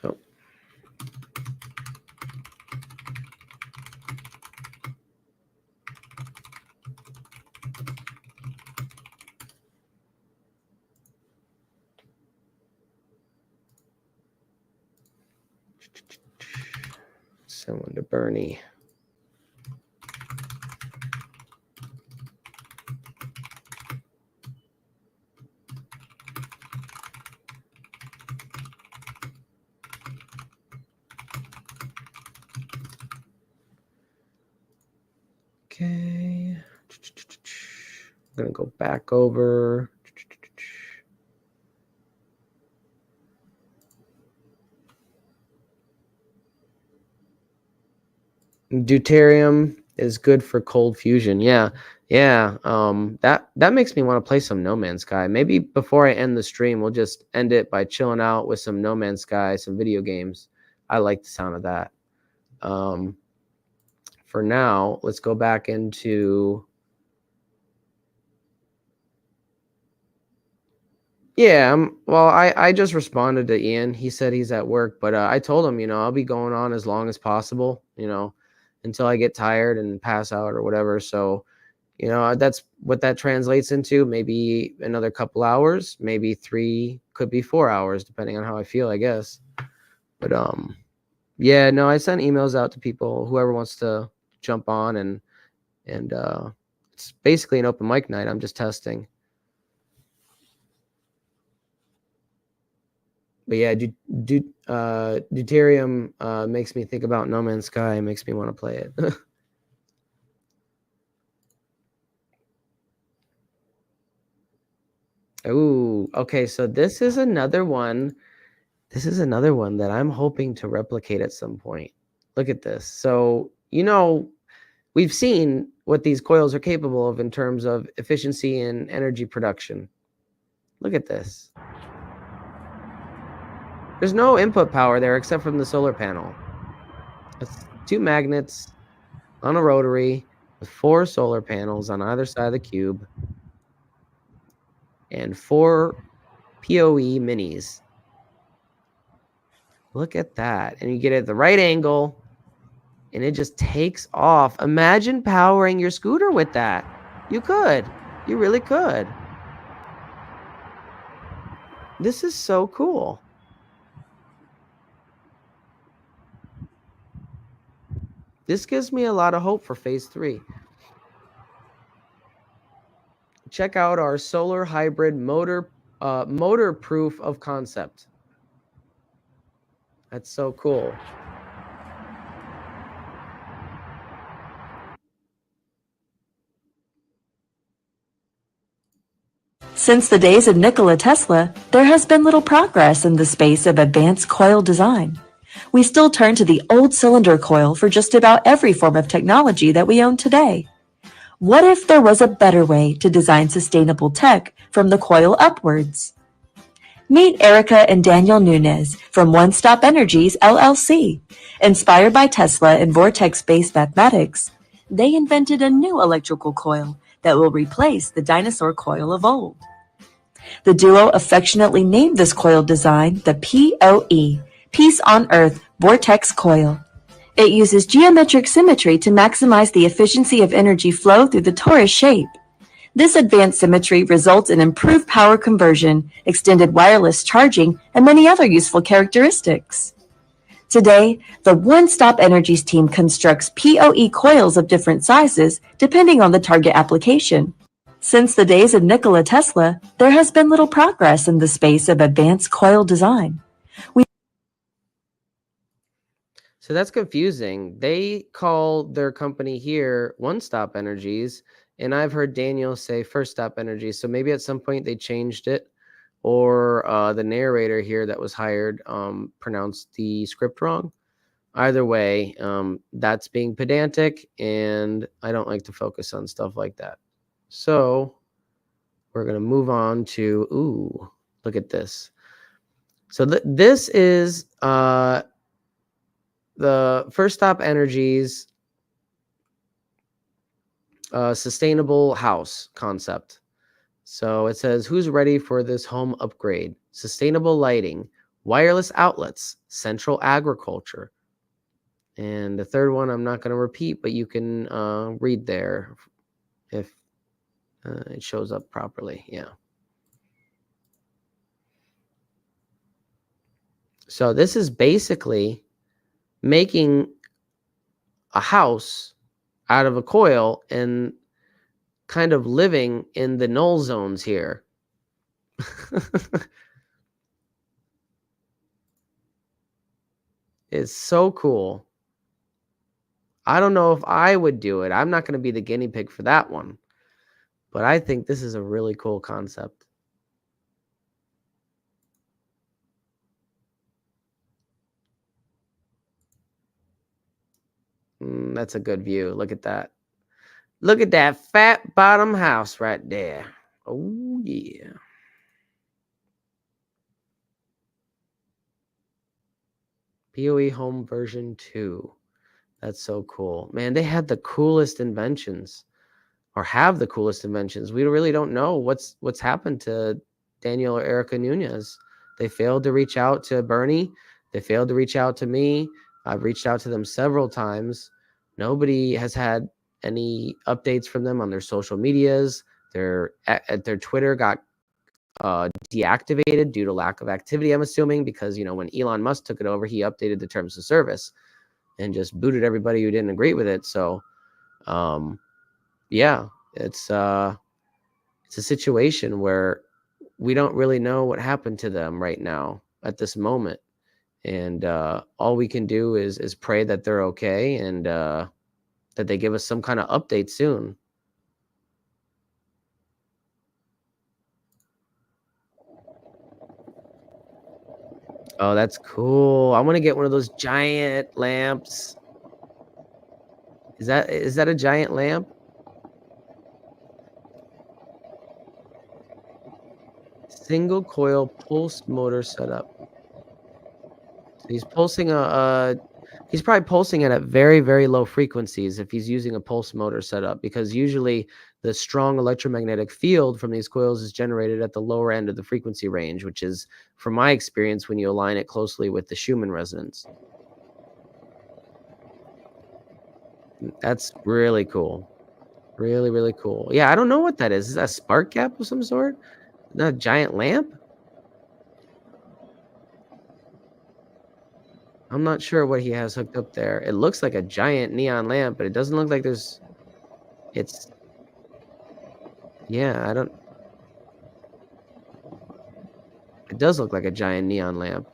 Oh. Send one to Bernie. Okay. I'm going to go back over. Deuterium is good for cold fusion. Yeah. That makes me want to play some No Man's Sky. Maybe before I end the stream, we'll just end it by chilling out with some No Man's Sky, some video games. I like the sound of that. For now, let's go back into... Yeah, well, I just responded to Ian. He said he's at work, but I told him, I'll be going on as long as possible, until I get tired and pass out or whatever. So, that's what that translates into. Maybe another couple hours, maybe 3, could be 4 hours, depending on how I feel, I guess. But yeah, no, I sent emails out to people, whoever wants to jump on, and it's basically an open mic night. I'm just testing. But yeah, Deuterium makes me think about No Man's Sky. It makes me want to play it. Ooh, okay. So this is another one. This is another one that I'm hoping to replicate at some point. Look at this. So, we've seen what these coils are capable of in terms of efficiency and energy production. Look at this. There's no input power there except from the solar panel. It's 2 magnets on a rotary with 4 solar panels on either side of the cube and 4 PoE minis. Look at that. And you get it at the right angle and it just takes off. Imagine powering your scooter with that. You could. You really could. This is so cool. This gives me a lot of hope for phase 3. Check out our solar hybrid motor proof of concept. That's so cool. Since the days of Nikola Tesla, there has been little progress in the space of advanced coil design. We still turn to the old cylinder coil for just about every form of technology that we own today. What if there was a better way to design sustainable tech from the coil upwards? Meet Erica and Daniel Nunez from One Stop Energies, LLC. Inspired by Tesla and vortex-based mathematics, they invented a new electrical coil that will replace the dinosaur coil of old. The duo affectionately named this coil design the POE, Peace on Earth Vortex Coil. It uses geometric symmetry to maximize the efficiency of energy flow through the torus shape. This advanced symmetry results in improved power conversion, extended wireless charging, and many other useful characteristics. Today, the One Stop Energies team constructs PoE coils of different sizes depending on the target application. Since the days of Nikola Tesla, there has been little progress in the space of advanced coil design. So that's confusing. They call their company here One Stop Energies, and I've heard Daniel say First Stop Energies. So maybe at some point they changed it, or the narrator here that was hired pronounced the script wrong. Either way, that's being pedantic, and I don't like to focus on stuff like that. So we're going to move on to, ooh, look at this. So this is the First Stop Energies sustainable house concept. So it says, who's ready for this home upgrade? Sustainable lighting, wireless outlets, central agriculture. And the third one I'm not going to repeat, but you can read there if it shows up properly. Yeah. So this is basically making a house out of a coil and kind of living in the null zones here. It's so cool. I don't know if I would do it. I'm not going to be the guinea pig for that one. But I think this is a really cool concept. That's a good view. Look at that. Look at that fat bottom house right there. Oh, yeah. PoE Home version 2. That's so cool. Man, they had the coolest inventions. Or have the coolest inventions. We really don't know what's happened to Daniel or Erica Nunez. They failed to reach out to Bernie. They failed to reach out to me. I've reached out to them several times. Nobody has had any updates from them on their social medias. Their Twitter got deactivated due to lack of activity, I'm assuming, because, you know, when Elon Musk took it over, he updated the terms of service and just booted everybody who didn't agree with it. So, yeah, it's a situation where we don't really know what happened to them right now at this moment. And all we can do is pray that they're okay and that they give us some kind of update soon. Oh, that's cool. I want to get one of those giant lamps. Is that a giant lamp? Single coil pulse motor setup. He's pulsing he's probably pulsing it at very, very low frequencies if he's using a pulse motor setup, because usually the strong electromagnetic field from these coils is generated at the lower end of the frequency range, which is, from my experience, when you align it closely with the Schumann resonance. That's really cool. Really, really cool. Yeah, I don't know what that is. Is that a spark gap of some sort? Not a giant lamp? I'm not sure what he has hooked up there. It looks like a giant neon lamp, but it doesn't look like there's... It's... Yeah, I don't... It does look like a giant neon lamp.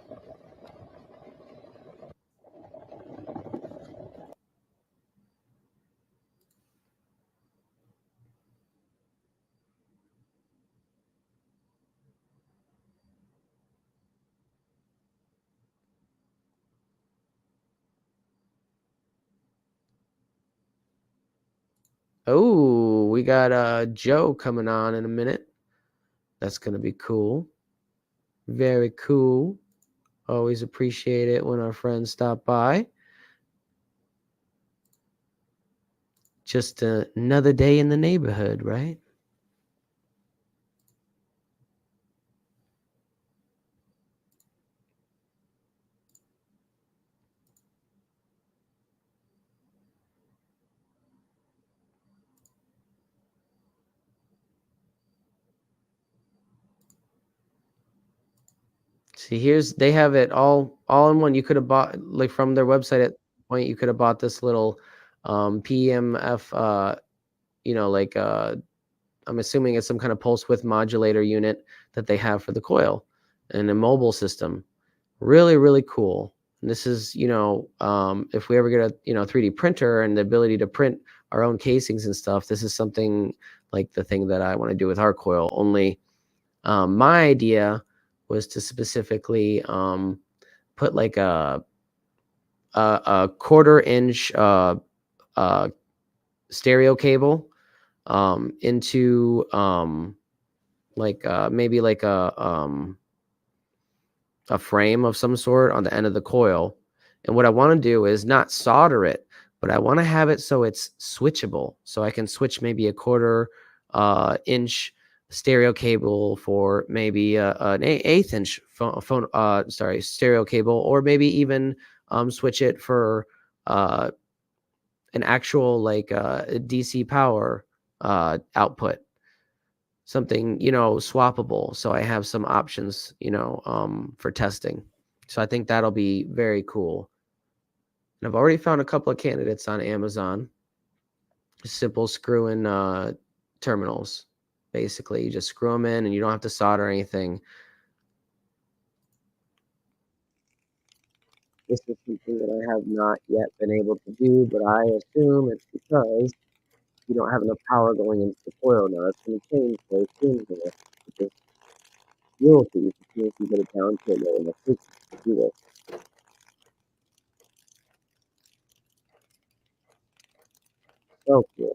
Oh, we got Joe coming on in a minute. That's going to be cool. Very cool. Always appreciate it when our friends stop by. Just another day in the neighborhood, right? See, they have it all in one. You could have bought, like, from their website at point, you could have bought this little PMF, like I'm assuming it's some kind of pulse width modulator unit that they have for the coil, and a mobile system. Really, really cool. And this is, if we ever get a 3D printer and the ability to print our own casings and stuff, this is something like the thing that I want to do with our coil. Only my idea was to specifically put like a 1/4-inch stereo cable into maybe like a frame of some sort on the end of the coil. And what I want to do is not solder it, but I want to have it so it's switchable. So I can switch maybe a 1/4-inch stereo cable for maybe an 1/8 inch stereo cable, or maybe even switch it for an actual DC power output, something swappable, so I have some options for testing. So I think that'll be very cool. And I've already found a couple of candidates on Amazon. Simple screw-in terminals. Basically, you just screw them in and you don't have to solder anything. This is something that I have not yet been able to do, but I assume it's because you don't have enough power going into the coil. Now that's going to change very soon here, because you'll see as soon as you get it down to a low enough frequency to do this. So cool.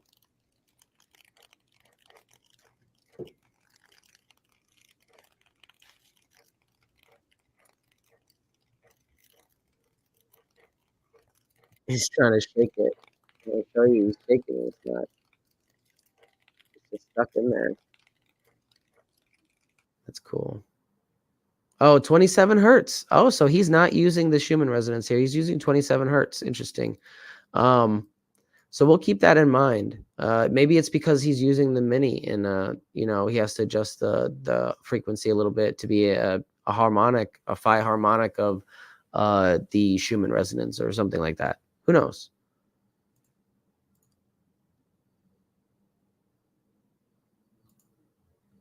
He's trying to shake it. I'll show you he's shaking it. It's not. It's just stuck in there. That's cool. Oh, 27 hertz. Oh, so he's not using the Schumann resonance here. He's using 27 hertz. Interesting. So we'll keep that in mind. Maybe it's because he's using the mini, and he has to adjust the frequency a little bit to be a harmonic, a phi harmonic of the Schumann resonance or something like that. Who knows?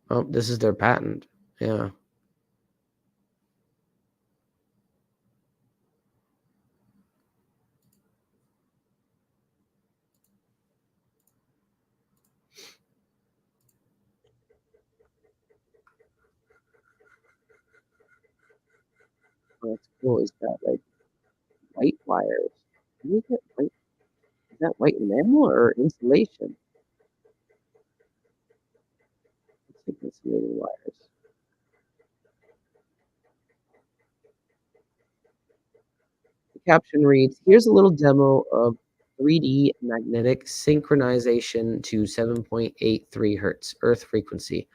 Oh, this is their patent. Yeah. Oh, that's cool. He's got like white wires. Can you get white? Is that white enamel or insulation? It's like insulating wires. caption reads, here's a little demo of 3D magnetic synchronization to 7.83 hertz Earth frequency.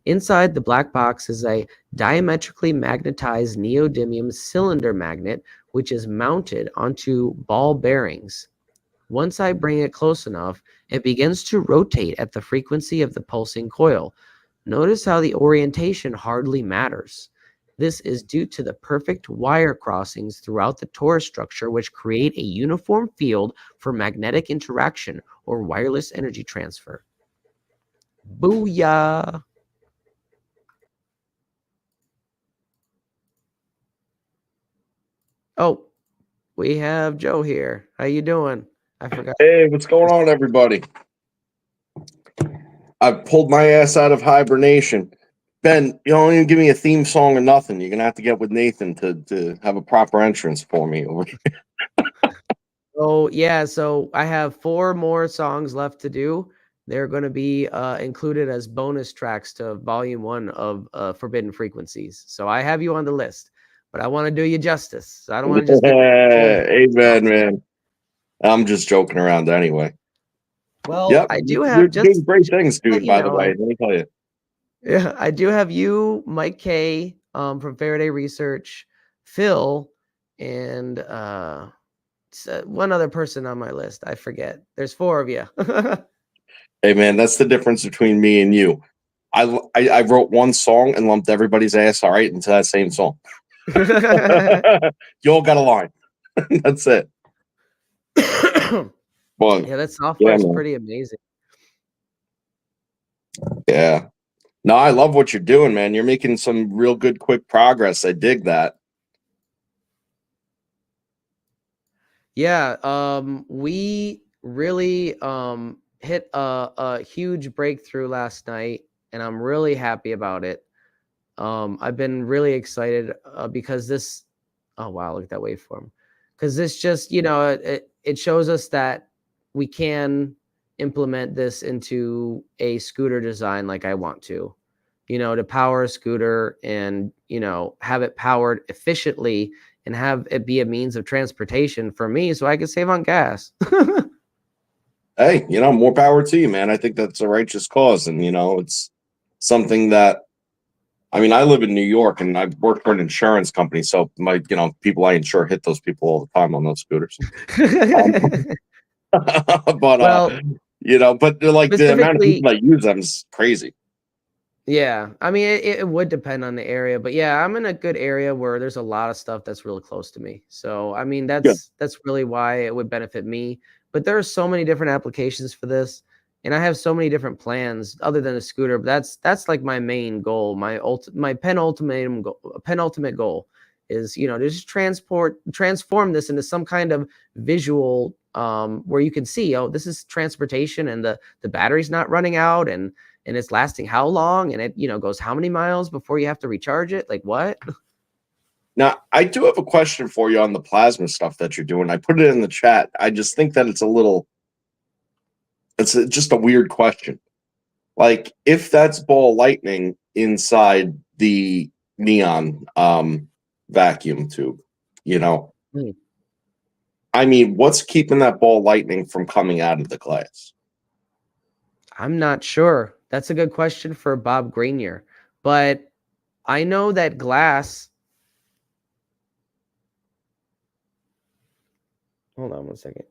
Inside the black box is a diametrically magnetized neodymium cylinder magnet, which is mounted onto ball bearings. Once I bring it close enough, it begins to rotate at the frequency of the pulsing coil. Notice how the orientation hardly matters. This is due to the perfect wire crossings throughout the torus structure, which create a uniform field for magnetic interaction or wireless energy transfer. Booyah! Oh, we have Joe here. How you doing? I forgot. Hey, what's going on, everybody? I pulled my ass out of hibernation. Ben, you don't even give me a theme song or nothing. You're gonna have to get with Nathan to have a proper entrance for me over here. Oh yeah, so I have 4 more songs left to do. They're going to be included as bonus tracks to Volume 1 of Forbidden Frequencies. So I have you on the list, but I want to do you justice. So I don't want to just give Amen, man. I'm just joking around anyway. Well, Yep, I do you're have doing great things, let dude. you By the know. way, let me tell you. Yeah, I do have you, Mike K, from Faraday Research, Phil, and one other person on my list. I forget. There's 4 of you. Hey, man, that's the difference between me and you. I wrote one song and lumped everybody's ass all right into that same song. You all got a line. That's it. Well, yeah, that software is man. pretty amazing. Yeah. No, I love what you're doing, man. You're making some real good, quick progress. I dig that. Yeah, we really hit a huge breakthrough last night, and I'm really happy about it. I've been really excited because this, oh wow, look at that waveform. Because this just, it shows us that we can implement this into a scooter design like I want to, to power a scooter and, have it powered efficiently and have it be a means of transportation for me so I can save on gas. Hey, more power to you, man. I think that's a righteous cause. And, it's something that, I mean, I live in New York and I've worked for an insurance company. So my, people I insure hit those people all the time on those scooters. But, but like the amount of people that use them is crazy. Yeah, I mean, it would depend on the area, but yeah, I'm in a good area where there's a lot of stuff that's really close to me. So, I mean, that's really why it would benefit me. But there are so many different applications for this, and I have so many different plans other than a scooter. But that's like my main goal, my penultimate goal is, to just transform this into some kind of visual where you can see, oh, this is transportation, and the battery's not running out, and it's lasting how long, and it goes how many miles before you have to recharge it, like what? Now, I do have a question for you on the plasma stuff that you're doing. I put it in the chat. I just think that it's just a weird question. Like, if that's ball lightning inside the neon vacuum tube, I mean, what's keeping that ball lightning from coming out of the glass? I'm not sure. That's a good question for Bob Grenier. But I know that glass. Hold on one second.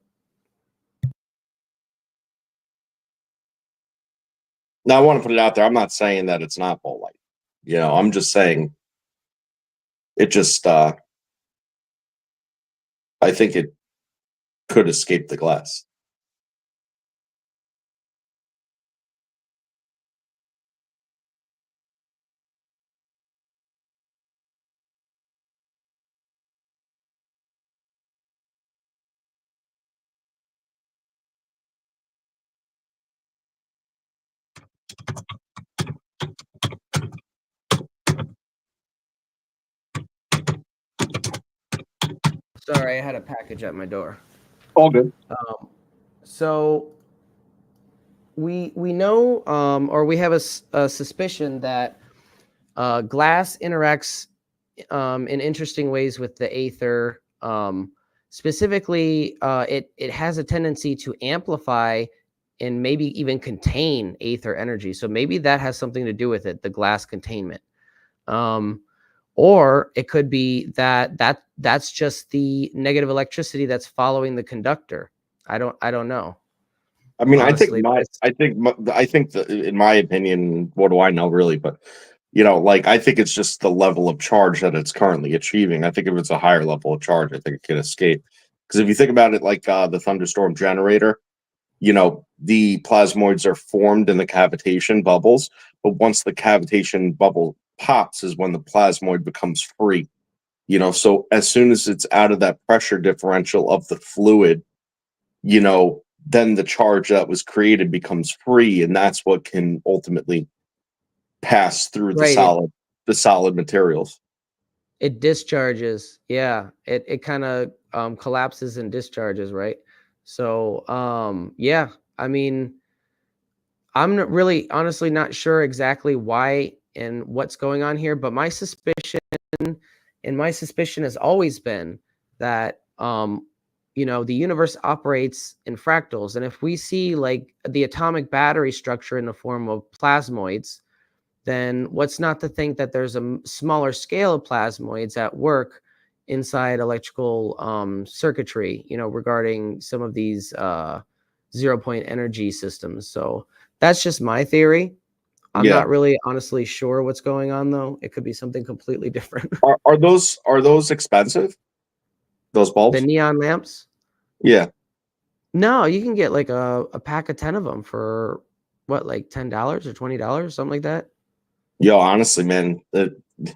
Now, I want to put it out there. I'm not saying that it's not ball light. I'm just saying it just, I think it could escape the glass. Sorry, I had a package at my door. All good. So we know, or we have a suspicion that glass interacts in interesting ways with the aether, Specifically, it has a tendency to amplify and maybe even contain aether energy. So maybe that has something to do with it, the glass containment. Or it could be that's just the negative electricity that's following the conductor. I don't know. I mean, Honestly, I think that, in my opinion, what do I know really? But like I think it's just the level of charge that it's currently achieving. I think if it's a higher level of charge, I think it can escape. Because if you think about it, like the thunderstorm generator, the plasmoids are formed in the cavitation bubbles, but once the cavitation bubble pops is when the plasmoid becomes free. So as soon as it's out of that pressure differential of the fluid, then the charge that was created becomes free, and that's what can ultimately pass through right. the solid materials. It discharges. Yeah. It kind of collapses and discharges, right? So yeah, I mean, I'm not really honestly not sure exactly why and what's going on here, but my suspicion has always been that the universe operates in fractals, and if we see like the atomic battery structure in the form of plasmoids, then what's not to think that there's a smaller scale of plasmoids at work inside electrical circuitry, regarding some of these 0-point energy systems. So that's just my theory. I'm Yeah. not really honestly sure what's going on, though. It could be something completely different. Are those expensive? Those The bulbs? neon lamps? Yeah. No, you can get like a pack of 10 of them for what, like $10 or $20, something like that. Yo, honestly, man,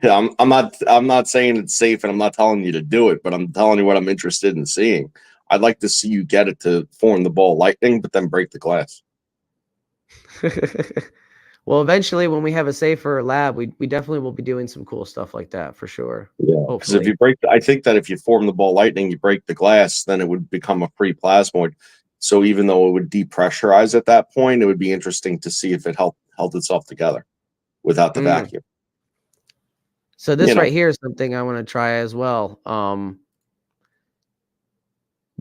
I'm not saying it's safe, and I'm not telling you to do it, but I'm telling you what I'm interested in seeing. I'd like to see you get it to form the ball lightning, but then break the glass. Well, eventually, when we have a safer lab, we definitely will be doing some cool stuff like that for sure. Yeah, because if you I think that if you form the ball lightning, you break the glass, then it would become a free plasmoid. So even though it would depressurize at that point, it would be interesting to see if it held itself together without the vacuum. So this right here is something I want to try as well.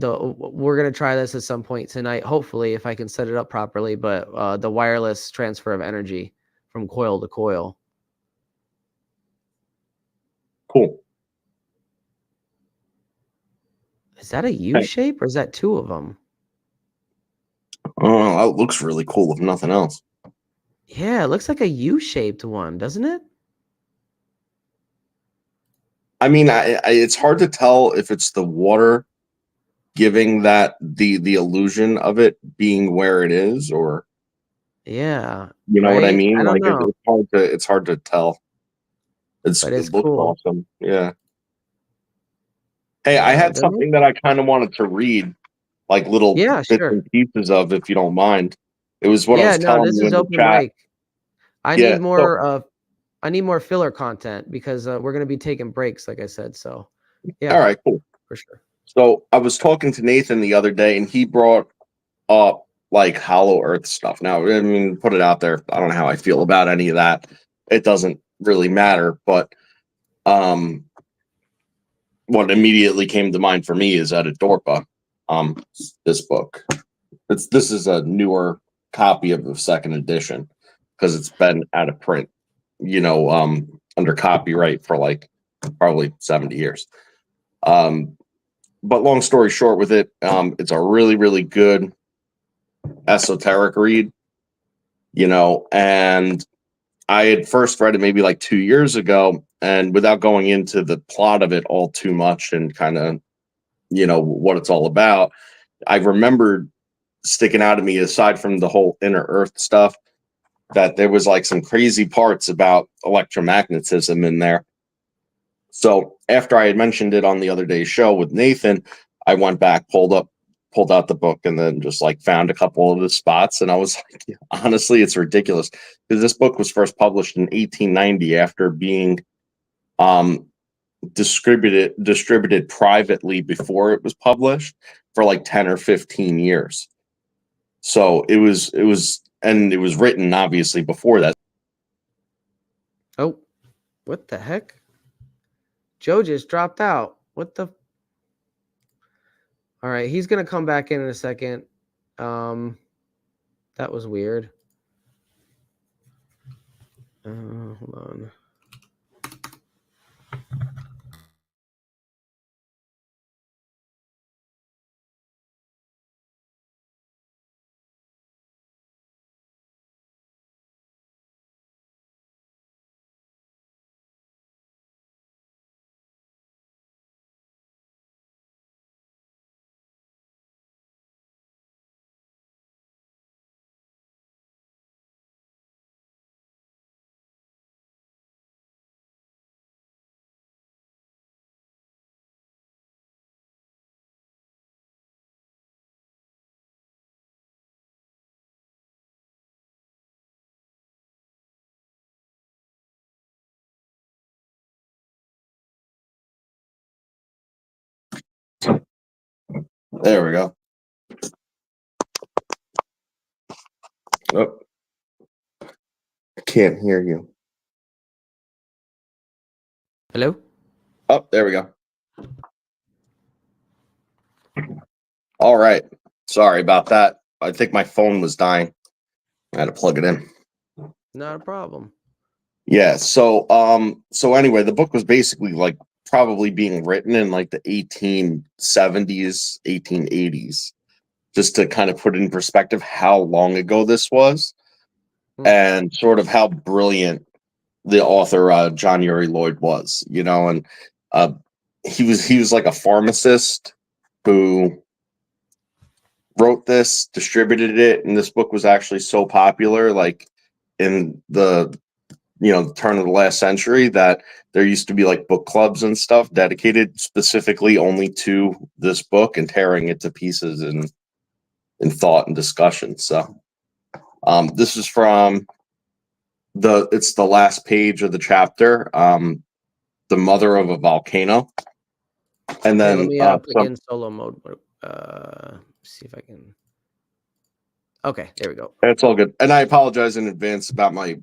We're going to try this at some point tonight, hopefully, if I can set it up properly, but the wireless transfer of energy from coil to coil. Cool. Is that a U shape or is that two of them? Oh, that looks really cool, if nothing else. Yeah, it looks like a U-shaped one, doesn't it? I mean, it's hard to tell if it's the water giving that the illusion of it being where it is, or yeah, you know what I mean. I don't Like know. it's hard to tell. But it's It looks cool. awesome. Yeah. Hey, I had something that I kind of wanted to read, like little bits and pieces of, if you don't mind. It was what I was no, telling this you is in the open chat. mic. I need more filler content because we're going to be taking breaks, like I said. So, yeah. All right, cool. For sure. So I was talking to Nathan the other day, and he brought up like hollow earth stuff. Now, I mean, put it out there. I don't know how I feel about any of that. It doesn't really matter. But what immediately came to mind for me is at Dorpa, this book. This is a newer copy of the second edition because it's been out of print, under copyright for like probably 70 years. But long story short with it, it's a really, really good esoteric read, and I had first read it maybe like 2 years ago, and without going into the plot of it all too much and kind of, what it's all about, I remembered sticking out at me, aside from the whole inner earth stuff, that there was like some crazy parts about electromagnetism in there. So after I had mentioned it on the other day's show with Nathan, I went back, pulled out the book, and then just like found a couple of the spots. And I was like, honestly, it's ridiculous, because this book was first published in 1890 after being distributed privately before it was published for like 10 or 15 years. So it was written obviously before that. Oh, what the heck? Joe just dropped out. What the? All right, he's gonna come back in a second. That was weird. Hold on. There we go. Oh, I can't hear you. Hello? Oh, there we go. All right. Sorry about that. I think my phone was dying. I had to plug it in. Not a problem. Yeah, so anyway, the book was basically like probably being written in like the 1870s, 1880s, just to kind of put it in perspective how long ago this was and sort of how brilliant the author John Uri Lloyd was, you know, and he was like a pharmacist who wrote this, distributed it, and this book was actually so popular like in the turn of the last century that there used to be like book clubs and stuff dedicated specifically only to this book and tearing it to pieces in thought and discussion. So this is from it's the last page of the chapter, the mother of a volcano. And then let me put you in solo mode. See if I can. Okay, there we go. That's all good. And I apologize in advance about my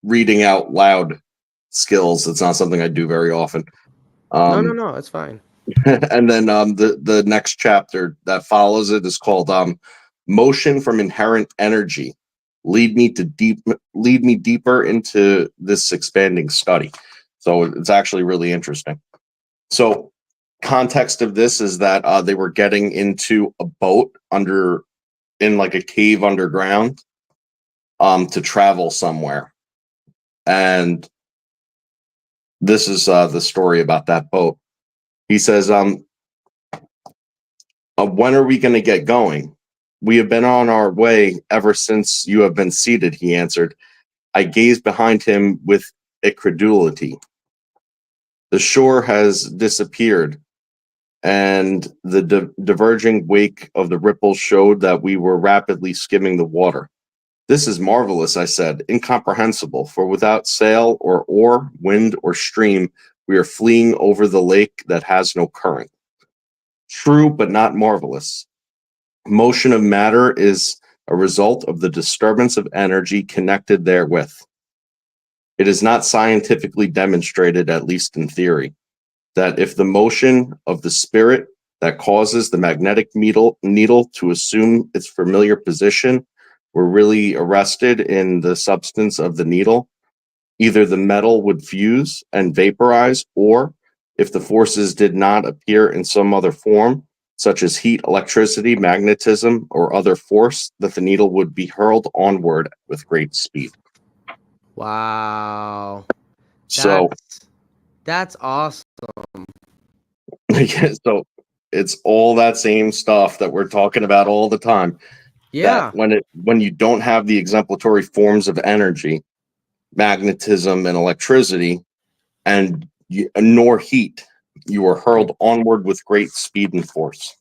reading out loud skills. It's not something I do very often. No, it's fine. And then the next chapter that follows it is called Motion from Inherent Energy. Lead me deeper into this expanding study. So it's actually really interesting. So context of this is that they were getting into a boat in like a cave underground to travel somewhere. And this is the story about that boat. He says, when are we going to get going? We have been on our way ever since you have been seated, he answered. I gazed behind him with incredulity. The shore has disappeared, and the diverging wake of the ripples showed that we were rapidly skimming the water. This is marvelous, I said, incomprehensible, for without sail or oar, wind or stream, we are fleeing over the lake that has no current. True, but not marvelous. Motion of matter is a result of the disturbance of energy connected therewith. It is not scientifically demonstrated, at least in theory, that if the motion of the spirit that causes the magnetic needle to assume its familiar position were really arrested in the substance of the needle, either the metal would fuse and vaporize, or if the forces did not appear in some other form, such as heat, electricity, magnetism, or other force, that the needle would be hurled onward with great speed. Wow. So that's awesome. Yeah, so it's all that same stuff that we're talking about all the time. Yeah. That when you don't have the exemplatory forms of energy, magnetism and electricity, and nor heat, you are hurled onward with great speed and force.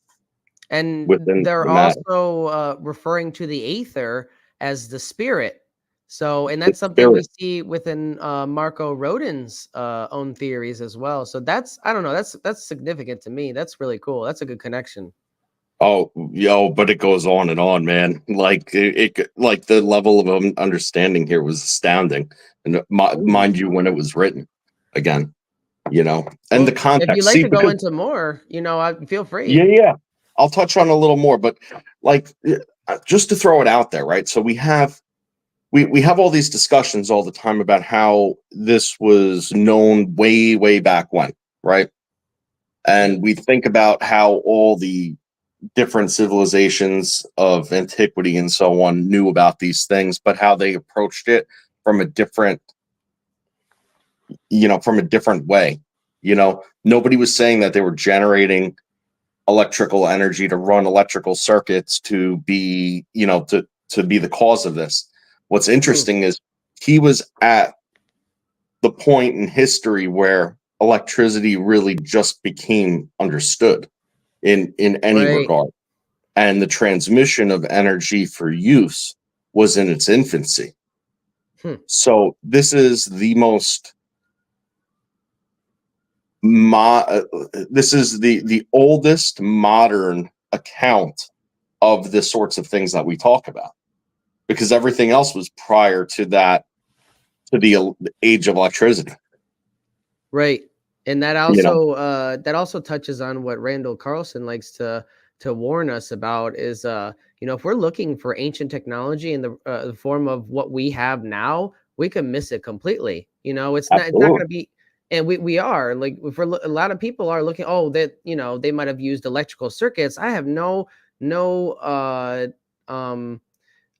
And within they're the matter. also referring to the aether as the spirit. So, and that's The something we spirit. see within Marco Rodin's own theories as well. So that's, I don't know, that's significant to me. That's really cool. That's a good connection. Oh, but it goes on and on, man. Like like the level of understanding here was astounding, and mind you, when it was written, again, and the context. If you'd like See, to go because, into more, feel free. yeah, I'll touch on a little more, but like just to throw it out there, right? So we have all these discussions all the time about how this was known way back when, right? And we think about how all the different civilizations of antiquity and so on knew about these things, but how they approached it from a different, from a different way. Nobody was saying that they were generating electrical energy to run electrical circuits to be, to be the cause of this. What's interesting is he was at the point in history where electricity really just became understood in any regard, and the transmission of energy for use was in its infancy. So this is the most this is the oldest modern account of the sorts of things that we talk about, because everything else was prior to that, to the age of electricity. Right. And that also touches on what Randall Carlson likes to warn us about is if we're looking for ancient technology in the form of what we have now, we can miss it completely. It's not going to be, and we are like, for a lot of people are looking, they might have used electrical circuits. I have no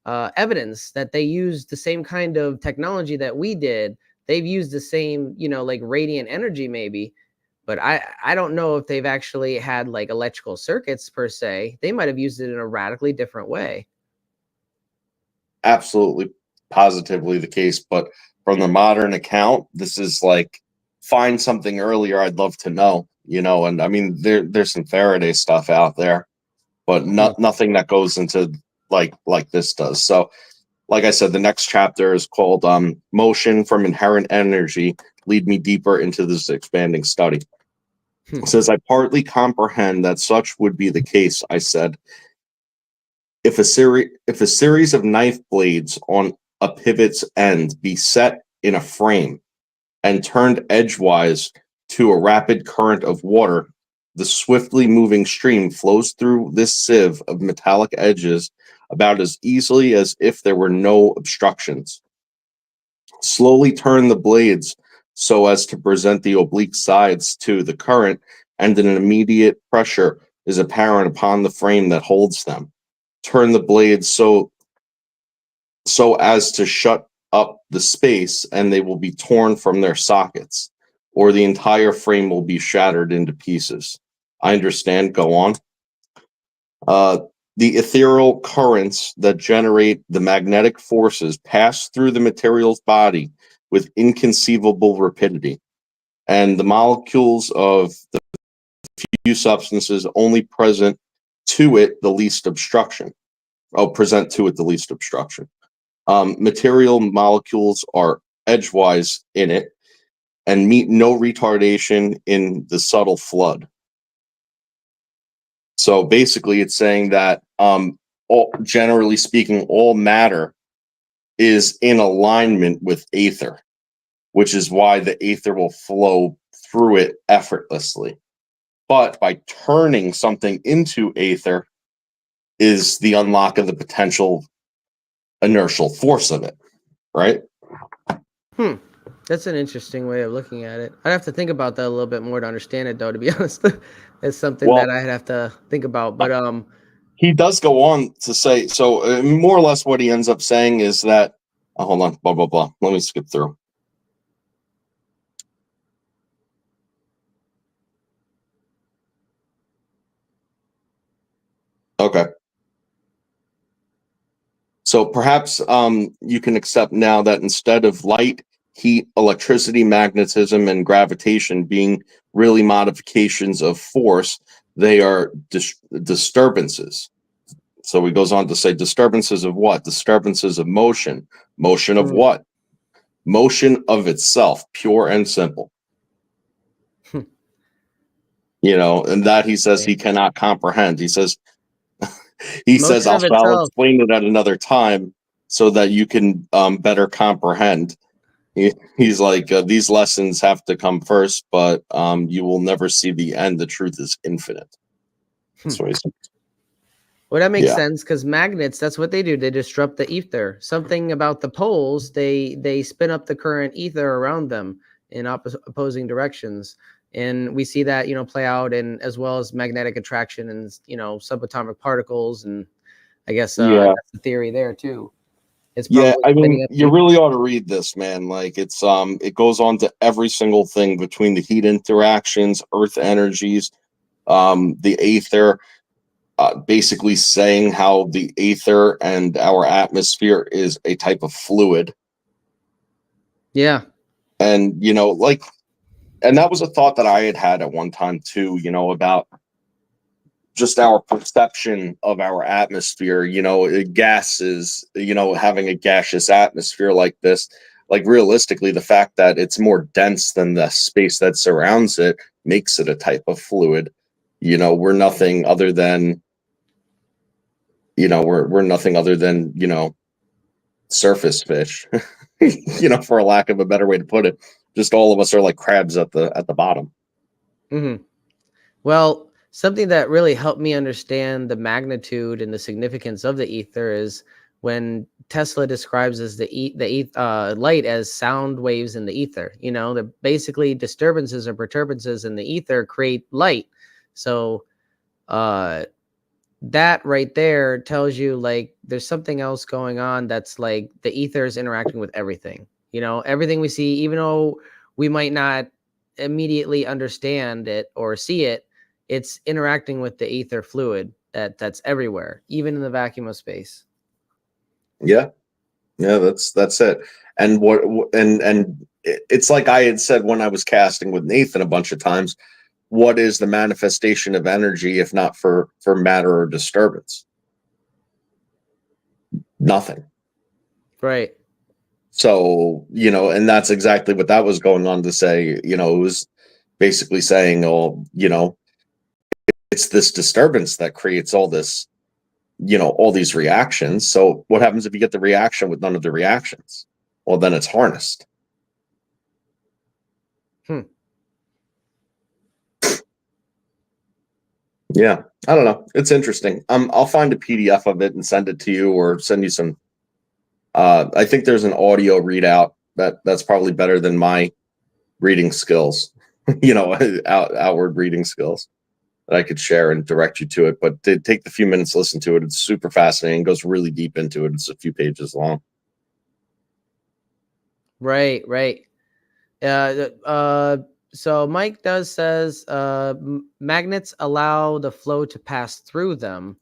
evidence that they used the same kind of technology that we did. They've used the same, like radiant energy maybe, but I don't know if they've actually had like electrical circuits per se. They might have used it in a radically different way. Absolutely, positively the case. But from the modern account, this is like, find something earlier, I'd love to know, and I mean, there's some Faraday stuff out there, but nothing that goes into like this does. So like I said, the next chapter is called Motion from Inherent Energy, Lead Me Deeper into This Expanding Study. It says, I partly comprehend that such would be the case, I said, if a series of knife blades on a pivot's end be set in a frame and turned edgewise to a rapid current of water, the swiftly moving stream flows through this sieve of metallic edges about as easily as if there were no obstructions. Slowly turn the blades so as to present the oblique sides to the current, and an immediate pressure is apparent upon the frame that holds them. Turn the blades so as to shut up the space, and they will be torn from their sockets, or the entire frame will be shattered into pieces. I understand. Go on. The ethereal currents that generate the magnetic forces pass through the material's body with inconceivable rapidity, and the molecules of the few substances only present to it the least obstruction. Material molecules are edgewise in it and meet no retardation in the subtle flood. So basically, it's saying that, generally speaking, all matter is in alignment with aether, which is why the aether will flow through it effortlessly. But by turning something into aether is the unlock of the potential inertial force of it, right? That's an interesting way of looking at it. I'd have to think about that a little bit more to understand it, though, to be honest. It's something that I'd have to think about. But he does go on to say, so more or less what he ends up saying is that, hold on, blah, blah, blah. Let me skip through. Okay. So perhaps you can accept now that instead of light, heat, electricity, magnetism, and gravitation being really modifications of force, they are disturbances. So he goes on to say, disturbances of what? Disturbances of motion. Motion of what? Motion of itself, pure and simple. And that he says he cannot comprehend. He says, I'll explain it at another time so that you can better comprehend. He's like, these lessons have to come first, but you will never see the end. The truth is infinite. That's what he said. Well, that makes Yeah. sense because magnets, that's what they do. They disrupt the ether. Something about the poles, they spin up the current ether around them in opposing directions. And we see that, play out in as well as magnetic attraction and, subatomic particles. And I guess Yeah. that's the theory there too. It's Yeah, probably I mean, spinning up you the- really ought to read this, man. Like it goes on to every single thing between the heat interactions, earth energies, the aether, basically saying how the aether and our atmosphere is a type of fluid. Yeah. And, and that was a thought that I had at one time too, about just our perception of our atmosphere, gases, having a gaseous atmosphere like this, like realistically, the fact that it's more dense than the space that surrounds it makes it a type of fluid. We're nothing other than, we're nothing other than, surface fish, for a lack of a better way to put it. Just all of us are like crabs at the bottom. Mm-hmm. Well, something that really helped me understand the magnitude and the significance of the ether is when Tesla describes as the light as sound waves in the ether. The basically disturbances or perturbances in the ether create light. So that right there tells you like there's something else going on that's like the ether is interacting with everything. Everything we see, even though we might not immediately understand it or see it, it's interacting with the ether fluid that's everywhere, even in the vacuum of space. Yeah, that's it. And it's like I had said when I was casting with Nathan a bunch of times. What is the manifestation of energy if not for matter or disturbance? Nothing. Right. So, and that's exactly what that was going on to say. It was basically saying, oh, it's this disturbance that creates all this, all these reactions. So what happens if you get the reaction with none of the reactions? Well, then it's harnessed. Yeah, I don't know. It's interesting. I'll find a PDF of it and send it to you, or send you some. I think there's an audio readout that's probably better than my reading skills. Outward reading skills that I could share and direct you to it. But take the few minutes to listen to it. It's super fascinating. It goes really deep into it. It's a few pages long. Right. So Mike says magnets allow the flow to pass through them.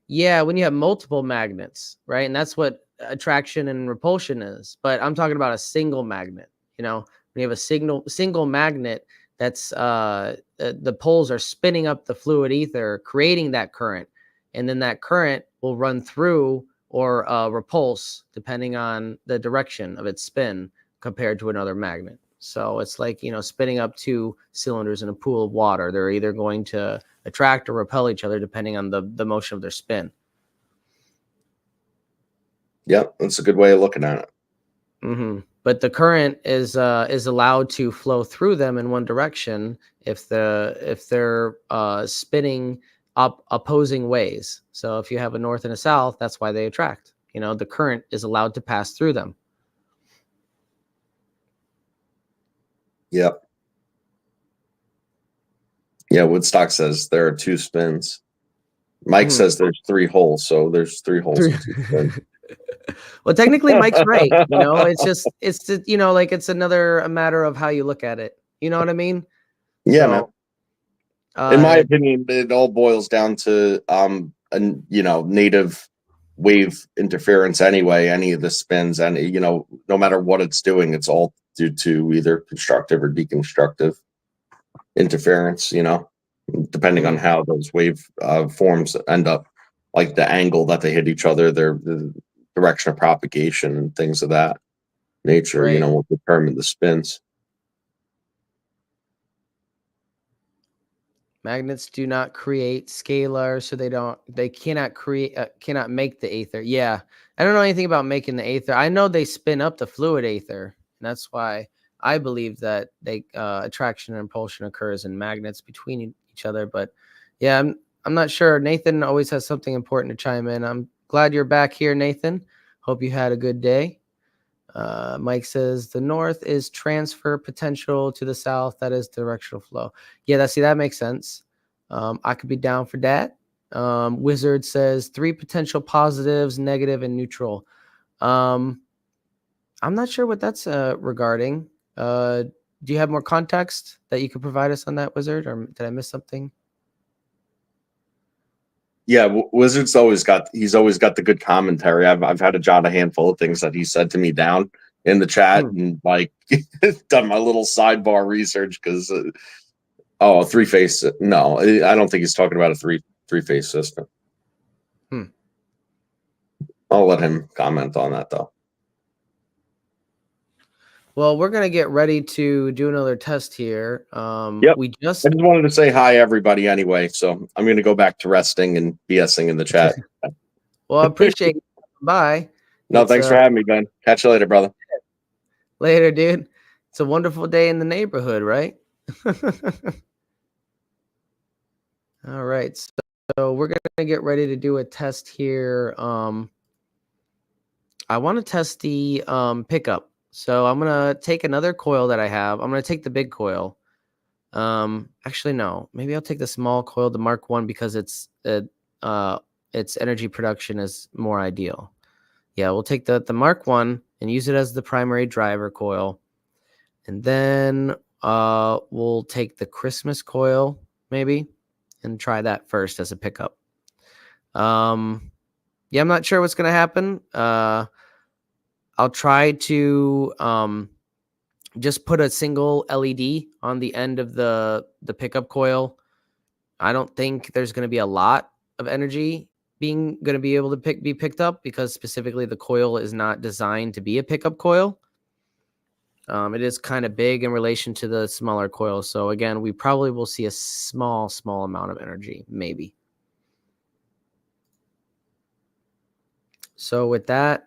Yeah, when you have multiple magnets, right? And that's what attraction and repulsion is. But I'm talking about a single magnet. When you have a single magnet, that's the poles are spinning up the fluid ether, creating that current, and then that current will run through or repulse depending on the direction of its spin compared to another magnet. So it's like, spinning up two cylinders in a pool of water. They're either going to attract or repel each other depending on the motion of their spin. Yep, that's a good way of looking at it. Mm-hmm. But the current is allowed to flow through them in one direction if they're spinning up opposing ways. So if you have a north and a south, that's why they attract. The current is allowed to pass through them. Yep. Yeah, Woodstock says there are two spins. Mike says there's three holes, so there's three holes. And two spins. Well, technically, Mike's right. It's like it's a matter of how you look at it. You know what I mean? Yeah, so, man. In my opinion, it all boils down to native wave interference anyway. Any of the spins, and no matter what it's doing, it's all due to either constructive or deconstructive interference. Depending on how those wave forms end up, like the angle that they hit each other, the direction of propagation and things of that nature, right. Will determine the spins. Magnets do not create scalars, so they cannot make the aether. Yeah. I don't know anything about making the aether. I know they spin up the fluid aether. And that's why I believe that attraction and repulsion occurs in magnets between each other. But yeah, I'm not sure. Nathan always has something important to chime in. I'm glad you're back here, Nathan. Hope you had a good day. Mike says the north is transfer potential to the south. That is directional flow. Yeah, that makes sense. I could be down for that. Wizard says 3 potential positives, negative, and neutral. I'm not sure what that's regarding. Do you have more context that you could provide us on that, Wizard, or did I miss something? Yeah, Wizard's always got the good commentary. I've had to jot a handful of things that he said to me down in the chat and like done my little sidebar research because a 3-phase. No, I don't think he's talking about a three-phase system. I'll let him comment on that though. Well, we're gonna get ready to do another test here. Yep. I just wanted to say hi, everybody. Anyway, so I'm gonna go back to resting and BSing in the chat. Well, I appreciate it. Bye. No, thanks for having me, Ben. Catch you later, brother. Later, dude. It's a wonderful day in the neighborhood, right? All right, so we're gonna get ready to do a test here. I want to test the pickup. So I'm going to take another coil that I have. I'm going to take the big coil. Actually, no. Maybe I'll take the small coil, the Mark 1, because its energy production is more ideal. Yeah, we'll take the Mark 1 and use it as the primary driver coil. And then we'll take the Christmas coil, maybe, and try that first as a pickup. Yeah, I'm not sure what's going to happen. I'll try to just put a single LED on the end of the pickup coil. I don't think there's going to be a lot of energy going to be able to be picked up because specifically the coil is not designed to be a pickup coil. It is kind of big in relation to the smaller coil. So again, we probably will see a small amount of energy, maybe. So with that,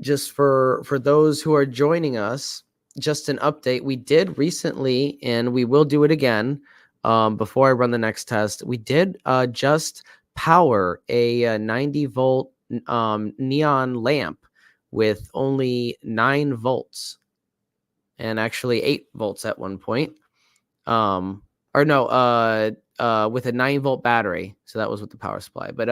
just for those who are joining us, just an update. We did recently, and we will do it again before I run the next test. We did just power a 90 volt neon lamp with only 9 volts and actually 8 volts at one point. With a 9 volt battery. So that was with the power supply. But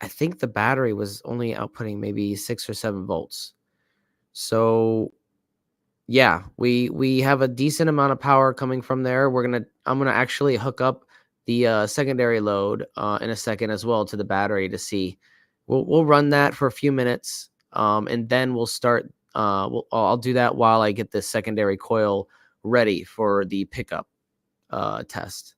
I think the battery was only outputting maybe 6 or 7 volts. So yeah, we have a decent amount of power coming from there. I'm gonna actually hook up the secondary load in a second as well to the battery to see. We'll run that for a few minutes, and then we'll start. I'll do that while I get the secondary coil ready for the pickup test.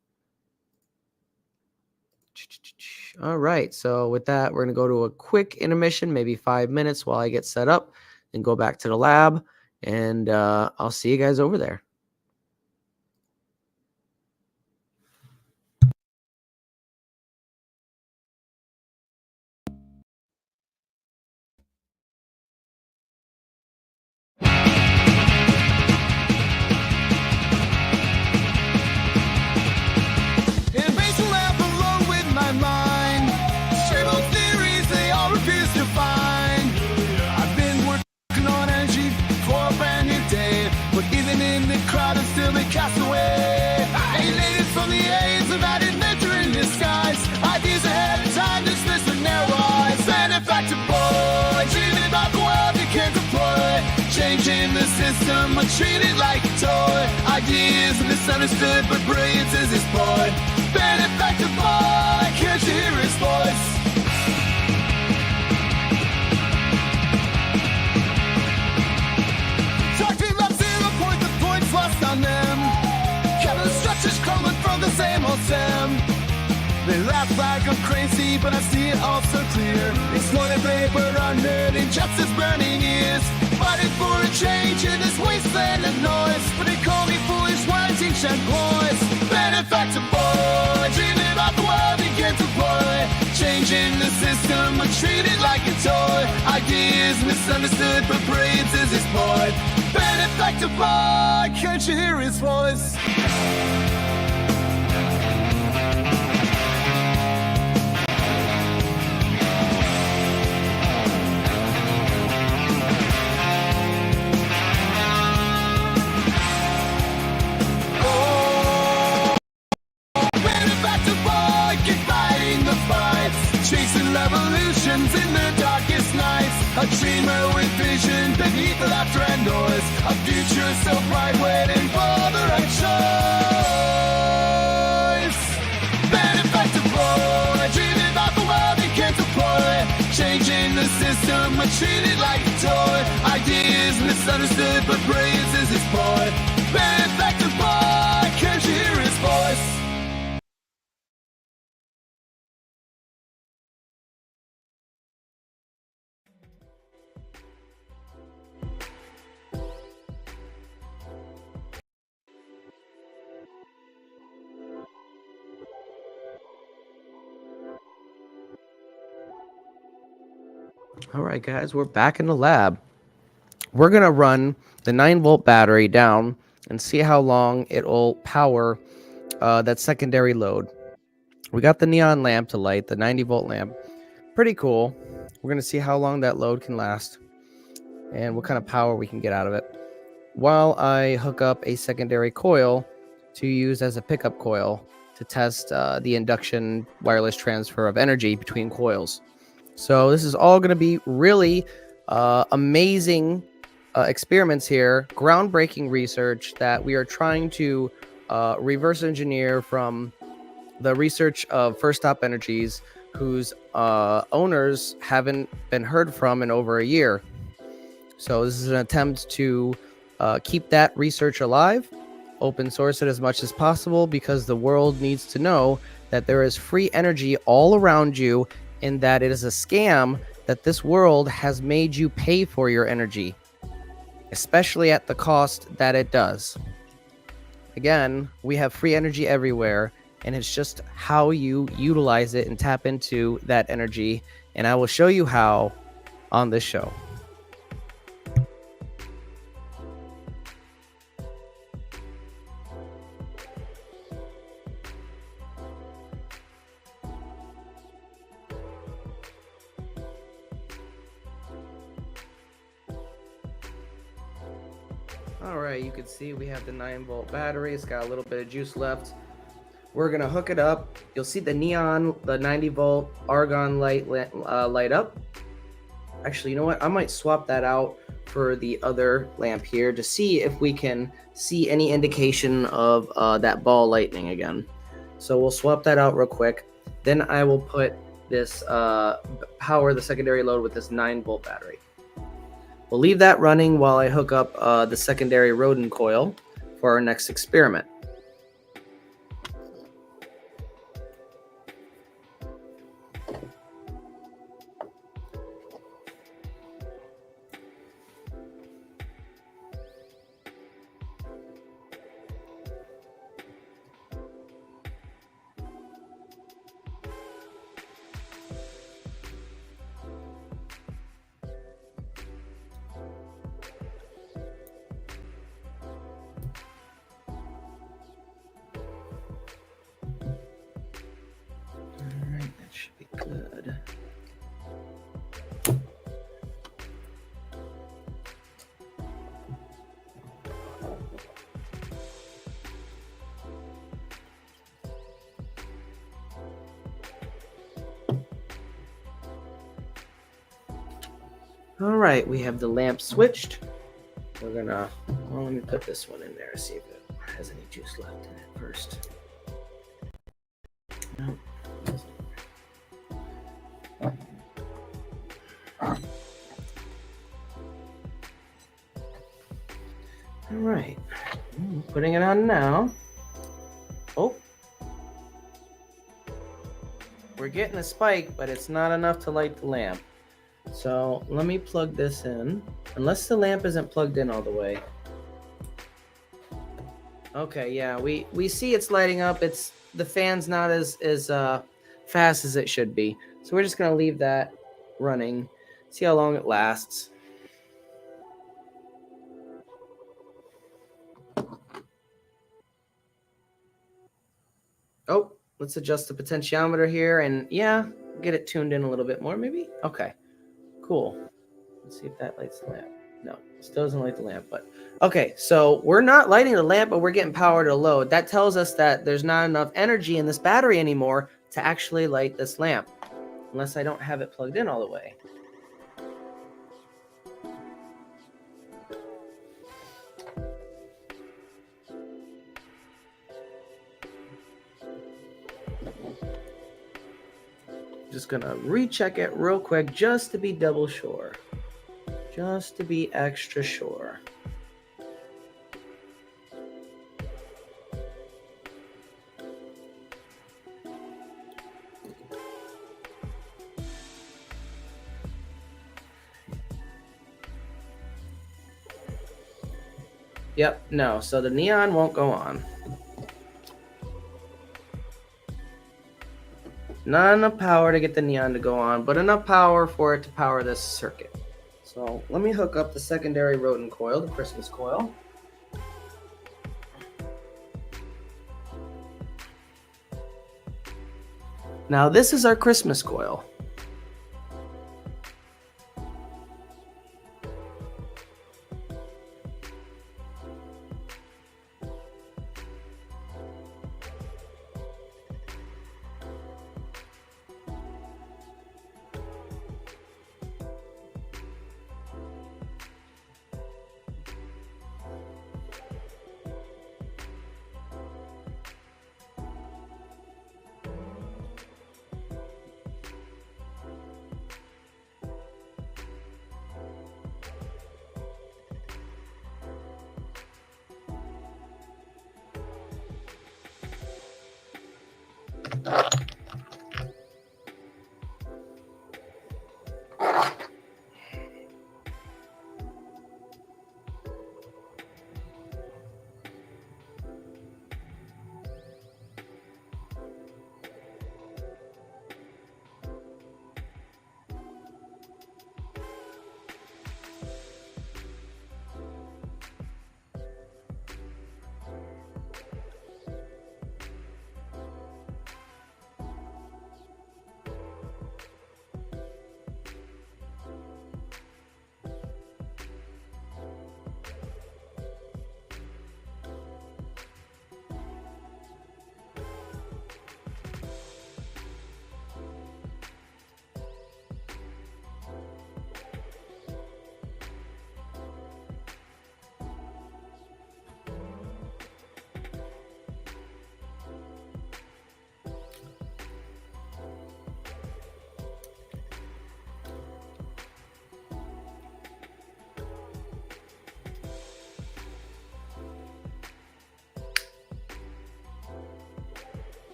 All right, so with that, we're going to go to a quick intermission, maybe 5 minutes while I get set up and go back to the lab, and I'll see you guys over there. Castaway, alienated from the aids of added nature in disguise. Ideas ahead of time, dismissed with narrow eyes. Benefactor boy, dreaming about the world you can't deploy. Changing the system, but treated like a toy. Ideas misunderstood, but brilliance is his boy. Benefactor boy, can't you hear his voice? Talking about 0 point, the points lost on them. Structures crumbling from the same old sim. They laugh like I'm crazy, but I see it all so clear. Exploited paper, unheard, injustice burning ears. Fighting for a change in this wasteland of noise. But they call me foolish, wanting shed boys. Benefactor boy, dreaming about the world he can't deploy. Change Changing the system, we're treated like a toy. Ideas misunderstood, but brains is his boy. Benefactor boy, can't you hear his voice? Chasing revolutions in the darkest nights. A dreamer with vision beneath the laughter and noise. A future so bright waiting for the right choice. Benefactor boy, dreaming about the world he can't deploy. Changing the system, we're treated like a toy. Ideas misunderstood, but brains is his boy. Benefactor boy, can't you hear his voice? All right, guys, we're back in the lab. We're going to run the 9-volt battery down and see how long it'll power that secondary load. We got the neon lamp to light, the 90-volt lamp. Pretty cool. We're going to see how long that load can last and what kind of power we can get out of it, while I hook up a secondary coil to use as a pickup coil to test the induction wireless transfer of energy between coils. So this is all going to be really amazing experiments here, groundbreaking research that we are trying to reverse engineer from the research of First Stop Energies, whose owners haven't been heard from in over a year. So this is an attempt to keep that research alive, open source it as much as possible, because the world needs to know that there is free energy all around you, and that it is a scam that this world has made you pay for your energy, especially at the cost that it does. Again, we have free energy everywhere, and it's just how you utilize it and tap into that energy, and I will show you how on this show. Alright, you can see we have the 9-volt battery. It's got a little bit of juice left. We're going to hook it up. You'll see the neon, the 90-volt argon light light up. Actually, you know what? I might swap that out for the other lamp here to see if we can see any indication of that ball lightning again. So we'll swap that out real quick. Then I will put this power the secondary load with this 9-volt battery. We'll leave that running while I hook up the secondary rodent coil for our next experiment. Good. All right, we have the lamp switched. We're gonna, well, let me put this one in there, see if it has any juice left in it first. No. All right, putting it on now. Oh, we're getting a spike, but it's not enough to light the lamp. So let me plug this in, unless the lamp isn't plugged in all the way. Okay, yeah, we see it's lighting up. It's the fan's not as fast as it should be. So we're just going to leave that running, see how long it lasts. Oh, let's adjust the potentiometer here, and yeah, get it tuned in a little bit more maybe. Okay, cool. Let's see if that lights the lamp. No, it still doesn't light the lamp, but okay, so we're not lighting the lamp, but we're getting power to load. That tells us that there's not enough energy in this battery anymore to actually light this lamp, unless I don't have it plugged in all the way. Just gonna recheck it real quick just to be double sure. Just to be extra sure. Yep, no, so the neon won't go on. Not enough power to get the neon to go on, but enough power for it to power this circuit. So let me hook up the secondary rodent coil, the Christmas coil. Now this is our Christmas coil.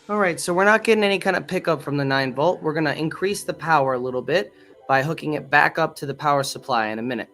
All right, so we're not getting any kind of pickup from the 9-volt. We're going to increase the power a little bit by hooking it back up to the power supply in a minute.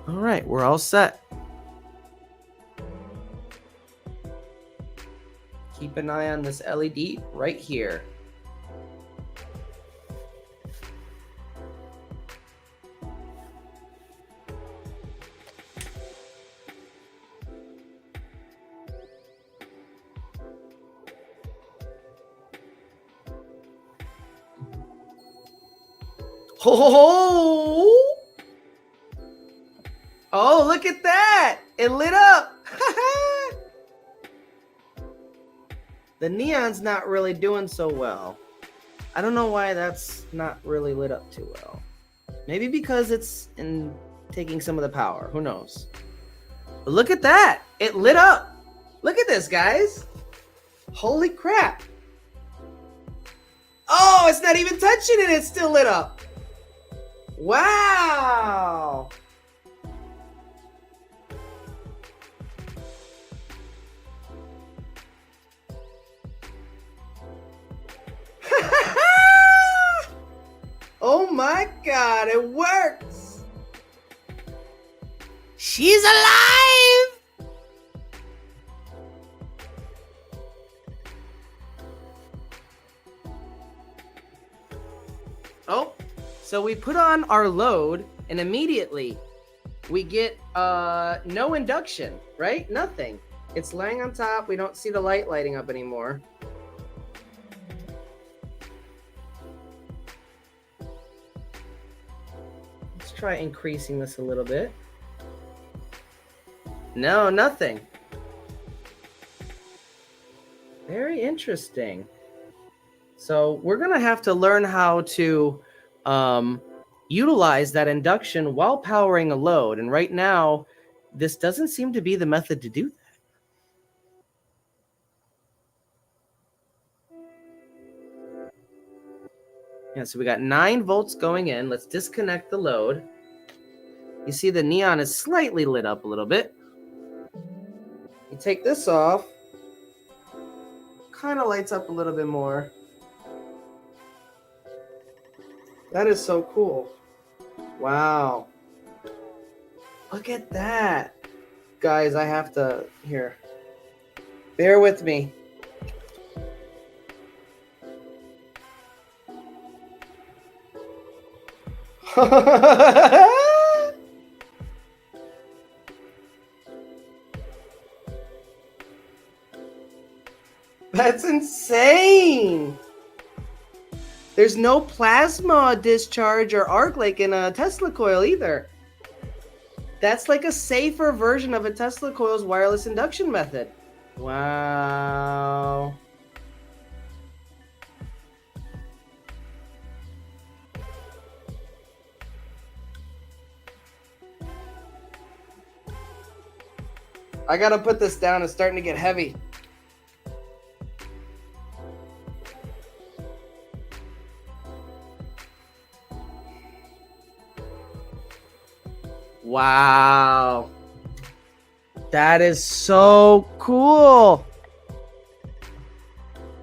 All right, we're all set. Keep an eye on this LED right here. Oh, oh, look at that. It lit up. The neon's not really doing so well. I don't know why that's not really lit up too well. Maybe because it's taking some of the power. Who knows? But look at that. It lit up. Look at this, guys. Holy crap. Oh, it's not even touching it. It's still lit up. Wow. Oh my God, it works. She's alive. Oh, so we put on our load and immediately we get no induction, right? Nothing. It's laying on top. We don't see the light lighting up anymore. Let's try increasing this a little bit. No, nothing. Very interesting. So we're going to have to learn how to utilize that induction while powering a load. And right now, this doesn't seem to be the method to do that. Yeah, so we got 9 volts going in. Let's disconnect the load. You see the neon is slightly lit up a little bit. You take this off. Kind of lights up a little bit more. That is so cool. Wow. Look at that. Guys, I have to, here. Bear with me. That's insane. There's no plasma discharge or arc like in a Tesla coil either. That's like a safer version of a Tesla coil's wireless induction method. Wow. I gotta put this down. It's starting to get heavy. Wow. That is so cool.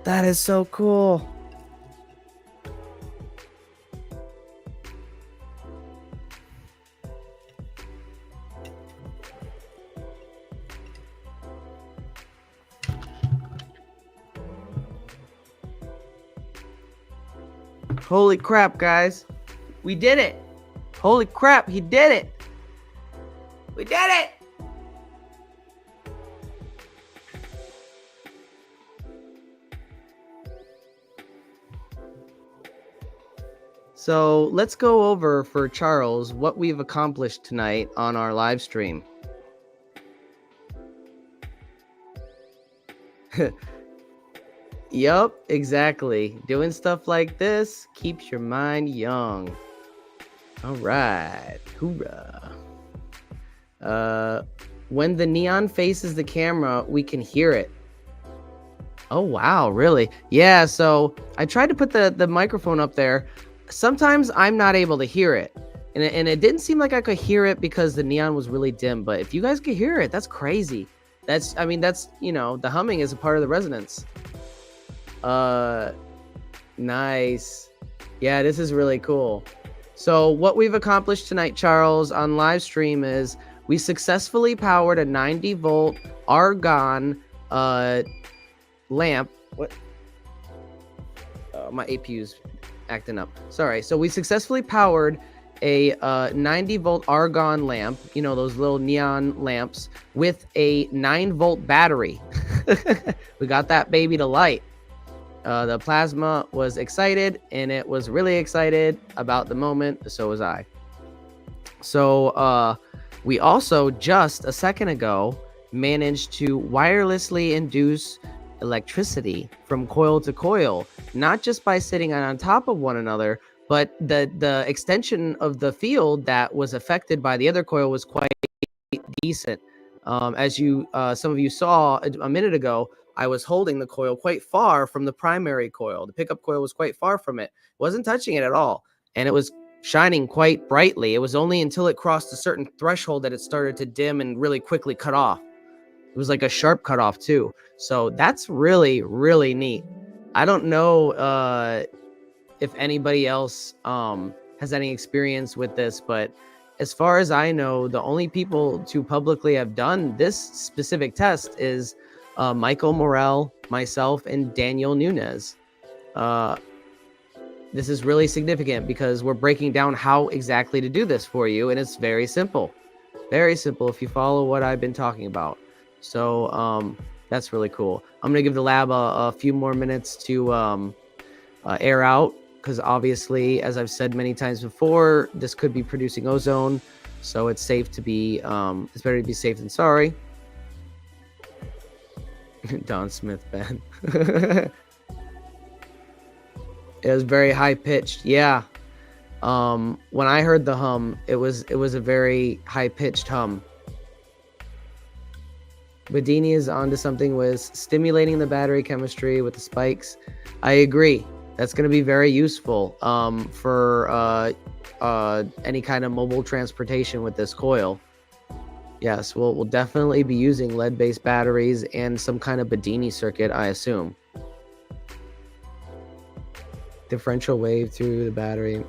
That is so cool. Holy crap, guys. We did it. Holy crap, he did it. We did it. So let's go over for Charles what we've accomplished tonight on our live stream. Yup, exactly. Doing stuff like this keeps your mind young. All right. Hoorah. When the neon faces the camera, we can hear it. Oh, wow. Really? Yeah. So I tried to put the microphone up there. Sometimes I'm not able to hear it. And it didn't seem like I could hear it because the neon was really dim. But if you guys could hear it, that's crazy. That's, you know, the humming is a part of the resonance. Nice. Yeah, this is really cool. So what we've accomplished tonight, Charles, on live stream is we successfully powered a 90-volt argon lamp. What? My APU's acting up. Sorry. So we successfully powered a 90-volt argon lamp, you know, those little neon lamps, with a 9-volt battery. We got that baby to light. The plasma was excited, and it was really excited about the moment. So was I. So we also just a second ago managed to wirelessly induce electricity from coil to coil, not just by sitting on top of one another, but the extension of the field that was affected by the other coil was quite decent. As you some of you saw a minute ago, I was holding the coil quite far from the primary coil. The pickup coil was quite far from it. Wasn't touching it at all. And it was shining quite brightly. It was only until it crossed a certain threshold that it started to dim and really quickly cut off. It was like a sharp cutoff too. So that's really, really neat. I don't know if anybody else has any experience with this, but as far as I know, the only people to publicly have done this specific test is Michael Morell, myself, and Daniel Nunez. This is really significant because we're breaking down how exactly to do this for you, and it's very simple. Very simple if you follow what I've been talking about. So that's really cool. I'm going to give the lab a few more minutes to air out, because obviously, as I've said many times before, this could be producing ozone, so it's safe to be it's better to be safe than sorry. Don Smith, Ben. It was very high pitched. Yeah. When I heard the hum, it was a very high pitched hum. Bedini is onto something with stimulating the battery chemistry with the spikes. I agree. That's going to be very useful for any kind of mobile transportation with this coil. Yes, we'll definitely be using lead-based batteries and some kind of Bedini circuit, I assume. Differential wave through the battery.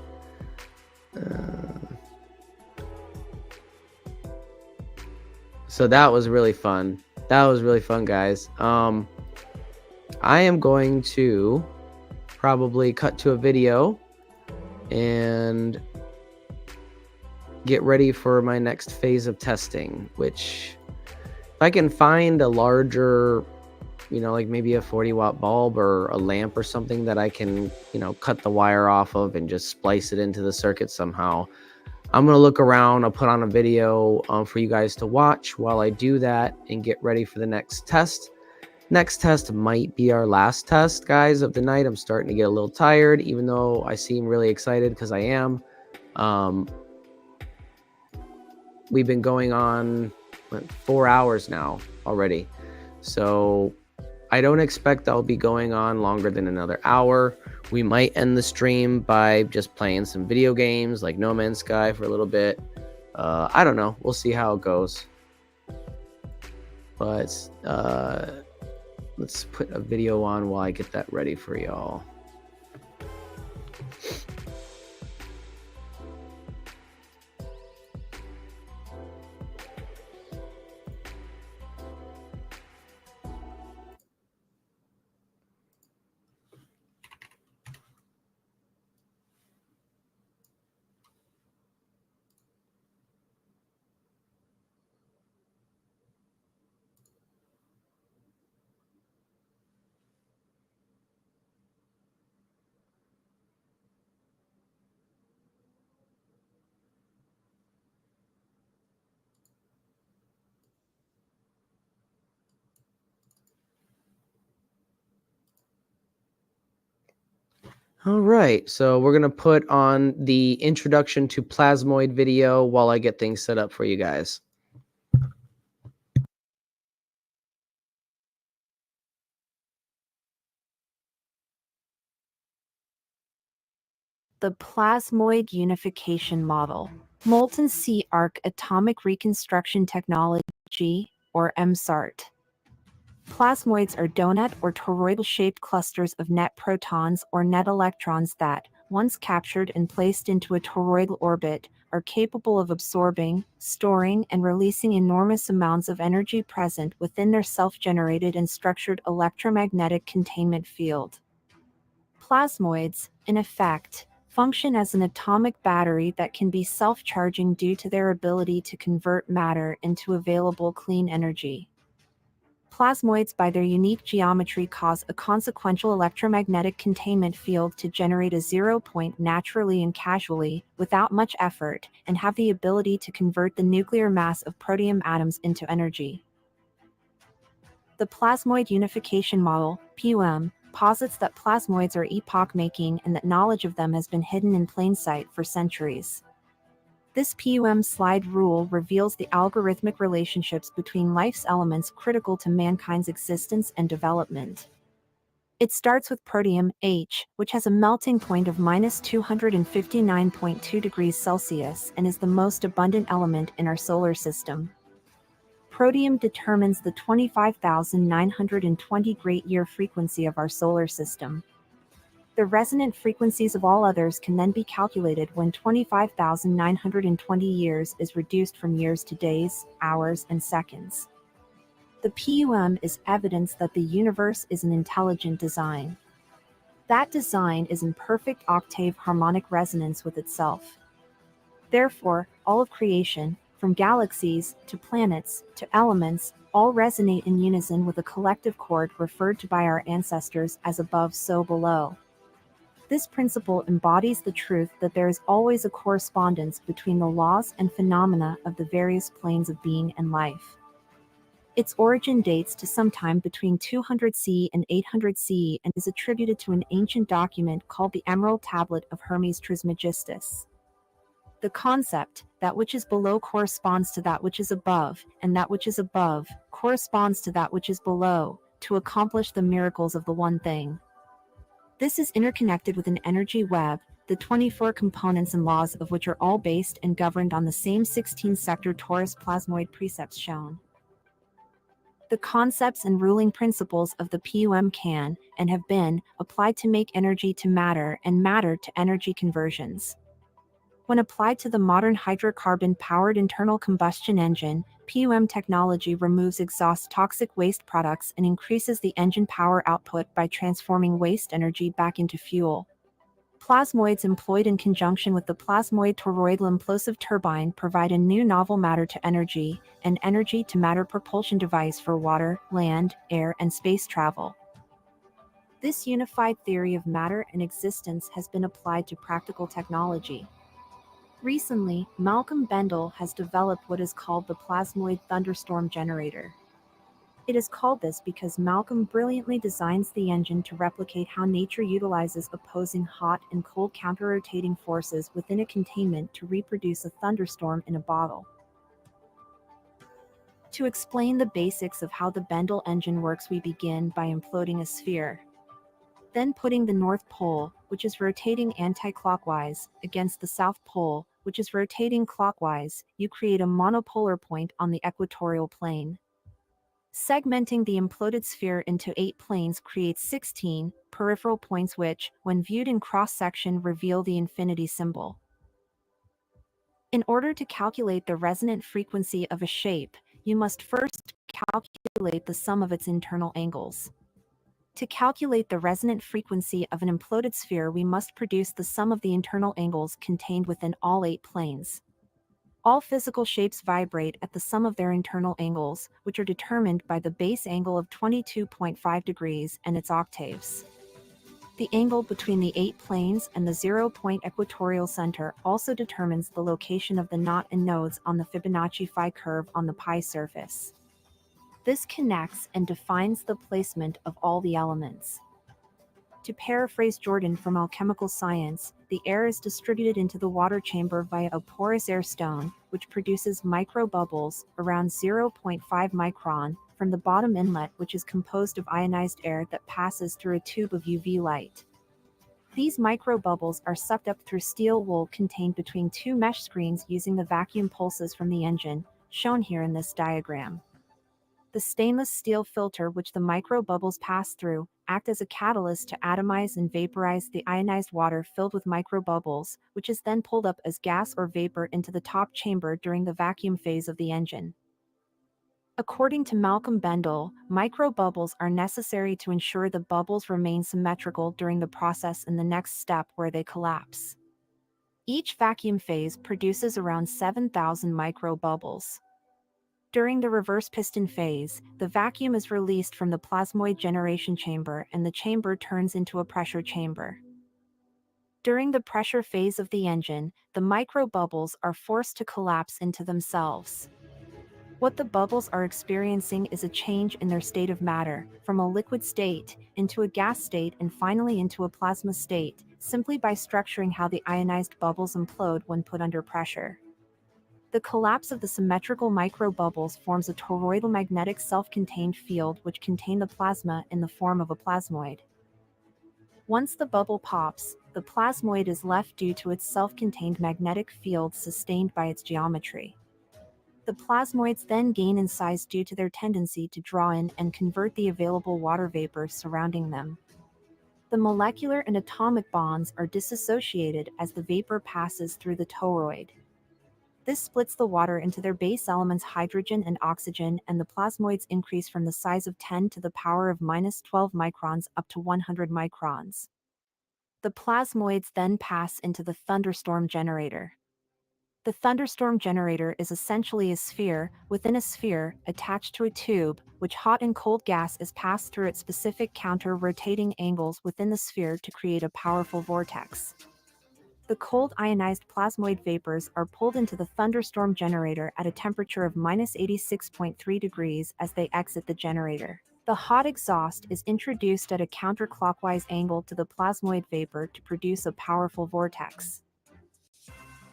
So that was really fun. That was really fun, guys. I am going to probably cut to a video and get ready for my next phase of testing, which if I can find a larger, you know, like maybe a 40-watt bulb or a lamp or something that I can, you know, cut the wire off of and just splice it into the circuit somehow, I'm going to look around. I'll put on a video for you guys to watch while I do that and get ready for the next test. Next test might be our last test, guys, of the night. I'm starting to get a little tired, even though I seem really excited because I am. We've been going on 4 hours now already. So I don't expect I'll be going on longer than another hour. We might end the stream by just playing some video games like No Man's Sky for a little bit. I don't know. We'll see how it goes. But let's put a video on while I get that ready for y'all. All right, so we're going to put on the introduction to plasmoid video while I get things set up for you guys. The plasmoid unification model, molten sea arc atomic reconstruction technology, or MSART. Plasmoids are donut or toroidal-shaped clusters of net protons or net electrons that, once captured and placed into a toroidal orbit, are capable of absorbing, storing, and releasing enormous amounts of energy present within their self-generated and structured electromagnetic containment field. Plasmoids, in effect, function as an atomic battery that can be self-charging due to their ability to convert matter into available clean energy. Plasmoids by their unique geometry cause a consequential electromagnetic containment field to generate a zero point naturally and casually, without much effort, and have the ability to convert the nuclear mass of protium atoms into energy. The plasmoid unification model, PUM, posits that plasmoids are epoch-making and that knowledge of them has been hidden in plain sight for centuries. This PUM slide rule reveals the algorithmic relationships between life's elements critical to mankind's existence and development. It starts with protium, H, which has a melting point of -259.2 degrees Celsius and is the most abundant element in our solar system. Protium determines the 25,920 great-year frequency of our solar system. The resonant frequencies of all others can then be calculated when 25,920 years is reduced from years to days, hours, and seconds. The PUM is evidence that the universe is an intelligent design. That design is in perfect octave harmonic resonance with itself. Therefore, all of creation, from galaxies to planets to elements, all resonate in unison with a collective chord referred to by our ancestors as above so below. This principle embodies the truth that there is always a correspondence between the laws and phenomena of the various planes of being and life. Its origin dates to sometime between 200 CE and 800 CE and is attributed to an ancient document called the Emerald Tablet of Hermes Trismegistus. The concept, that which is below corresponds to that which is above, and that which is above corresponds to that which is below, to accomplish the miracles of the one thing. This is interconnected with an energy web, the 24 components and laws of which are all based and governed on the same 16-sector torus plasmoid precepts shown. The concepts and ruling principles of the PUM can, and have been, applied to make energy to matter and matter to energy conversions. When applied to the modern hydrocarbon-powered internal combustion engine, PUM technology removes exhaust toxic waste products and increases the engine power output by transforming waste energy back into fuel. Plasmoids employed in conjunction with the plasmoid toroidal implosive turbine provide a new novel matter-to-energy and energy-to-matter propulsion device for water, land, air, and space travel. This unified theory of matter and existence has been applied to practical technology. Recently, Malcolm Bendall has developed what is called the plasmoid thunderstorm generator. It is called this because Malcolm brilliantly designs the engine to replicate how nature utilizes opposing hot and cold counter-rotating forces within a containment to reproduce a thunderstorm in a bottle. To explain the basics of how the Bendall engine works, we begin by imploding a sphere. Then putting the North Pole, which is rotating anti-clockwise, against the South Pole, which is rotating clockwise, you create a monopolar point on the equatorial plane. Segmenting the imploded sphere into 8 planes creates 16 peripheral points which, when viewed in cross-section, reveal the infinity symbol. In order to calculate the resonant frequency of a shape, you must first calculate the sum of its internal angles. To calculate the resonant frequency of an imploded sphere, we must produce the sum of the internal angles contained within all 8 planes. All physical shapes vibrate at the sum of their internal angles, which are determined by the base angle of 22.5 degrees and its octaves. The angle between the 8 planes and the 0-point equatorial center also determines the location of the knot and nodes on the Fibonacci phi curve on the pi surface. This connects and defines the placement of all the elements. To paraphrase Jordan from alchemical science, the air is distributed into the water chamber via a porous air stone, which produces microbubbles around 0.5 micron from the bottom inlet, which is composed of ionized air that passes through a tube of UV light. These microbubbles are sucked up through steel wool contained between 2 mesh screens using the vacuum pulses from the engine, shown here in this diagram. The stainless steel filter which the microbubbles pass through act as a catalyst to atomize and vaporize the ionized water filled with microbubbles, which is then pulled up as gas or vapor into the top chamber during the vacuum phase of the engine. According to Malcolm Bendall, microbubbles are necessary to ensure the bubbles remain symmetrical during the process in the next step where they collapse. Each vacuum phase produces around 7,000 microbubbles. During the reverse piston phase, the vacuum is released from the plasmoid generation chamber and the chamber turns into a pressure chamber. During the pressure phase of the engine, the microbubbles are forced to collapse into themselves. What the bubbles are experiencing is a change in their state of matter, from a liquid state into a gas state and finally into a plasma state, simply by structuring how the ionized bubbles implode when put under pressure. The collapse of the symmetrical microbubbles forms a toroidal magnetic self-contained field which contain the plasma in the form of a plasmoid. Once the bubble pops, the plasmoid is left due to its self-contained magnetic field sustained by its geometry. The plasmoids then gain in size due to their tendency to draw in and convert the available water vapor surrounding them. The molecular and atomic bonds are disassociated as the vapor passes through the toroid. This splits the water into their base elements hydrogen and oxygen, and the plasmoids increase from the size of 10 to the power of -12 microns up to 100 microns. The plasmoids then pass into the thunderstorm generator. The thunderstorm generator is essentially a sphere within a sphere attached to a tube, which hot and cold gas is passed through at specific counter-rotating angles within the sphere to create a powerful vortex. The cold ionized plasmoid vapors are pulled into the thunderstorm generator at a temperature of -86.3 degrees as they exit the generator. The hot exhaust is introduced at a counterclockwise angle to the plasmoid vapor to produce a powerful vortex.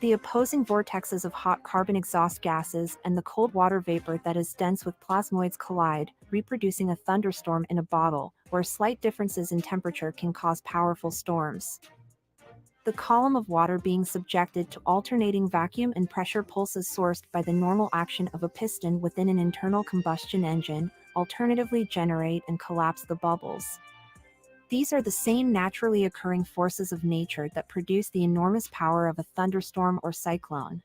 The opposing vortexes of hot carbon exhaust gases and the cold water vapor that is dense with plasmoids collide, reproducing a thunderstorm in a bottle, where slight differences in temperature can cause powerful storms. The column of water being subjected to alternating vacuum and pressure pulses sourced by the normal action of a piston within an internal combustion engine, alternatively generate and collapse the bubbles. These are the same naturally occurring forces of nature that produce the enormous power of a thunderstorm or cyclone.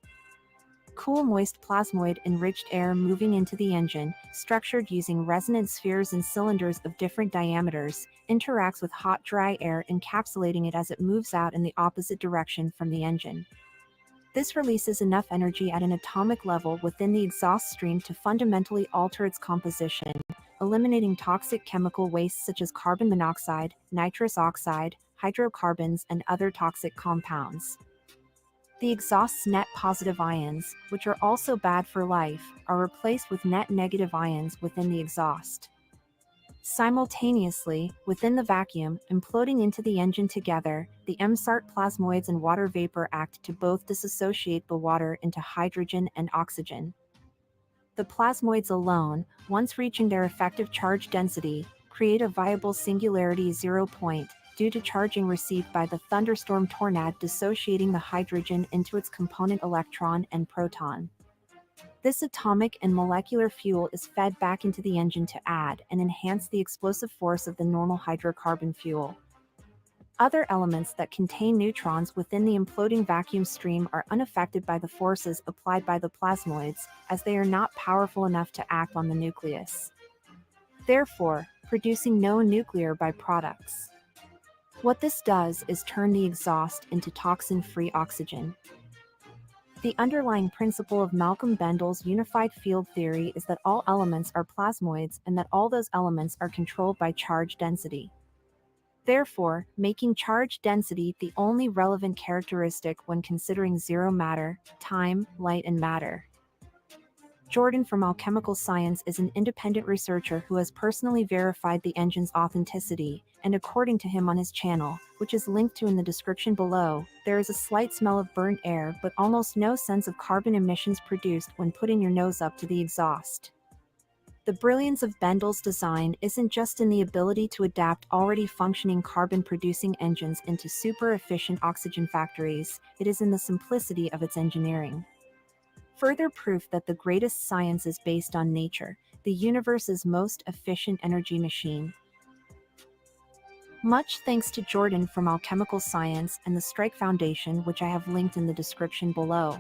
Cool moist plasmoid-enriched air moving into the engine, structured using resonant spheres and cylinders of different diameters, interacts with hot dry air, encapsulating it as it moves out in the opposite direction from the engine. This releases enough energy at an atomic level within the exhaust stream to fundamentally alter its composition, eliminating toxic chemical wastes such as carbon monoxide, nitrous oxide, hydrocarbons, and other toxic compounds. The exhaust's net positive ions, which are also bad for life, are replaced with net negative ions within the exhaust. Simultaneously, within the vacuum, imploding into the engine together, the MSART plasmoids and water vapor act to both disassociate the water into hydrogen and oxygen. The plasmoids alone, once reaching their effective charge density, create a viable singularity 0 point, due to charging received by the thunderstorm tornado dissociating the hydrogen into its component electron and proton. This atomic and molecular fuel is fed back into the engine to add and enhance the explosive force of the normal hydrocarbon fuel. Other elements that contain neutrons within the imploding vacuum stream are unaffected by the forces applied by the plasmoids, as they are not powerful enough to act on the nucleus, therefore producing no nuclear byproducts. What this does is turn the exhaust into toxin-free oxygen. The underlying principle of Malcolm Bendall's unified field theory is that all elements are plasmoids and that all those elements are controlled by charge density. Therefore, making charge density the only relevant characteristic when considering zero matter, time, light, and matter. Jordan from Alchemical Science is an independent researcher who has personally verified the engine's authenticity, and according to him on his channel, which is linked to in the description below, there is a slight smell of burnt air but almost no sense of carbon emissions produced when putting your nose up to the exhaust. The brilliance of Bendall's design isn't just in the ability to adapt already functioning carbon-producing engines into super-efficient oxygen factories, it is in the simplicity of its engineering. Further proof that the greatest science is based on nature, the universe's most efficient energy machine. Much thanks to Jordan from Alchemical Science and the Strike Foundation, which I have linked in the description below.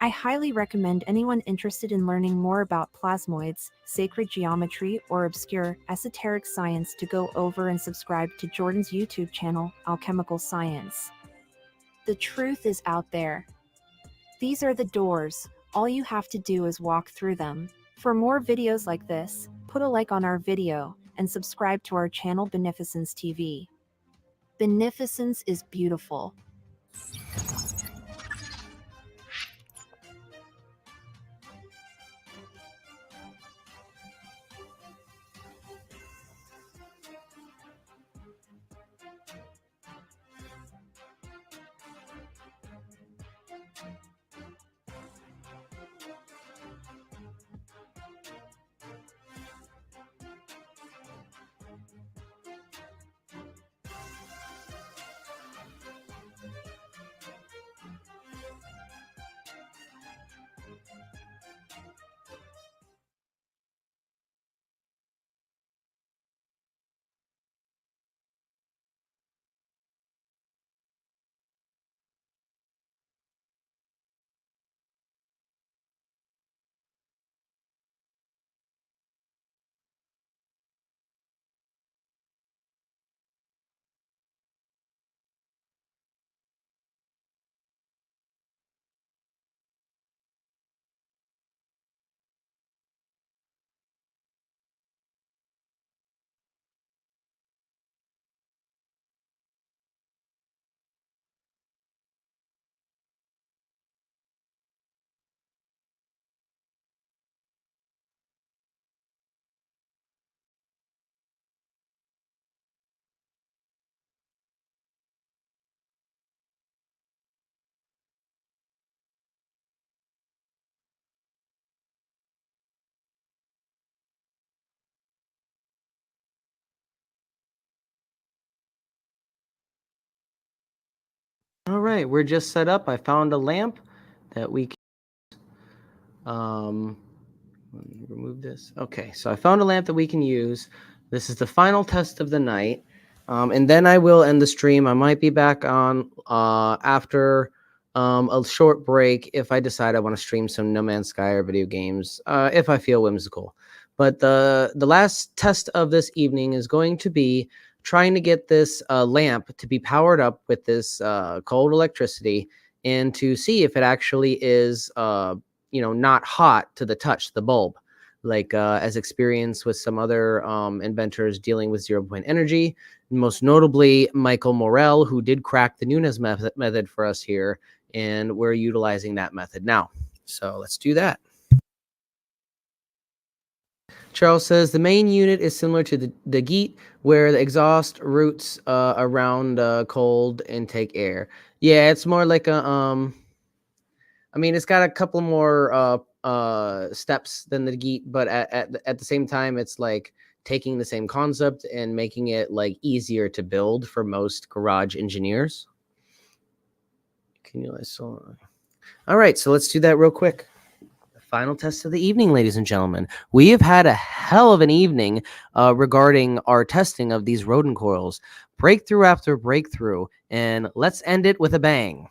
I highly recommend anyone interested in learning more about plasmoids, sacred geometry, or obscure, esoteric science to go over and subscribe to Jordan's YouTube channel, Alchemical Science. The truth is out there. These are the doors. All you have to do is walk through them. For more videos like this, put a like on our video and subscribe to our channel Beneficence TV. Beneficence is beautiful. All right, we're just set up. I found a lamp that we can let me remove this. Okay, so I found a lamp that we can use. This is the final test of the night. And then I will end the stream. I might be back on after a short break if I decide I want to stream some No Man's Sky or video games, if I feel whimsical. But the last test of this evening is going to be trying to get this lamp to be powered up with this cold electricity and to see if it actually is not hot to the touch, the bulb, like as experienced with some other inventors dealing with 0 point energy, most notably Michael Morell, who did crack the Nunes method for us here, and we're utilizing that method now. So let's do that. Charles says the main unit is similar to the GEAT, where the exhaust routes around cold intake air. Yeah, it's more like a I mean, it's got a couple more steps than the GEAT, but at the same time, it's like taking the same concept and making it like easier to build for most garage engineers. Can you all right, so let's do that real quick. The final test of the evening, ladies and gentlemen. We have had a hell of an evening regarding our testing of these rodent coils. Breakthrough after breakthrough, and let's end it with a bang.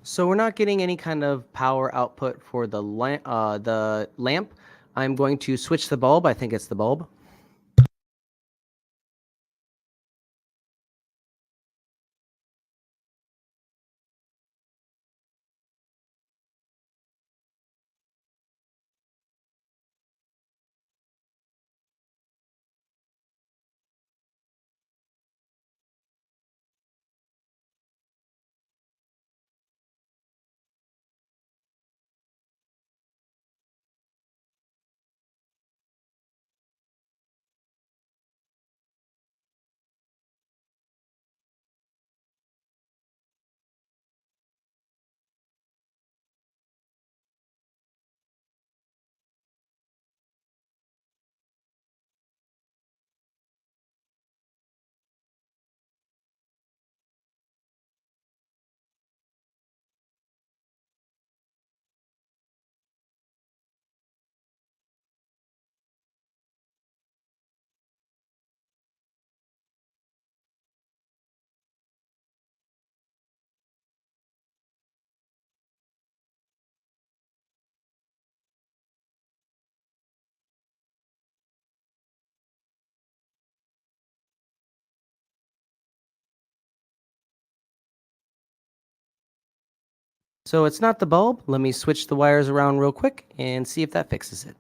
So we're not getting any kind of power output for the lamp. I'm going to switch the bulb. I think it's the bulb. So it's not the bulb. Let me switch the wires around real quick and see if that fixes it.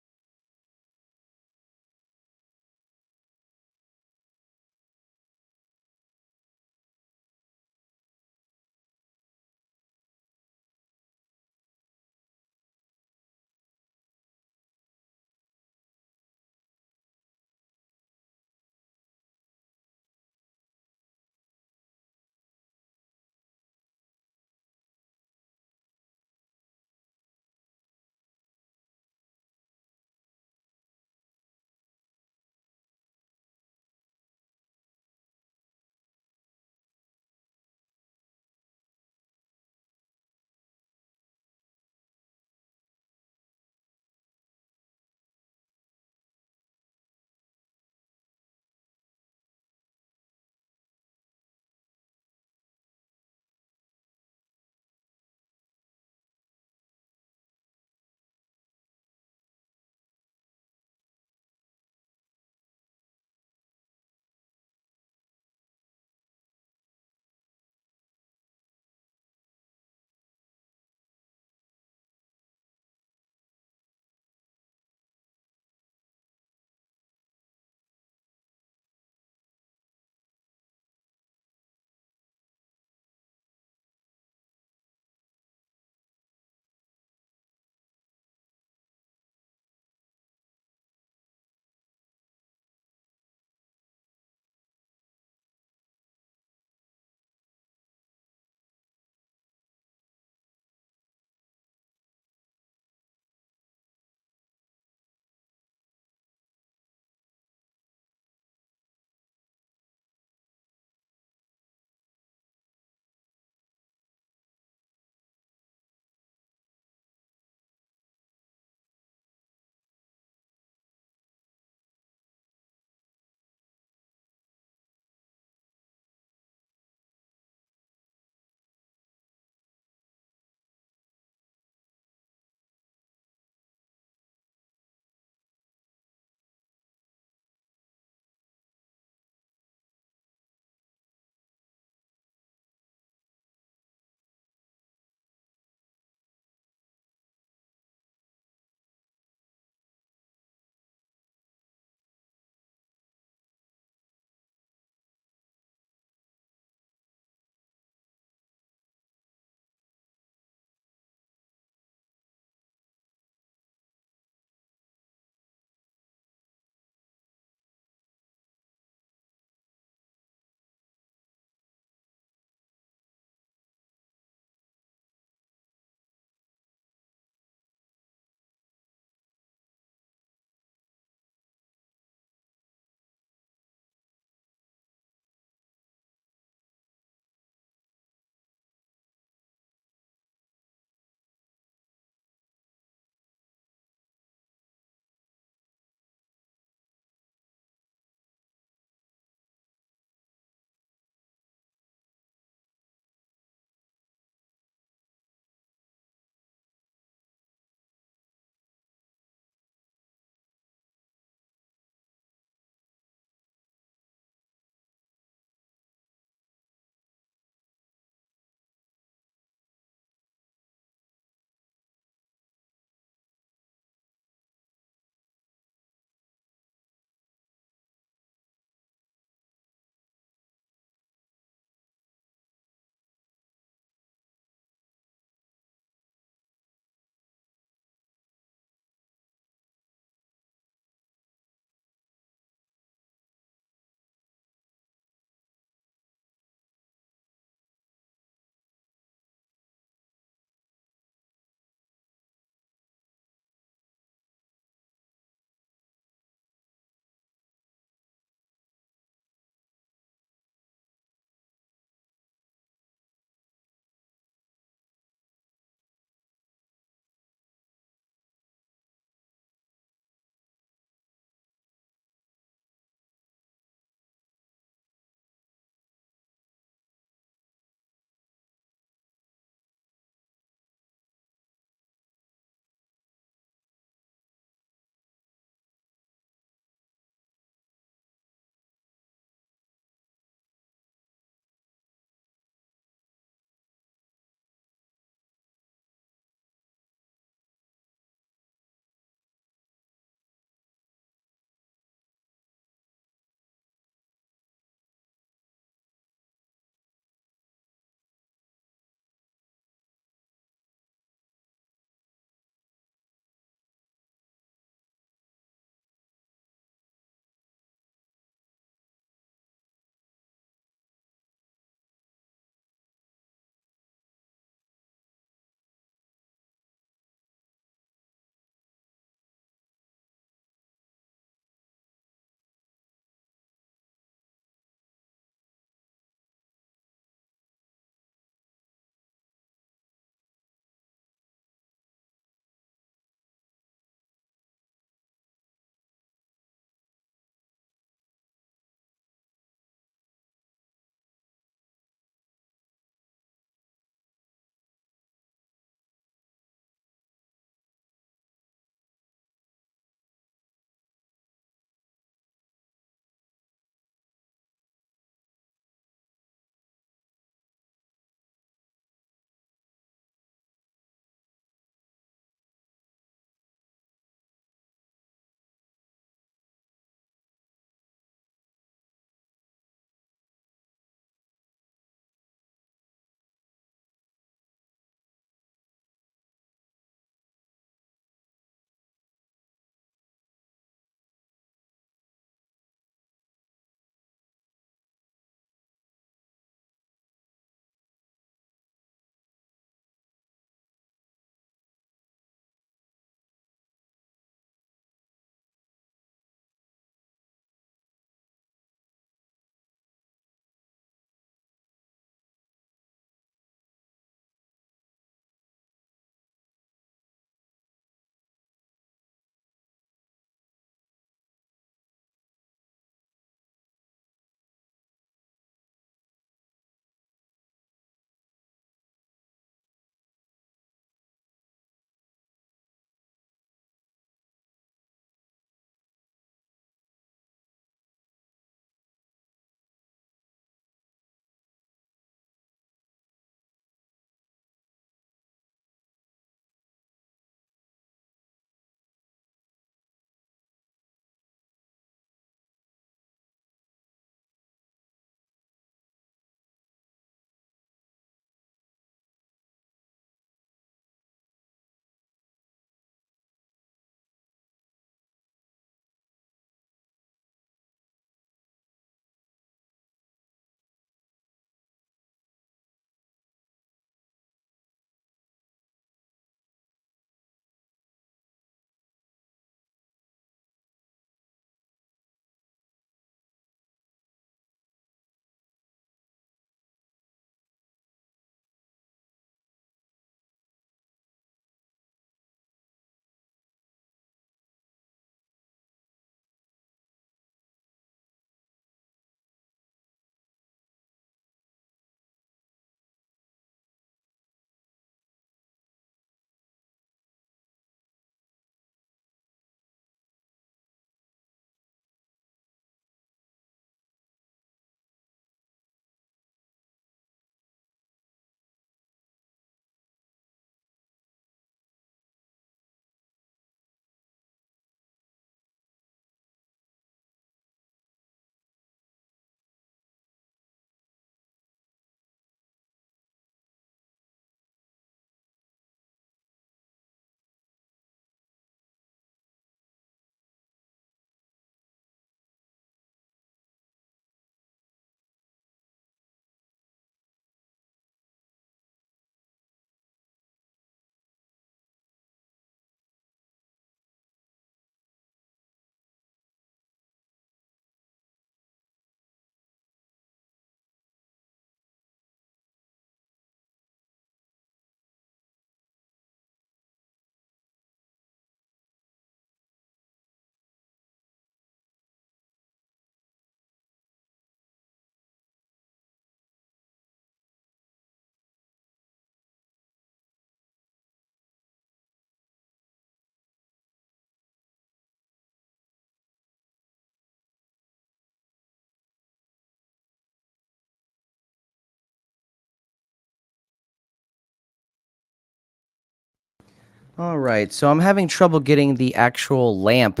All right, so I'm having trouble getting the actual lamp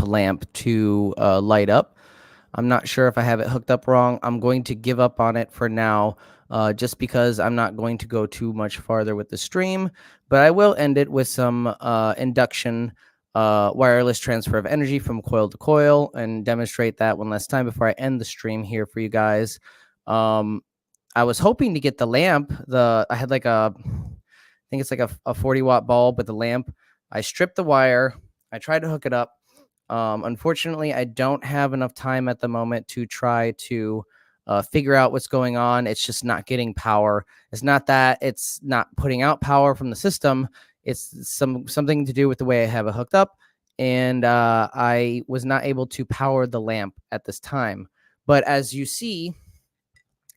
to light up. I'm not sure if I have it hooked up wrong. I'm going to give up on it for now, just because I'm not going to go too much farther with the stream. But I will end it with some induction wireless transfer of energy from coil to coil and demonstrate that one last time before I end the stream here for you guys. I was hoping to get the lamp. I had like I think it's like a 40-watt bulb with a lamp. I stripped the wire. I tried to hook it up. Unfortunately, I don't have enough time at the moment to try to figure out what's going on. It's just not getting power. It's not that it's not putting out power from the system. It's something to do with the way I have it hooked up, and I was not able to power the lamp at this time. But as you see,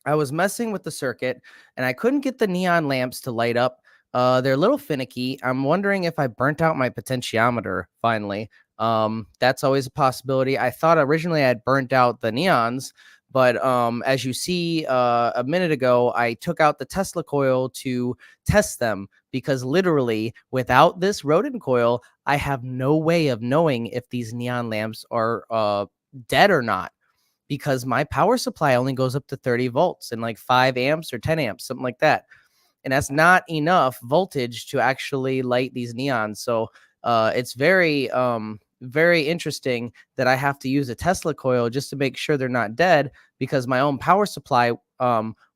I was messing with the circuit and I couldn't get the neon lamps to light up. They're a little finicky. I'm wondering if I burnt out my potentiometer finally. That's always a possibility. I thought originally I had burnt out the neons, but as you see a minute ago, I took out the Tesla coil to test them because literally without this rodent coil, I have no way of knowing if these neon lamps are dead or not, because my power supply only goes up to 30 volts and like 5 amps or 10 amps, something like that. And that's not enough voltage to actually light these neons. So it's very interesting that I have to use a Tesla coil just to make sure they're not dead, because my own power supply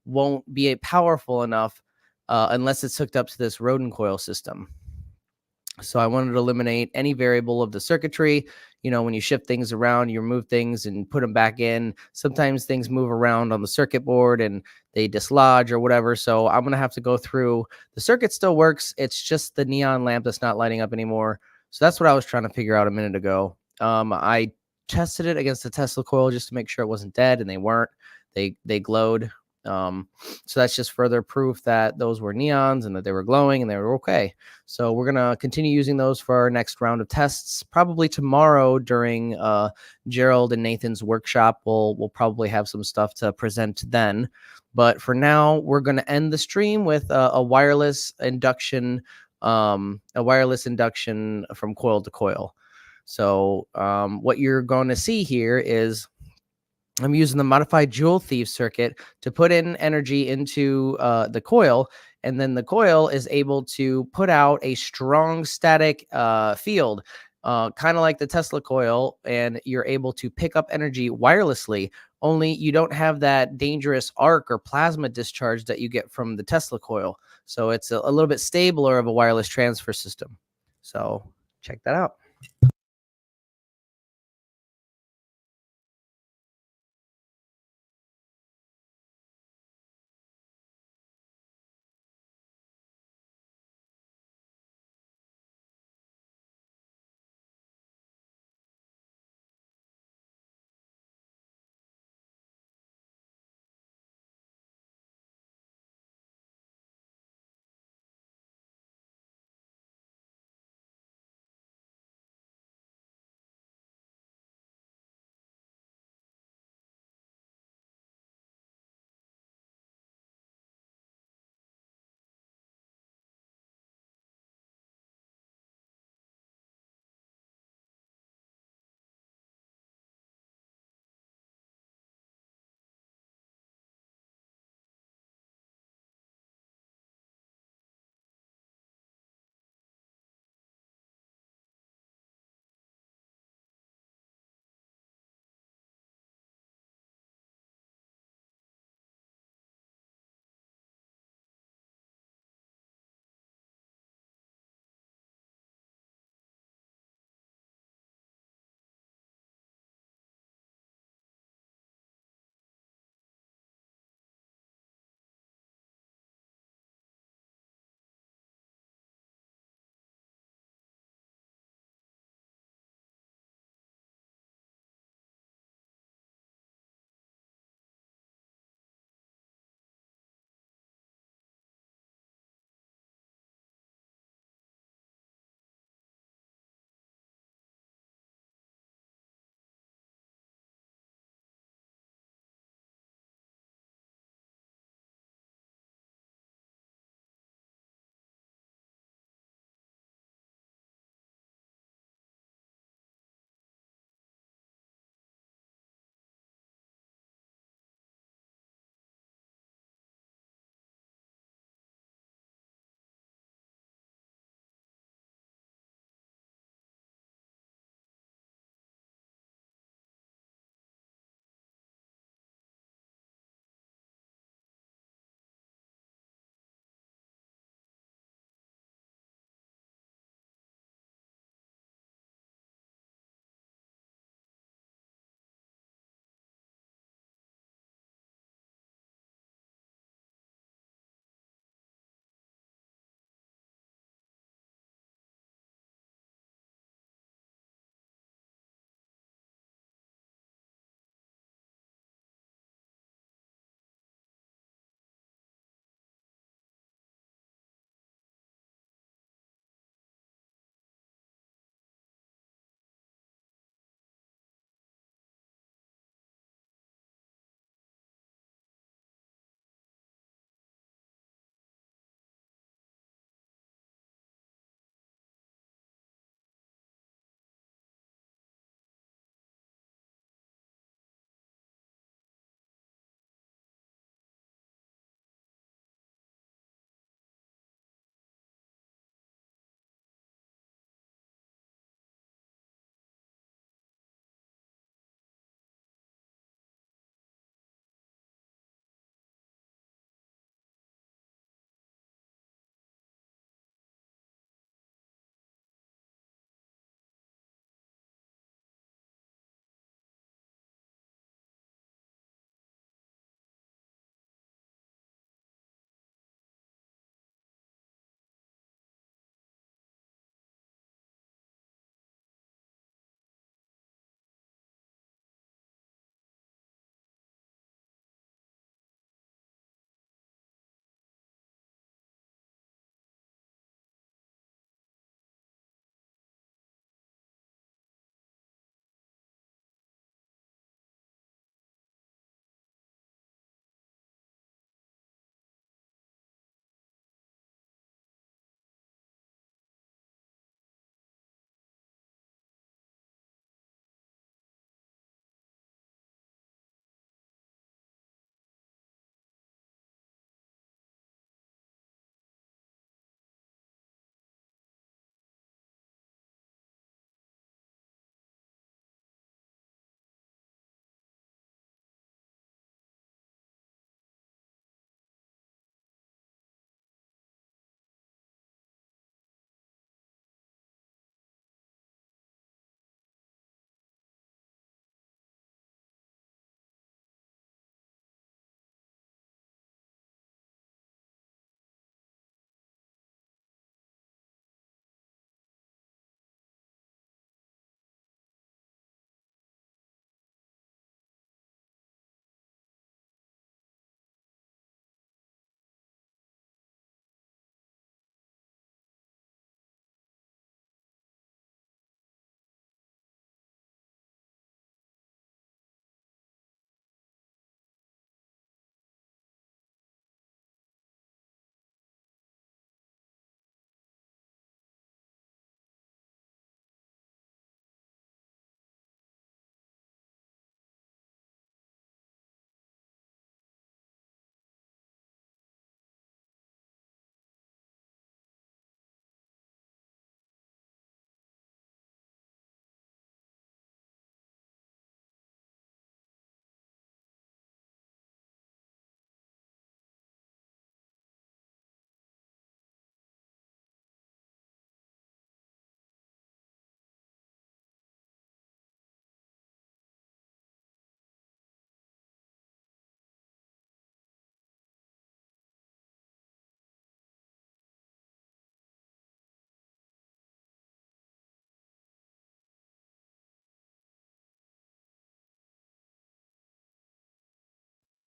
won't be powerful enough unless it's hooked up to this rodent coil system. So I wanted to eliminate any variable of the circuitry. You know, when you shift things around, you remove things and put them back in. Sometimes things move around on the circuit board and they dislodge or whatever. So I'm going to have to go through. The circuit still works. It's just the neon lamp that's not lighting up anymore. So that's what I was trying to figure out a minute ago. I tested it against the Tesla coil just to make sure it wasn't dead, and they weren't. They glowed. So that's just further proof that those were neons and that they were glowing and they were okay. So we're going to continue using those for our next round of tests. Probably tomorrow during Gerald and Nathan's workshop, we'll probably have some stuff to present then. But for now, we're going to end the stream with a wireless induction from coil to coil. So what you're going to see here is I'm using the modified Joule Thief circuit to put in energy into the coil, and then the coil is able to put out a strong static field, kind of like the Tesla coil, and you're able to pick up energy wirelessly, only you don't have that dangerous arc or plasma discharge that you get from the Tesla coil. So it's a little bit stabler of a wireless transfer system. So check that out.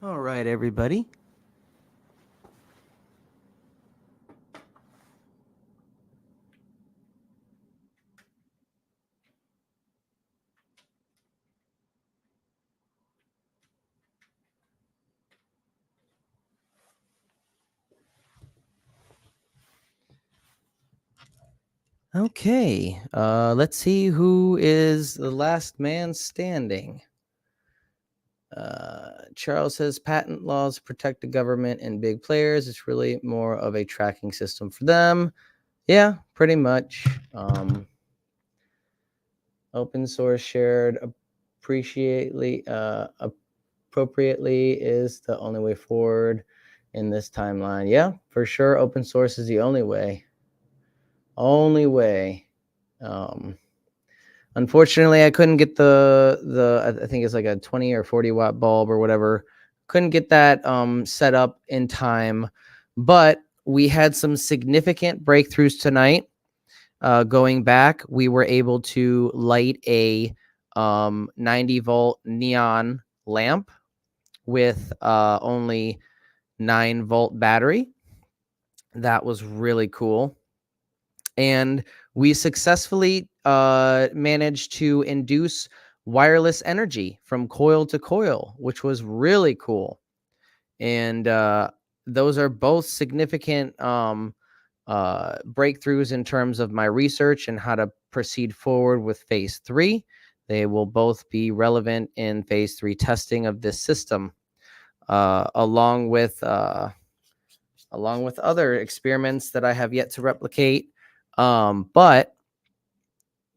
All right, everybody. Okay, let's see who is the last man standing. Charles says patent laws protect the government and big players. It's really more of a tracking system for them. Yeah, pretty much. Open source shared appropriately is the only way forward in this timeline. Yeah, for sure. Open source is the only way. Unfortunately, I couldn't get the I think it's like a 20 or 40 watt bulb or whatever. Couldn't get that set up in time, but we had some significant breakthroughs tonight. Going back, we were able to light a 90 volt neon lamp with only 9 volt battery. That was really cool. And we successfully managed to induce wireless energy from coil to coil, which was really cool. And those are both significant breakthroughs in terms of my research and how to proceed forward with phase 3. They will both be relevant in phase 3 testing of this system, along with other experiments that I have yet to replicate. But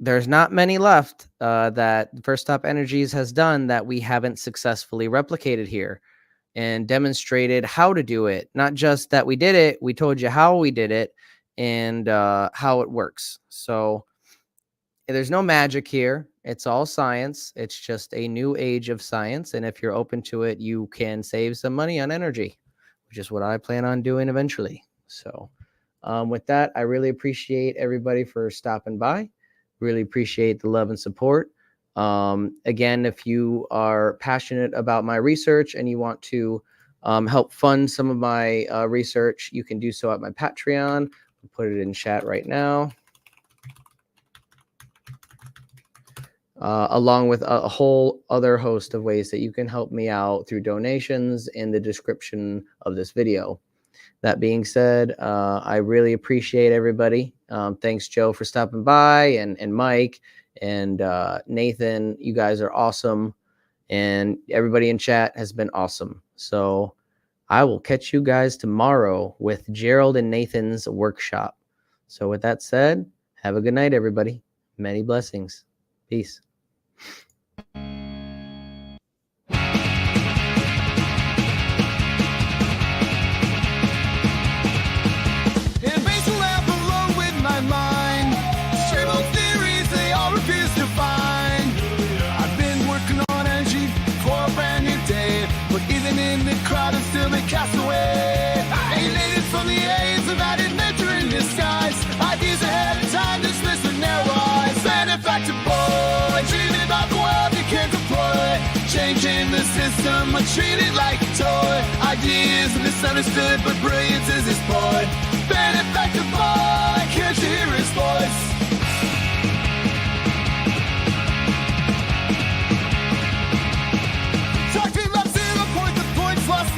there's not many left that First Stop Energies has done that we haven't successfully replicated here and demonstrated how to do it. Not just that we did it, we told you how we did it and how it works. So there's no magic here. It's all science. It's just a new age of science. And if you're open to it, you can save some money on energy, which is what I plan on doing eventually. So with that, I really appreciate everybody for stopping by. Really appreciate the love and support. Again, if you are passionate about my research and you want to help fund some of my research, you can do so at my Patreon. I'll put it in chat right now. Along with a whole other host of ways that you can help me out through donations in the description of this video. That being said, I really appreciate everybody. Thanks, Joe, for stopping by, and Mike, and Nathan. You guys are awesome. And everybody in chat has been awesome. So I will catch you guys tomorrow with Gerald and Nathan's workshop. So with that said, have a good night, everybody. Many blessings. Peace. Still be cast away. Alienated from the aims of added nature in disguise. Ideas ahead of time dismissed with narrow eyes. Benefactor boy, dreaming about the world you can't deploy. Changing the system, but treat it like a toy. Ideas misunderstood, but brilliance is his point. Benefactor boy, can't you hear his voice?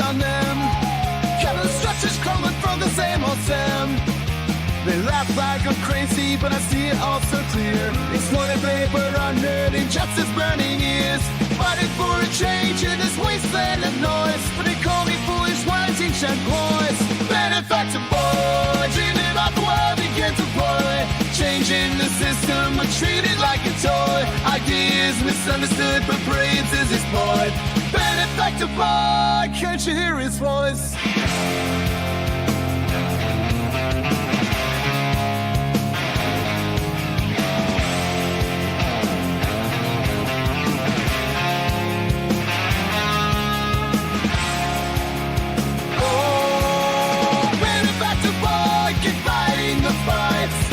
On them, Kevin structures crumbling from the same old stem. They laugh like I'm crazy, but I see it all so clear. Exploited labor under injustice burning ears. Fighting for a change in this wasteland of noise. But they call me foolish words, ancient boys. Benefactor boy, dreaming about the world he can't deploy. Changing the system, but treat it like a toy. Ideas misunderstood, but brilliance is his point. Benefactor boy, can't you hear his voice?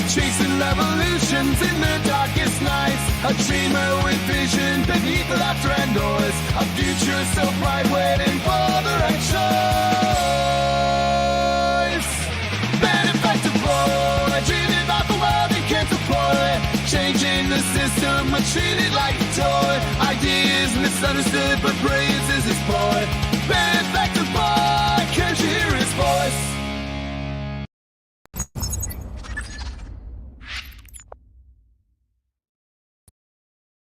Chasing revolutions in the darkest nights. A dreamer with vision beneath the laughter and noise. A future so bright waiting for the treated like a toy. Ideas misunderstood but brave.